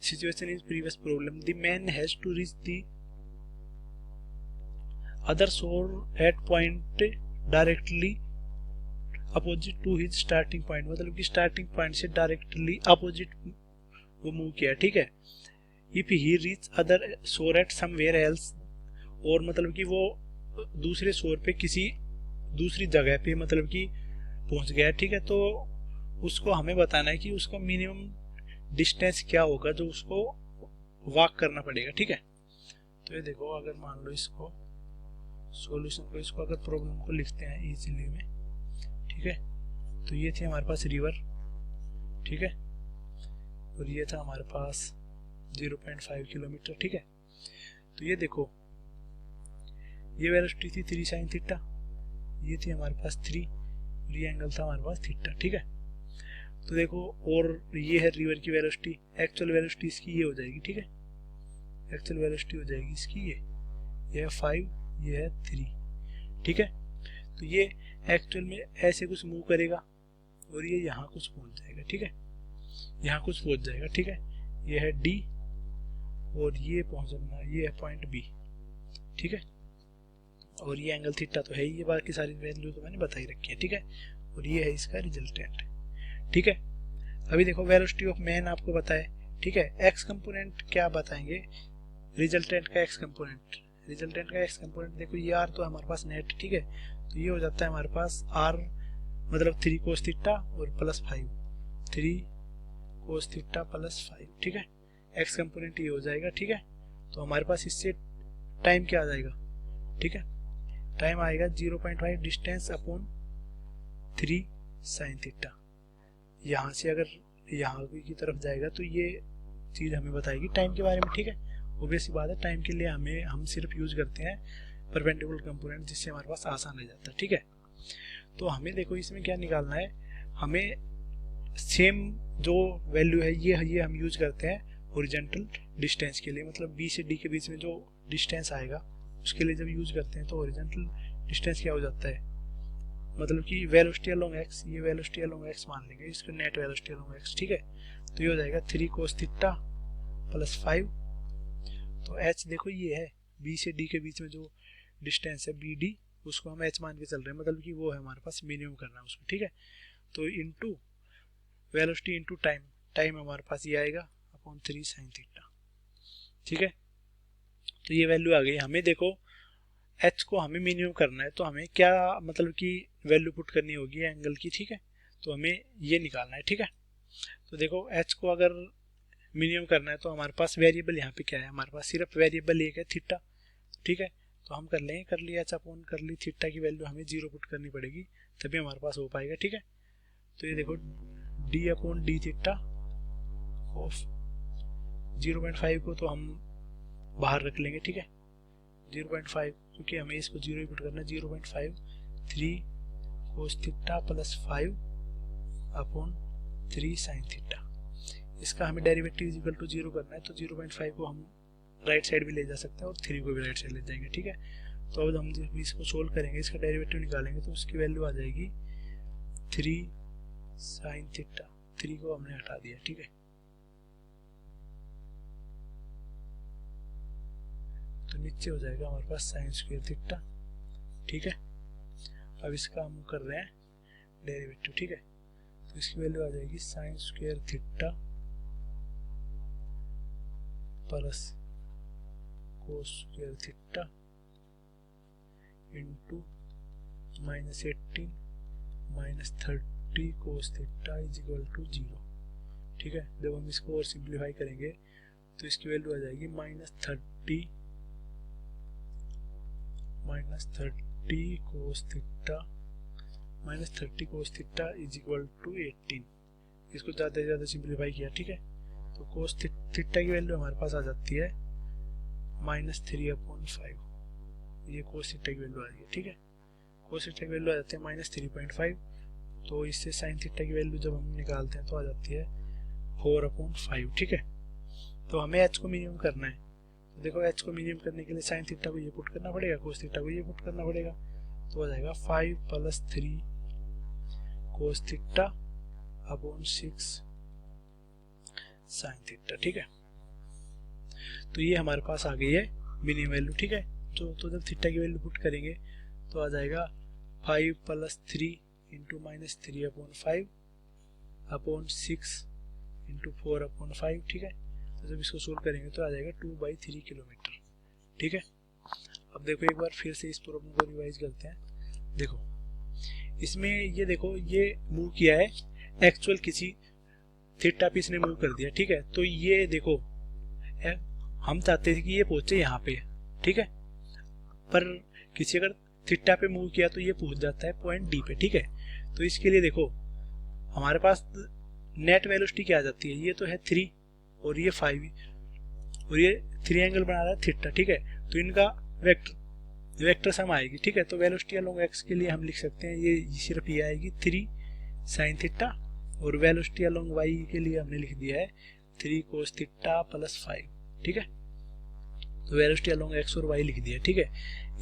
situation is previous problem, the man has to reach the other shore at point directly opposite to his starting point, मतलब कि स्टार्टिंग पॉइंट से directly opposite वो मूव किया, ठीक है। If he reach other shore at somewhere else, और मतलब कि वो दूसरे शोर पे किसी दूसरी जगह पे मतलब कि पहुंच गया, ठीक है। तो उसको हमें बताना है कि उसका मिनिमम डिस्टेंस क्या होगा जो उसको वॉक करना पड़ेगा, ठीक है। तो ये देखो अगर मान लो इसको सॉल्यूशन को, इसको अगर प्रॉब्लम को लिखते हैं इजीली में, ठीक है। तो ये थी हमारे पास रिवर, ठीक है, और ये था हमारे पास 0.5 किलोमीटर, ठीक है। तो ये देखो ये वेलोसिटी थी 3 साइन थीटा, ये थी हमारे पास 3, और ये एंगल था हमारे पास थीटा, ठीक है। तो देखो और ये है रिवर की वेलोसिटी, एक्चुअल वेलोसिटी इसकी ये हो जाएगी, ठीक है, एक्चुअल वेलोसिटी हो जाएगी इसकी ये है 5, ये है 3, ठीक है। तो ये एक्चुअल में ऐसे कुछ मूव करेगा और ये यहाँ कुछ पहुंच जाएगा, ठीक है, यहाँ कुछ पहुंच जाएगा, ठीक है। ये है डी और ये पहुंचना, ये है पॉइंट बी, ठीक है। और ये एंगल थीटा तो है ही, ये बाकी सारी वैल्यू तो मैंने बताई रखी है, ठीक है। और ये है इसका रिजल्टेंट, ठीक है। अभी देखो वेलोसिटी ऑफ मैन आपको बताए, ठीक है। एक्स कंपोनेंट क्या बताएंगे, रिजल्टेंट का एक्स कंपोनेंट, रिजल्टेंट का एक्स कंपोनेंट देखो ये आर तो हमारे पास नेट, ठीक है। तो ये हो जाता है हमारे पास आर मतलब 3 कोस थीटा और प्लस 5, 3 कोस थीटा प्लस 5, ठीक है। एक्स कंपोनेंट ये हो जाएगा, ठीक है। तो हमारे पास इससे टाइम क्या आ जाएगा, ठीक है, टाइम आएगा 0.5 डिस्टेंस अपॉन 3 साइन थीटा। यहाँ से अगर यहाँ की तरफ जाएगा तो ये चीज़ हमें बताएगी टाइम के बारे में, ठीक है। ऑब्वियस सी बात है, टाइम के लिए हम सिर्फ यूज करते हैं परपेंडिकुलर कंपोनेंट, जिससे हमारे पास आसान रह जाता है, ठीक है। तो हमें देखो इसमें क्या निकालना है, हमें सेम जो वैल्यू है ये हम यूज करते हैं हॉरिजॉन्टल डिस्टेंस के लिए, मतलब बी से डी के बीच में जो डिस्टेंस आएगा उसके लिए जब यूज करते हैं तो हॉरिजॉन्टल डिस्टेंस क्या हो जाता है, मतलब कि वेलोसिटी अलोंग एक्स, ये वेलोसिटी अलोंग एक्स मान लेंगे, इसका नेट वेलोसिटी अलोंग एक्स, ठीक है। तो ये हो जाएगा 3 cos थीटा प्लस 5। तो एच देखो ये है बी से डी के बीच में जो डिस्टेंस है बी डी, उसको हम एच मान के चल रहे हैं, मतलब कि वो है हमारे पास मिनिमम करना है उसको, ठीक है। तो into velocity into time, time हमारे पास ये आएगा अपॉन 3 साइन थीटा, ठीक है। तो ये वैल्यू आ गई। हमें देखो एच को हमें मिनिमम करना है, तो हमें क्या मतलब कि वैल्यू पुट करनी होगी एंगल की, ठीक है। तो हमें ये निकालना है, ठीक है। तो देखो एच को अगर मिनिमम करना है तो हमारे पास वेरिएबल यहाँ पे क्या है, हमारे पास सिर्फ वेरिएबल एक है थीटा, ठीक है। तो हम कर लेंगे, कर लिया एच अपॉन कर ली थीटा की वैल्यू हमें 0 पुट करनी पड़ेगी, तभी हमारे पास हो पाएगा, ठीक है। तो ये देखो D upon D theta of 0.5 को तो हम बाहर रख लेंगे, ठीक है। 0.5 क्योंकि हमें इसको 0 पुट करना है, 0.5 3 cos theta plus 5 upon 3 sine theta. इसका हमें डेरिवेटिव इक्वल टू 0 करना है, तो 0.5 को हम राइट साइड भी ले जा सकते हैं और 3 को भी राइट साइड ले जाएंगे, ठीक है। तो अब हम जब इसको सोल्व करेंगे, इसका डेरिवेटिव निकालेंगे, तो उसकी वैल्यू आ जाएगी 3 साइन थीटा, 3 को हमने हटा दिया, ठीक है। तो नीचे हो जाएगा हमारे पास साइन स्क्वायर थीटा, ठीक है। अब इसका हम कर रहे हैं डेरिवेटिव, ठीक है। तो इसकी वैल्यू आ जाएगी sine square theta plus cos square theta into -18 -30 cos theta is equal to 0, ठीक है। जब हम इसको और सिंप्लीफाई करेंगे तो इसकी वैल्यू आ जाएगी -30 cos theta is equal to 18। इसको ज़्यादा से ज़्यादा सिंप्लीफाई किया, ठीक है। तो कोस थीटा की वैल्यू हमारे पास आ जाती है -3/5, ये कोस थीटा की वैल्यू आ रही है, ठीक है। कोस थीटा की वैल्यू आ जाती है -3.5, तो इससे साइन थीटा की वैल्यू जब हम निकालते हैं तो आ जाती है 4/5, ठीक है। तो हमें एच को मिनिमम करना है, तो देखो एच को मिनिमम करने के लिए साइन थीटा को ये पुट करना पड़ेगा, कोस थीटा को ये पुट करना पड़ेगा, तो हो जाएगा 5 + 3 cos theta upon 6 sine theta, ठीक है। तो ये हमारे पास आ गई है मिनिमम वैल्यू, ठीक है। तो जब थीटा की वैल्यू पुट करेंगे तो आ जाएगा 5 + 3 इंटू -3/5 अपॉन 6 इंटू 4/5, ठीक है। तो जब इसको सोल्व करेंगे तो आ जाएगा 2/3 किलोमीटर, ठीक है। अब देखो एक बार फिर से इस प्रॉब्लम को रिवाइज करते हैं। देखो इसमें ये देखो ये मूव किया है, एक्चुअल किसी थीटा पे इसने मूव कर दिया, ठीक है। तो ये देखो हम चाहते थे कि ये पहुंचे यहाँ पे, ठीक है, पर किसी अगर थीटा पे मूव किया तो ये पहुंच जाता है पॉइंट डी पे, ठीक है। तो इसके लिए देखो हमारे पास नेट वेलोसिटी क्या आ जाती है, ये तो है 3 और ये 5 और ये 3 एंगल बना रहा है थीटा, ठीक है। तो इनका वेक्टर सम आएगी, ठीक है। तो वेलोसिटी अलोंग एक्स के लिए हम लिख सकते हैं ये सिर्फ ये आएगी 3 साइन थीटा, और वेलोसिटी अलोंग वाई के लिए हमने लिख दिया है 3 कोस थीटा प्लस 5, ठीक है। तो वेलोसिटी अलोंग एक्स और वाई लिख दिया, ठीक है।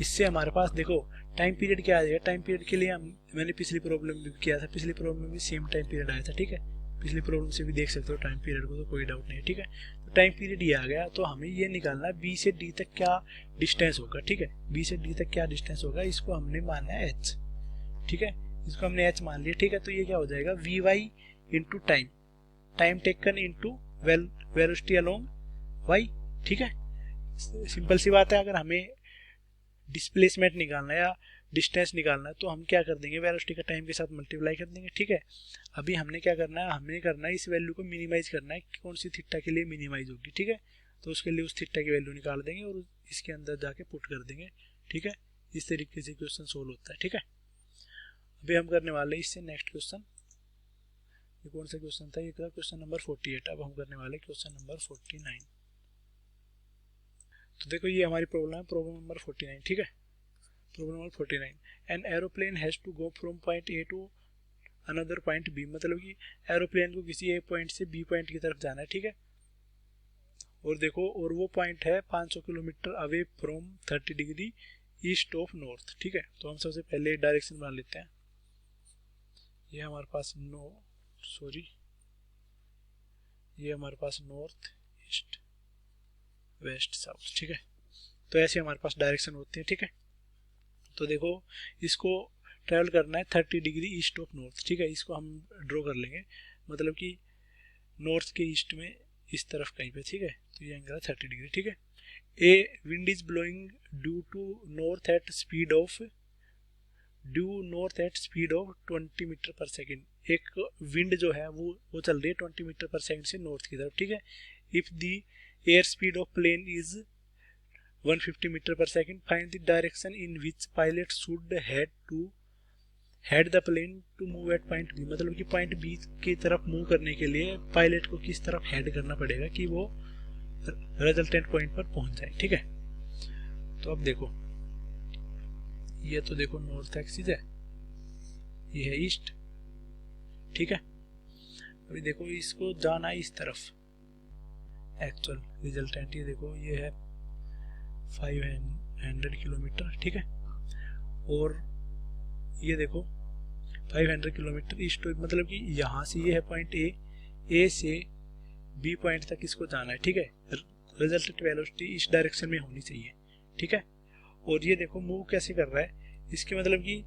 इससे हमारे पास देखो टाइम पीरियड क्या आ जाएगा, टाइम पीरियड के लिए मैंने पिछली प्रॉब्लम में भी किया था, पिछली प्रॉब्लम में भी सेम टाइम पीरियड आया था, ठीक है। पिछली प्रॉब्लम से भी देख सकते हो टाइम पीरियड को, तो कोई डाउट नहीं है, ठीक है। तो टाइम पीरियड ये आ गया, तो हमें ये निकालना है बी से डी तक क्या डिस्टेंस होगा, ठीक है। बी से डी तक क्या डिस्टेंस होगा, इसको हमने माना है एच, ठीक है। इसको हमने एच मान लिया, ठीक है। तो ये क्या हो जाएगा v y into time taken into velocity along y, ठीक है। सिंपल सी बात है, अगर हमें डिस्प्लेसमेंट निकालना है या डिस्टेंस निकालना है तो हम क्या कर देंगे, वेलोसिटी का टाइम के साथ मल्टीप्लाई कर देंगे, ठीक है। अभी हमने क्या करना है, हमने करना है इस वैल्यू को मिनिमाइज करना है, कौन सी थीटा के लिए मिनिमाइज होगी, ठीक है। तो उसके लिए उस थीटा की वैल्यू निकाल देंगे और इसके अंदर जाके पुट कर देंगे, ठीक है। इस तरीके से क्वेश्चन सोल्व होता है। ठीक है, अभी हम करने वाले इससे नेक्स्ट क्वेश्चन। ये कौन सा क्वेश्चन था? ये था क्वेश्चन नंबर 48। अब हम करने वाले क्वेश्चन नंबर 49। तो देखो ये हमारी प्रॉब्लम है, प्रॉब्लम नंबर 49। ठीक है, problem number 49, an aeroplane has to go from point A to another point B. मतलब कि एरोप्लेन को किसी ए पॉइंट से बी पॉइंट की तरफ जाना है। ठीक है, और देखो, और वो पॉइंट है 500 kilometre away from 30 degree east of north. ठीक है, तो हम सबसे पहले डायरेक्शन बना लेते हैं। ये हमारे पास ये हमारे पास नॉर्थ ईस्ट वेस्ट साउथ। ठीक है, तो ऐसे हमारे पास डायरेक्शन होती है। ठीक है, तो देखो इसको ट्रैवल करना है 30 डिग्री ईस्ट ऑफ नॉर्थ। ठीक है, इसको हम ड्रॉ कर लेंगे, मतलब कि नॉर्थ के ईस्ट में इस तरफ कहीं पे। ठीक है, तो ये एंगल है 30 डिग्री। ठीक है, a wind is blowing due north at speed of 20 metre पर सेकेंड। एक विंड जो है वो चल रही है 20 मीटर पर सेकेंड से नॉर्थ की तरफ। ठीक है, if the air speed of plane is 150 metre पर second, find the direction in which pilot should head the plane to move at point B. मतलब कि पॉइंट बी की तरफ मूव करने के लिए पायलट को किस तरफ हेड करना पड़ेगा कि वो रिजल्टेंट पॉइंट पर पहुंच जाए। ठीक है, तो अब देखो, ये तो देखो नॉर्थ एक्सिस है, ये है ईस्ट। ठीक है, अभी देखो इसको जाना है इस तरफ एक्चुअल रिजल्टेंट। ये देखो ये है 500 किलोमीटर। ठीक है, और ये देखो 500 किलोमीटर ईस्ट, मतलब कि यहाँ से ये है पॉइंट ए से बी पॉइंट तक इसको जाना है। ठीक है, रिजल्टेंट वेलोसिटी इस डायरेक्शन में होनी चाहिए। ठीक है, और ये देखो मूव कैसे कर रहा है, इसके मतलब कि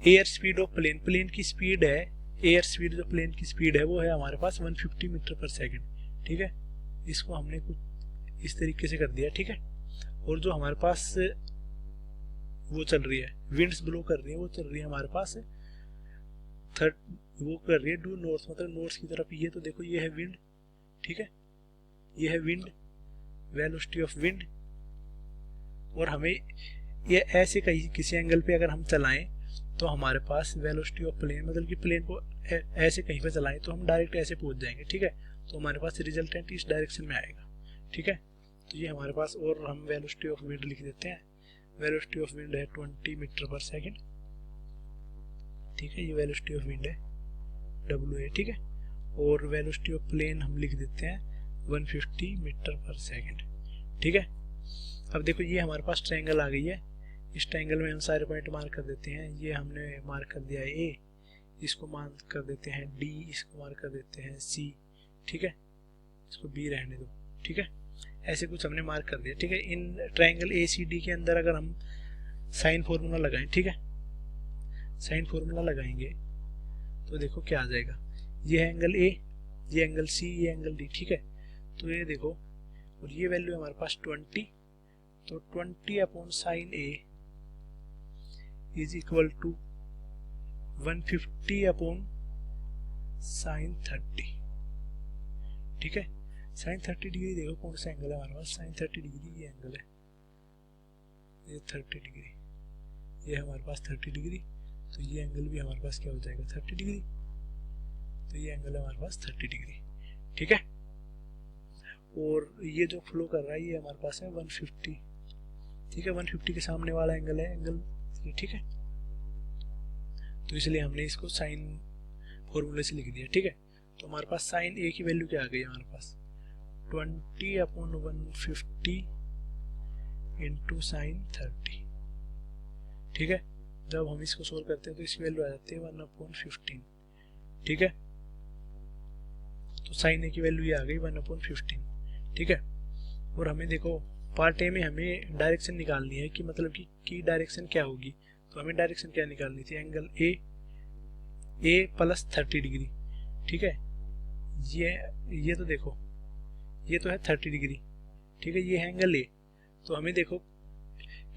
एयर स्पीड ऑफ प्लेन की स्पीड है, एयर स्पीड जो प्लेन की स्पीड है वो है हमारे पास 150 मीटर पर सेकेंड। ठीक है, इसको हमने कुछ इस तरीके से कर दिया। ठीक है, और जो हमारे पास वो चल रही है, विंड्स ब्लो कर रही है, वो चल रही है हमारे पास वो कर रही है ड्यू नॉर्थ, मतलब नॉर्थ की तरफ। ये तो देखो ये है विंड। ठीक है, ये है विंड, वेलोसिटी ऑफ विंड। और हमें ये ऐसे कहीं किसी एंगल पे अगर हम चलाएं तो हमारे पास वेलोसिटी ऑफ प्लेन, मतलब कि प्लेन को ऐसे कहीं पे चलाएं तो हम डायरेक्ट ऐसे पहुंच जाएंगे। ठीक है, तो हमारे पास रिजल्टेंट इस डायरेक्शन में आएगा। ठीक है, तो ये हमारे पास, और हम वेलोसिटी ऑफ विंड लिख देते हैं। वेलोसिटी ऑफ विंड है 20 मीटर पर सेकेंड। ठीक है, ये वेलोसिटी ऑफ विंड है WA। ठीक है, और वेलोसिटी ऑफ प्लेन हम लिख देते हैं 150 मीटर पर सेकेंड। ठीक है, अब देखो ये हमारे पास ट्रायंगल आ गई है। इस ट्रायंगल में हम सारे पॉइंट मार्क कर देते हैं। ये हमने मार्क कर दिया है A, इसको मार्क कर देते हैं D, इसको मार्क कर देते हैं C। ठीक है, इसको B रहने दो। ठीक है, ऐसे कुछ हमने मार्क कर दिया। ठीक है, इन ट्रायंगल ACD के अंदर अगर हम साइन फॉर्मूला लगाएं, ठीक है, साइन फॉर्मूला लगाएंगे तो देखो क्या आ जाएगा। ये है एंगल A, ये एंगल C, ये एंगल D। ठीक है, तो ये देखो, और ये वैल्यू हमारे पास 20, तो 20 upon sine A is equal to 150 upon sine 30। ठीक है, साइन 30 डिग्री देखो कौन सा एंगल है हमारे पास, साइन 30 डिग्री ये एंगल है, ये 30 डिग्री, ये हमारे पास 30 डिग्री, तो ये एंगल भी हमारे पास क्या हो जाएगा 30 डिग्री, तो ये एंगल है हमारे पास 30 डिग्री। ठीक है, और ये जो फ्लो कर रहा है ये हमारे पास है 150। ठीक है, 150 के सामने वाला एंगल है एंगल। ठीक है, तो इसलिए हमने इसको साइन फॉर्मूले से लिख दिया। ठीक है, तो हमारे पास साइन A की वैल्यू क्या आ गई हमारे पास 20 अपॉन 150 इंटू साइन 30। ठीक है, जब हम इसको सोल्व करते हैं तो इसकी वैल्यू आ जाती है 1/15। ठीक है, तो साइन A की वैल्यू ये आ गई 1/15। ठीक है, और हमें देखो पार्ट ए में हमें डायरेक्शन निकालनी है कि मतलब कि डायरेक्शन क्या होगी, तो हमें डायरेक्शन क्या निकालनी थी, एंगल ए प्लस 30 डिग्री। ठीक है, ये तो देखो ये तो है 30 डिग्री। ठीक है, ये है एंगल ए, तो हमें देखो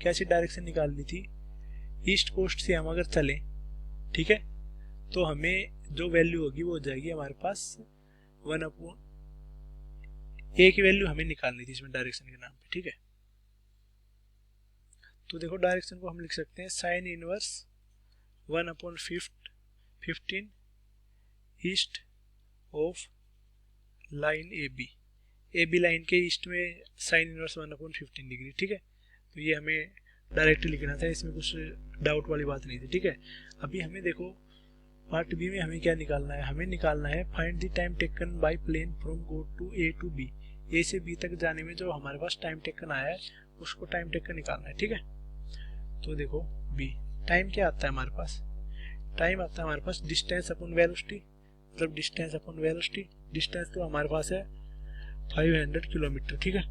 कैसी डायरेक्शन निकालनी थी, ईस्ट कोस्ट से हम अगर चलें, ठीक है, तो हमें जो वैल्यू होगी वो हो जाएगी हमारे पास 1/, ए की वैल्यू हमें निकालनी थी इसमें डायरेक्शन के नाम पे। ठीक है, तो देखो डायरेक्शन को हम लिख सकते हैं sine inverse 1/15 east of line A B line के ईस्ट में साइन इनवर्स 1/15 डिग्री, ठीक है। तो ये हमें डायरेक्टली लिखना था, इसमें कुछ डाउट वाली बात नहीं थी, ठीक है। अभी हमें देखो पार्ट बी में हमें क्या निकालना है, हमें निकालना है find the time taken by plane from go to A to B. A से बी तक जाने में जो हमारे पास टाइम टेकन आया है उसको टाइम टेकन निकालना है, ठीक है। तो देखो बी टाइम क्या आता है हमारे पास, टाइम आता है हमारे पास डिस्टेंस अपॉन वेलोसिटी, मतलब डिस्टेंस अपॉन वेलोसिटी। डिस्टेंस तो हमारे पास है 500 किलोमीटर, ठीक है।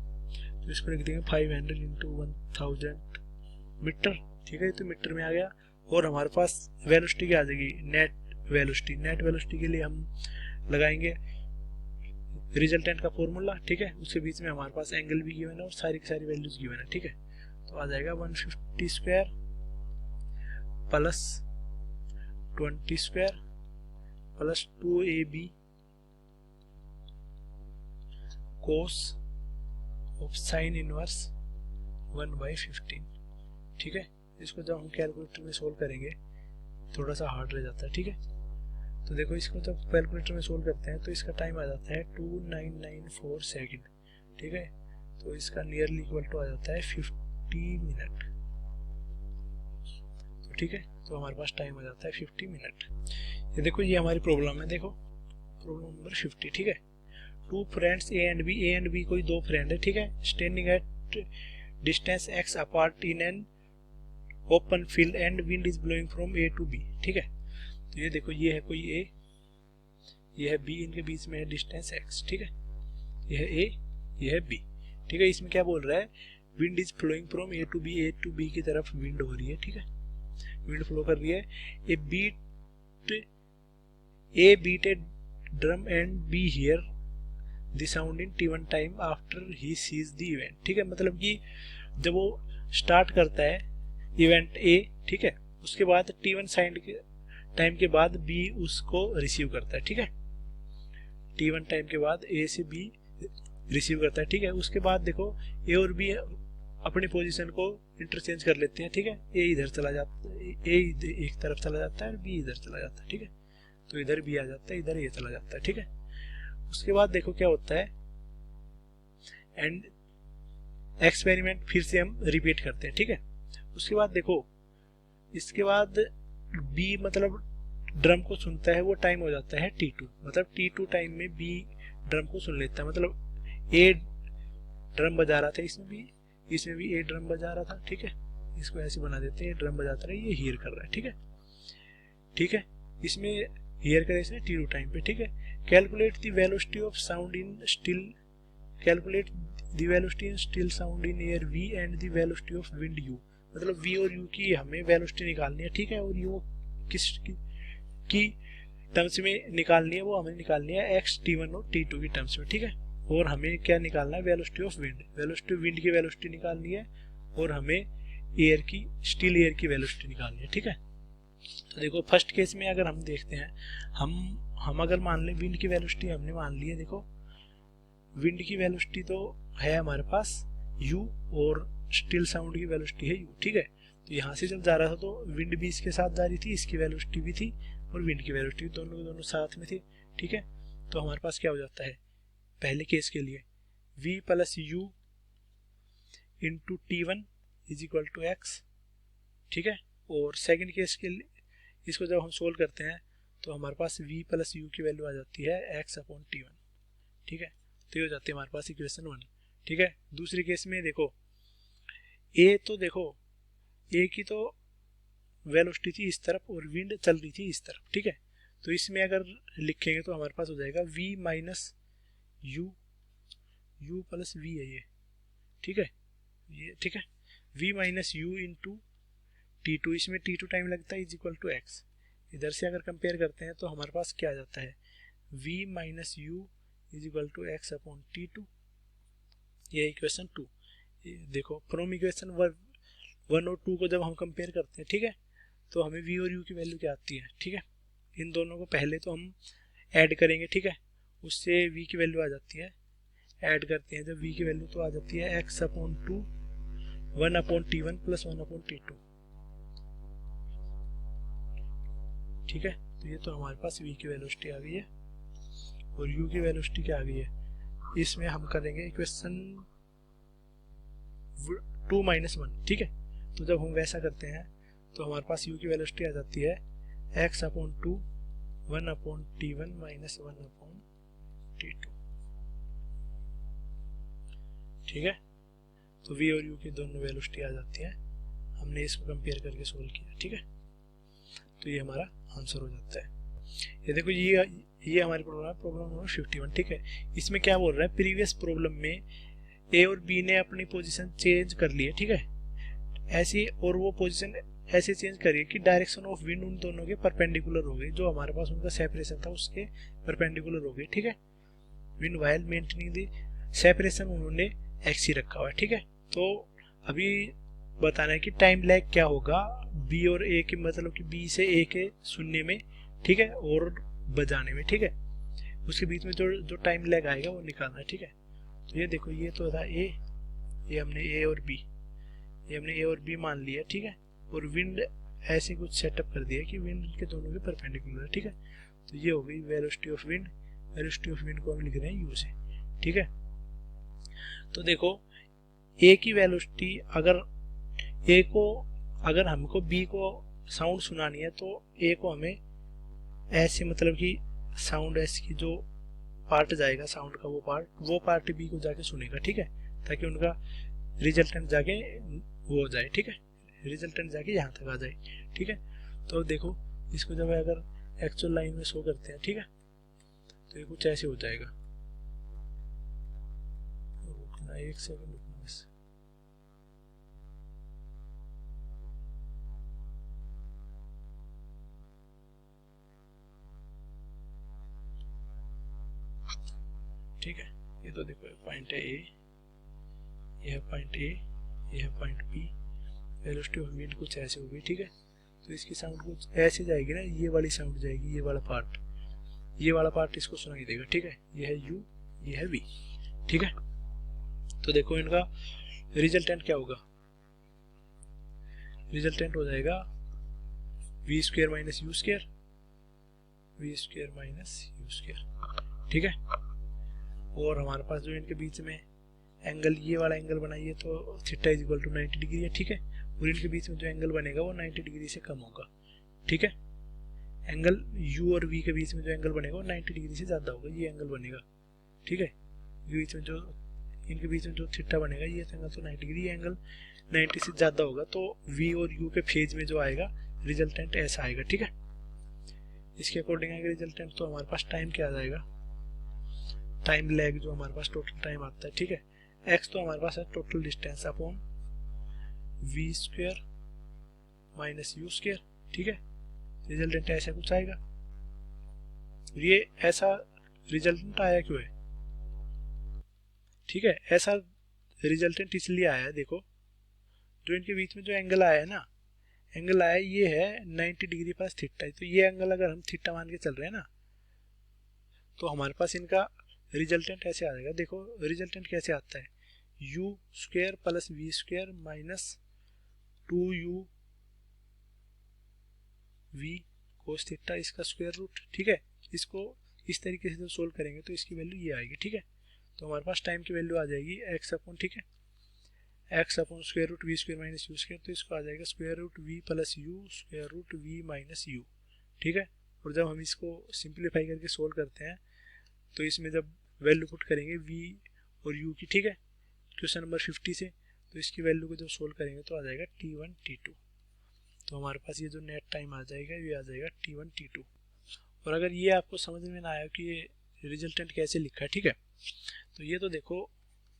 तो इसको लिख देंगे 500 इंटू 1000 मीटर, ठीक है। तो मीटर में आ गया। और हमारे पास वेलोसिटी क्या आ जाएगी, नेट वेलोसिटी। नेट वेलोसिटी के लिए हम लगाएंगे रिजल्टेंट का फॉर्मूला, ठीक है। उसके बीच में हमारे पास एंगल भी गिवन है और सारी की सारी वैल्यूज गिवन है, ठीक है। तो आ जाएगा 150 square plus 20 square plus 2ab cos of sine inverse 1/15, ठीक है। इसको जब हम कैलकुलेटर में सोल्व करेंगे थोड़ा सा हार्ड रह जाता है, ठीक है। तो देखो इसको जब कैलकुलेटर में सोल्व करते हैं तो इसका टाइम आ जाता है 2994 सेकेंड, ठीक है। तो इसका नियरली इक्वल टू आ जाता है 50 मिनट, तो ठीक है। तो हमारे पास टाइम आ जाता है 50 मिनट। ये देखो ये हमारी प्रॉब्लम है, देखो प्रॉब्लम नंबर 50, ठीक है। Two friends A and B कोई दो फ्रेंड है, ठीक है। Standing at distance x apart in an open field and wind is blowing from A to B, ठीक है। तो ये देखो ये है कोई ए, ये है बी, इनके बीच में है डिस्टेंस x, ठीक है। ये है ए, ये है बी, ठीक है। इसमें क्या बोल रहा है, wind is flowing from A to B की तरफ विंड हो रही है, ठीक है। विंड फ्लो कर रही है। A beat a drum and B hear the sound in t1 time after he sees the event, ठीक है। मतलब कि जब वो स्टार्ट करता है इवेंट ए, ठीक है, उसके बाद t1 साउंड के टाइम के बाद बी उसको रिसीव करता है, ठीक है। t1 टाइम के बाद ए से बी रिसीव करता है, ठीक है। उसके बाद देखो ए और बी अपनी पोजीशन को इंटरचेंज कर लेते हैं, ठीक है। ए इधर चला जाता है, ए एक तरफ चला जाता है और बी इधर चला जाता है, ठीक है। तो इधर बी आ जाता है, इधर ये चला जाता है, ठीक है। उसके बाद देखो क्या होता है, एंड एक्सपेरिमेंट फिर से हम रिपीट करते हैं, ठीक है। उसके बाद देखो इसके बाद बी मतलब ड्रम को सुनता है, वो टाइम हो जाता है t2, मतलब t2 टाइम में बी ड्रम को सुन लेता है। मतलब ए ड्रम बजा रहा था, इसमें भी ए ड्रम बजा रहा था, ठीक है। इसको ऐसे बना देते हैं, ड्रम बजाता रहा है, ये हियर कर रहा है, ठीक है, ठीक है। इसमें हियर करे इसने t2 टाइम पे, ठीक है। Calculate the velocity of sound in still, calculate the velocity in still sound in air v and the velocity of wind u, मतलब v और u की हमें वेलोसिटी निकालनी है, ठीक है। और u किस की टर्म्स में निकालनी है, वो हमें निकालनी है x t1 और t2 की टर्म्स में, ठीक है। और हमें क्या निकालना है, velocity of wind, velocity wind की वेलोसिटी निकालनी है और हमें एयर की स्टिल एयर की वेलोसिटी निकालनी है, ठीक है। तो देखो फर्स्ट केस में अगर हम देखते हैं, हम अगर मान लें विंड की वेलोसिटी हमने मान ली है, देखो विंड की वेलोसिटी तो है हमारे पास u और स्टिल साउंड की वेलोसिटी है u, ठीक है। तो यहाँ से जब जा रहा था तो विंड भी इसके साथ जा रही थी, इसकी वेलोसिटी भी थी और विंड की वेलोसिटी दोनों साथ में थी, ठीक है। तो हमारे पास क्या हो जाता है पहले केस के लिए v plus u into t1 is equal to x, ठीक है। और सेकंड केस के लिए इसको जब हम सोल्व करते हैं तो हमारे पास v प्लस u की वैल्यू आ जाती है x अपॉन t1, ठीक है। तो ये हो जाती है हमारे पास इक्वेशन 1, ठीक है। दूसरे केस में देखो a, तो देखो a की तो वेलोसिटी थी इस तरफ और विंड चल रही थी इस तरफ, ठीक है। तो इसमें अगर लिखेंगे तो हमारे पास हो जाएगा v minus u plus v है ये, ठीक है, ये ठीक है। v minus u into t2, इसमें t2 टाइम लगता है इज इक्वल टू x। इधर से अगर कंपेयर करते हैं तो हमारे पास क्या आ जाता है v minus u is equal to x upon t2, ये इक्वेशन 2। देखो फ्रॉम इक्वेशन 1 और 2 को जब हम कंपेयर करते हैं, ठीक है, तो हमें v और u की वैल्यू क्या आती है, ठीक है। इन दोनों को पहले तो हम ऐड करेंगे, ठीक है, उससे v की वैल्यू आ जाती है, ऐड करते हैं जब v की वैल्यू तो आ जाती है x upon 2 1/T1 plus 1/T2, ठीक है। तो ये तो हमारे पास v की वेलोसिटी आ गई है और u की वेलोसिटी क्या आ गई है। इसमें हम करेंगे इक्वेशन 2 - 1, ठीक है। तो जब हम वैसा करते हैं तो हमारे पास u की वेलोसिटी आ जाती है x/2 1/T1 माइनस 1/T2, ठीक है। तो v और u की दोनों वेलोसिटी आ जाती है, हमने इसको कंपेयर करके सोल्व किया, ठीक है। तो ये हमारा आंसर हो जाता है। ये देखो ये हमारी प्रॉब्लम नंबर 51, ठीक है। इसमें क्या बोल रहा है, प्रीवियस प्रॉब्लम में ए और बी ने अपनी पोजीशन चेंज कर ली है, ठीक है। ऐसी और वो पोजीशन ऐसे चेंज करिए कि डायरेक्शन ऑफ विंड उन दोनों के परपेंडिकुलर हो गई, जो हमारे पास उनका सेपरेशन था उसके परपेंडिकुलर हो गई, ठीक है। Wind while maintaining the separation उन्होंने एक्स ही रखा हुआ है, ठीक है। तो अभी बताना है कि टाइम लैग क्या होगा बी और ए के, मतलब कि बी से ए के सुनने में, ठीक है, और बजाने में, ठीक है। उसके बीच में जो टाइम लैग आएगा वो निकालना है, ठीक है। तो ये देखो, ये तो था ए, ये हमने ए और बी मान लिया, ठीक है। और विंड ऐसे कुछ सेटअप कर दिया कि विंड के दोनों के परपेंडिकुलर है, ठीक है। तो ये हो गई velocity of wind. Velocity of wind को हम लिख रहे हैं यू से, ठीक है। तो देखो ए की वेलोसिटी अगर हमको बी को साउंड सुनानी है तो ए को हमें ऐसे, मतलब कि साउंड ऐसे की जो पार्ट जाएगा साउंड का, वो पार्ट बी को जाके सुनेगा, ठीक है। ताकि उनका रिजल्टेंट जाके वो हो जाए, ठीक है, रिजल्टेंट जाके यहाँ तक आ जाए, ठीक है। तो देखो इसको जब अगर एक्चुअल लाइन में शो करते हैं, ठीक है, तो ये कुछ ऐसे हो जाएगा। रुकना, एक सेकंड रुकना बस। ठीक है, ये तो देखो पॉइंट है ए, ये है पॉइंट ए, ये है point B. Velocity of wind कुछ ऐसे होगी, ठीक है। तो इसकी साउंड कुछ ऐसे जाएगी ना, ये वाली साउंड जाएगी, ये वाला पार्ट इसको सुनाई देगा, ठीक है। ये है यू, ये है वी, ठीक है। तो देखो इनका रिजल्टेंट क्या होगा, रिजल्टेंट हो जाएगा V square minus U square, V square minus U square, ठीक है। और हमारे पास जो इनके बीच में एंगल, ये वाला एंगल बनाइए तो theta is equal to 90 degree है, ठीक है। और इनके बीच में जो एंगल बनेगा वो 90 डिग्री से कम होगा, ठीक है। एंगल यू और वी के बीच में जो एंगल बनेगा वो 90 डिग्री से ज़्यादा होगा, ये एंगल बनेगा, ठीक है। बीच में जो इनके बीच में जो थीटा बनेगा ये एंगल तो 90 डिग्री, एंगल 90 से ज़्यादा होगा, तो वी और यू के फेज में जो आएगा रिजल्टेंट ऐसा आएगा, ठीक है। इसके अकॉर्डिंग आएगा रिजल्टेंट। तो हमारे पास टाइम क्या आ जाएगा, टाइम लैग जो हमारे पास टोटल टाइम आता है, ठीक है। एक्स तो हमारे पास है total distance upon V square minus U square, ठीक है। रिजल्टेंट ऐसा कुछ आएगा। ये ऐसा रिजल्टेंट आया क्यों है, ठीक है। ऐसा रिजल्टेंट इसलिए आया है, देखो जो इनके बीच में जो एंगल आया है ना, एंगल आया ये है 90 डिग्री प्लस थीटा। तो ये एंगल अगर हम थीटा मान के चल रहे हैं ना, तो हमारे पास इनका रिजल्टेंट ऐसे आ जाएगा। देखो रिजल्टेंट कैसे आता है, you square plus V square minus 2u V cos theta, इसका स्क्वायर रूट, ठीक है। इसको इस तरीके से जब सोल्व करेंगे तो इसकी वैल्यू ये आएगी, ठीक है। तो हमारे पास टाइम की वैल्यू आ जाएगी एक्स अपॉन, ठीक है, X upon square root V square minus U square. तो इसको आ जाएगा square root V plus U square root V minus U, ठीक है। और जब हम इसको सिंप्लीफाई करके सोल्व करते हैं तो इसमें जब वैल्यू पुट करेंगे वी और यू की, ठीक है, क्वेश्चन नंबर 50 से, तो इसकी वैल्यू को जब सोल्व करेंगे तो आ जाएगा T1 T2। तो हमारे पास ये जो नेट टाइम आ जाएगा ये आ जाएगा T1 T2। और अगर ये आपको समझ में ना आया कि ये रिजल्टेंट कैसे लिखा है, ठीक है, तो ये तो देखो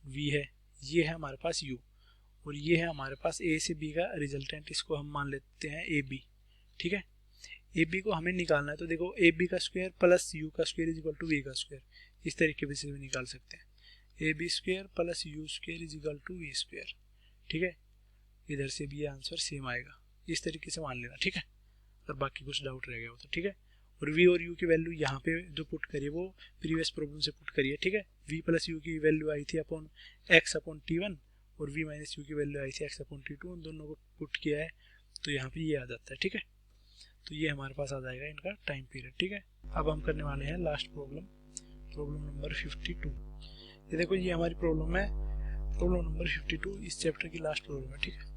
V है, ये है हमारे पास U, और ये है हमारे पास A से B का रिजल्टेंट, इसको हम मान लेते हैं AB, ठीक है। AB को हमें निकालना है, तो देखो AB का स्क्वायर प्लस U का square is equal to V का स्क्वायर, इस तरीके से भी निकाल सकते हैं। AB square plus U square is equal to V square, ठीक है। इधर से भी ये आंसर सेम आएगा, इस तरीके से मान लेना, ठीक है। और बाकी कुछ डाउट रह गया हो तो, ठीक है। और V और U की वैल्यू यहाँ पे जो पुट करिए वो प्रीवियस प्रॉब्लम से पुट करिए, ठीक है। V प्लस U की वैल्यू आई थी अपॉन एक्स अपॉन T1, और v माइनस यू की वैल्यू आई थी x/t2, उन दोनों को पुट किया है तो यहाँ पे ये आ जाता है। ठीक है, तो ये हमारे पास आ जाएगा इनका टाइम पीरियड। ठीक है, अब हम करने वाले हैं लास्ट प्रॉब्लम, प्रॉब्लम नंबर 52। ये देखो ये हमारी प्रॉब्लम है, प्रॉब्लम नंबर 52 इस चैप्टर की लास्ट प्रॉब्लम है। ठीक है,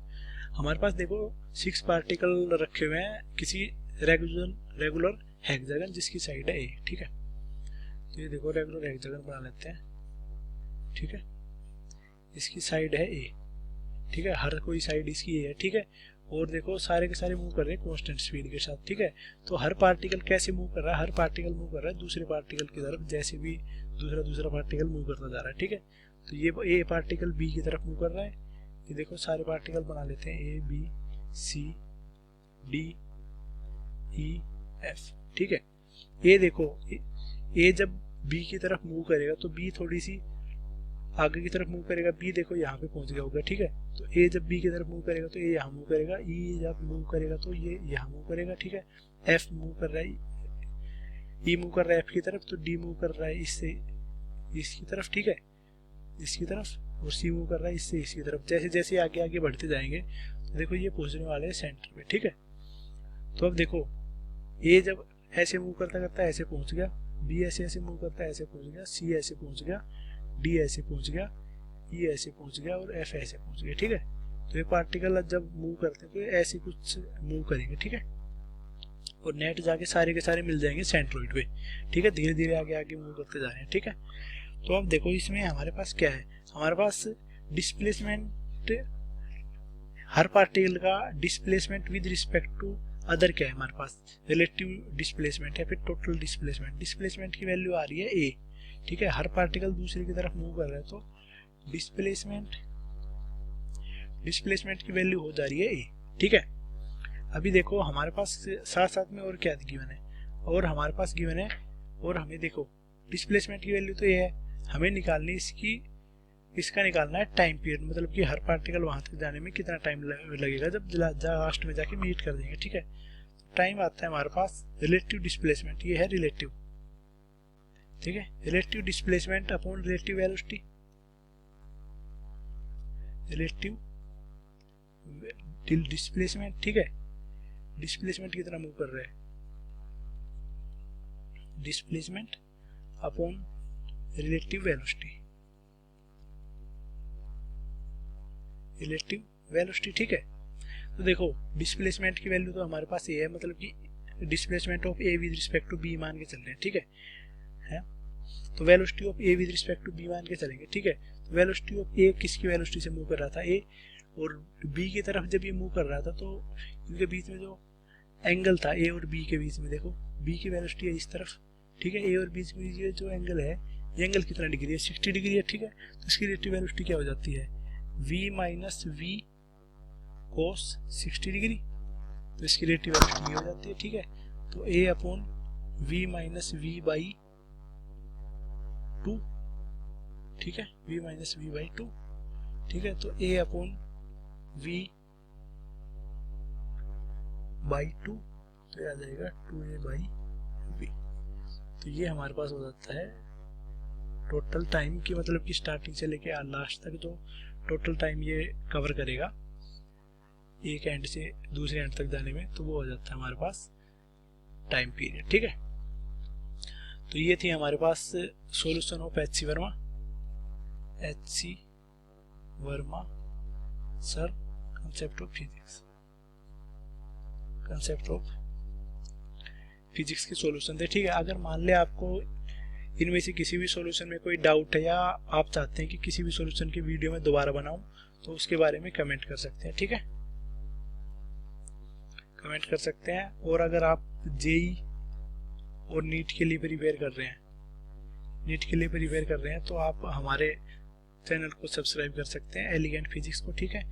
हमारे पास देखो 6 पार्टिकल रखे हुए हैं किसी रेगुलर हेक्सागन जिसकी साइड है ए। ठीक है, तो ये देखो रेगुलर हेक्सागन बना लेते हैं। ठीक है, इसकी साइड है ए। ठीक है, हर कोई साइड इसकी ए है। ठीक है, और देखो सारे के सारे मूव कर रहे हैं कांस्टेंट स्पीड के साथ। ठीक है, तो हर पार्टिकल कैसे मूव कर रहा है, हर पार्टिकल मूव कर रहा है दूसरे पार्टिकल की तरफ, जैसे भी दूसरा पार्टिकल मूव करता जा रहा है। ठीक है, तो ये ए पार्टिकल बी की तरफ मूव कर रहा है। ये देखो सारे पार्टिकल बना लेते हैं A B C D E F. ठीक है, ये देखो ए जब बी की तरफ मूव करेगा तो बी थोड़ी सी आगे की तरफ मूव करेगा, बी देखो यहाँ पे पहुंच गया होगा। ठीक है, तो ए जब बी की तरफ मूव करेगा तो ए यहाँ मूव करेगा, ई जब मूव करेगा तो ये यहाँ मूव करेगा। ठीक है, एफ मूव कर रहा है, ई मूव कर रहा है एफ की तरफ, तो डी मूव कर रहा है इससे इसकी तरफ। ठीक है, इसकी तरफ, और सी मूव कर रहा है इससे इसकी तरफ। जैसे जैसे आगे आगे बढ़ते जाएंगे तो देखो ये पहुंचने वाले हैं सेंटर पे। ठीक है, तो अब देखो ए जब ऐसे मूव करता करता ऐसे पहुंच गया, बी ऐसे ऐसे मूव करता है ऐसे पहुंच गया, सी ऐसे पहुंच गया, डी ऐसे पहुंच गया, ई ऐसे पहुंच गया और एफ ऐसे पहुंच गया। ठीक है, तो ये पार्टिकल जब मूव करते हैं तो ऐसे कुछ मूव करेंगे। ठीक है, और नेट जाके सारे के सारे मिल जाएंगे सेंट्रोइड पे। ठीक है, धीरे धीरे आगे आगे मूव करते जा रहे हैं। ठीक है, तो अब देखो इसमें हमारे पास क्या है, हमारे पास डिस्प्लेसमेंट, हर पार्टिकल का displacement with respect to other क्या है हमारे पास, रिलेटिव डिस्प्लेसमेंट या फिर टोटल डिस्प्लेसमेंट। डिस्प्लेसमेंट की वैल्यू आ रही है ए। ठीक है, हर पार्टिकल दूसरे की तरफ मूव कर रहा है तो डिस्प्लेसमेंट की वैल्यू हो जा रही है ए। ठीक है, अभी देखो हमारे पास साथ साथ में और क्या गिवन है, और हमारे पास गिवन है, और हमें देखो डिस्प्लेसमेंट की वैल्यू तो ये है, हमें निकालनी इसका निकालना है टाइम पीरियड, मतलब कि हर पार्टिकल वहां तक जाने में कितना टाइम लगेगा जब लास्ट में जाके मीट कर देंगे। ठीक है, टाइम आता है हमारे पास रिलेटिव डिस्प्लेसमेंट, ये है रिलेटिव। ठीक है, relative displacement upon relative velocity, relative displacement. ठीक है, डिस्प्लेसमेंट कितना मूव कर रहा है, displacement upon relative velocity, relative velocity. ठीक है, तो देखो डिस्प्लेसमेंट की वैल्यू तो हमारे पास ये है, मतलब कि displacement of A with respect to B मान के चल रहे हैं। ठीक है, तो velocity of A with respect to B मान के चलेंगे। ठीक है, तो वेलोसिटी ऑफ ए किसकी वेलोसिटी से मूव कर रहा था, ए, और बी की तरफ जब ये मूव कर रहा था तो इनके बीच में जो एंगल था ए और बी के बीच में, देखो बी की वेलोसिटी है इस तरफ। ठीक है, ए और बीच में ये जो एंगल है, ये एंगल कितना डिग्री है, 60 डिग्री है। ठीक है, तो इसकी रिलेटिव वेलोसिटी क्या हो जाती है, v minus V cos 60 degree, तो इसकी रिलेटिव वेलोसिटी हो जाती है। ठीक है, तो a upon v minus V by 2। ठीक है, v माइनस वी बाई 2। ठीक है, तो a अपॉन v बाई 2, तो ये आ जाएगा 2a बाई v। तो ये हमारे पास हो जाता है टोटल टाइम की, मतलब कि स्टार्टिंग से लेके लास्ट तक जो टोटल टाइम ये कवर करेगा एक एंड से दूसरे एंड तक जाने में, तो वो हो जाता है हमारे पास टाइम पीरियड। ठीक है, तो ये थी हमारे पास solution of H C Verma sir concept of physics के सॉल्यूशन थे। ठीक है, अगर मान ले आपको इनमें से किसी भी सॉल्यूशन में कोई डाउट है, या आप चाहते हैं कि किसी भी सॉल्यूशन की वीडियो में दोबारा बनाऊं, तो उसके बारे में कमेंट कर सकते हैं। ठीक है, कमेंट कर सकते हैं। और अगर आप जेई और नीट के लिए प्रिपेयर कर रहे हैं तो आप हमारे चैनल को सब्सक्राइब कर सकते हैं, एलिगेंट फिजिक्स को। ठीक है,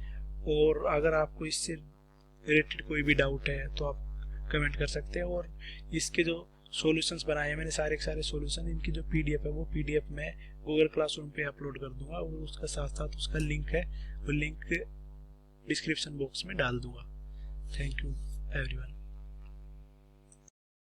और अगर आपको इससे रिलेटेड कोई भी डाउट है तो आप कमेंट कर सकते हैं। और इसके जो सॉल्यूशंस बनाए हैं मैंने, सारे के सारे सॉल्यूशन, इनकी जो पीडीएफ है वो पीडीएफ मैं गूगल क्लासरूम पे अपलोड कर दूंगा, और उसका साथ साथ उसका लिंक है, वो लिंक डिस्क्रिप्शन बॉक्स में डाल दूंगा। Thank you everyone.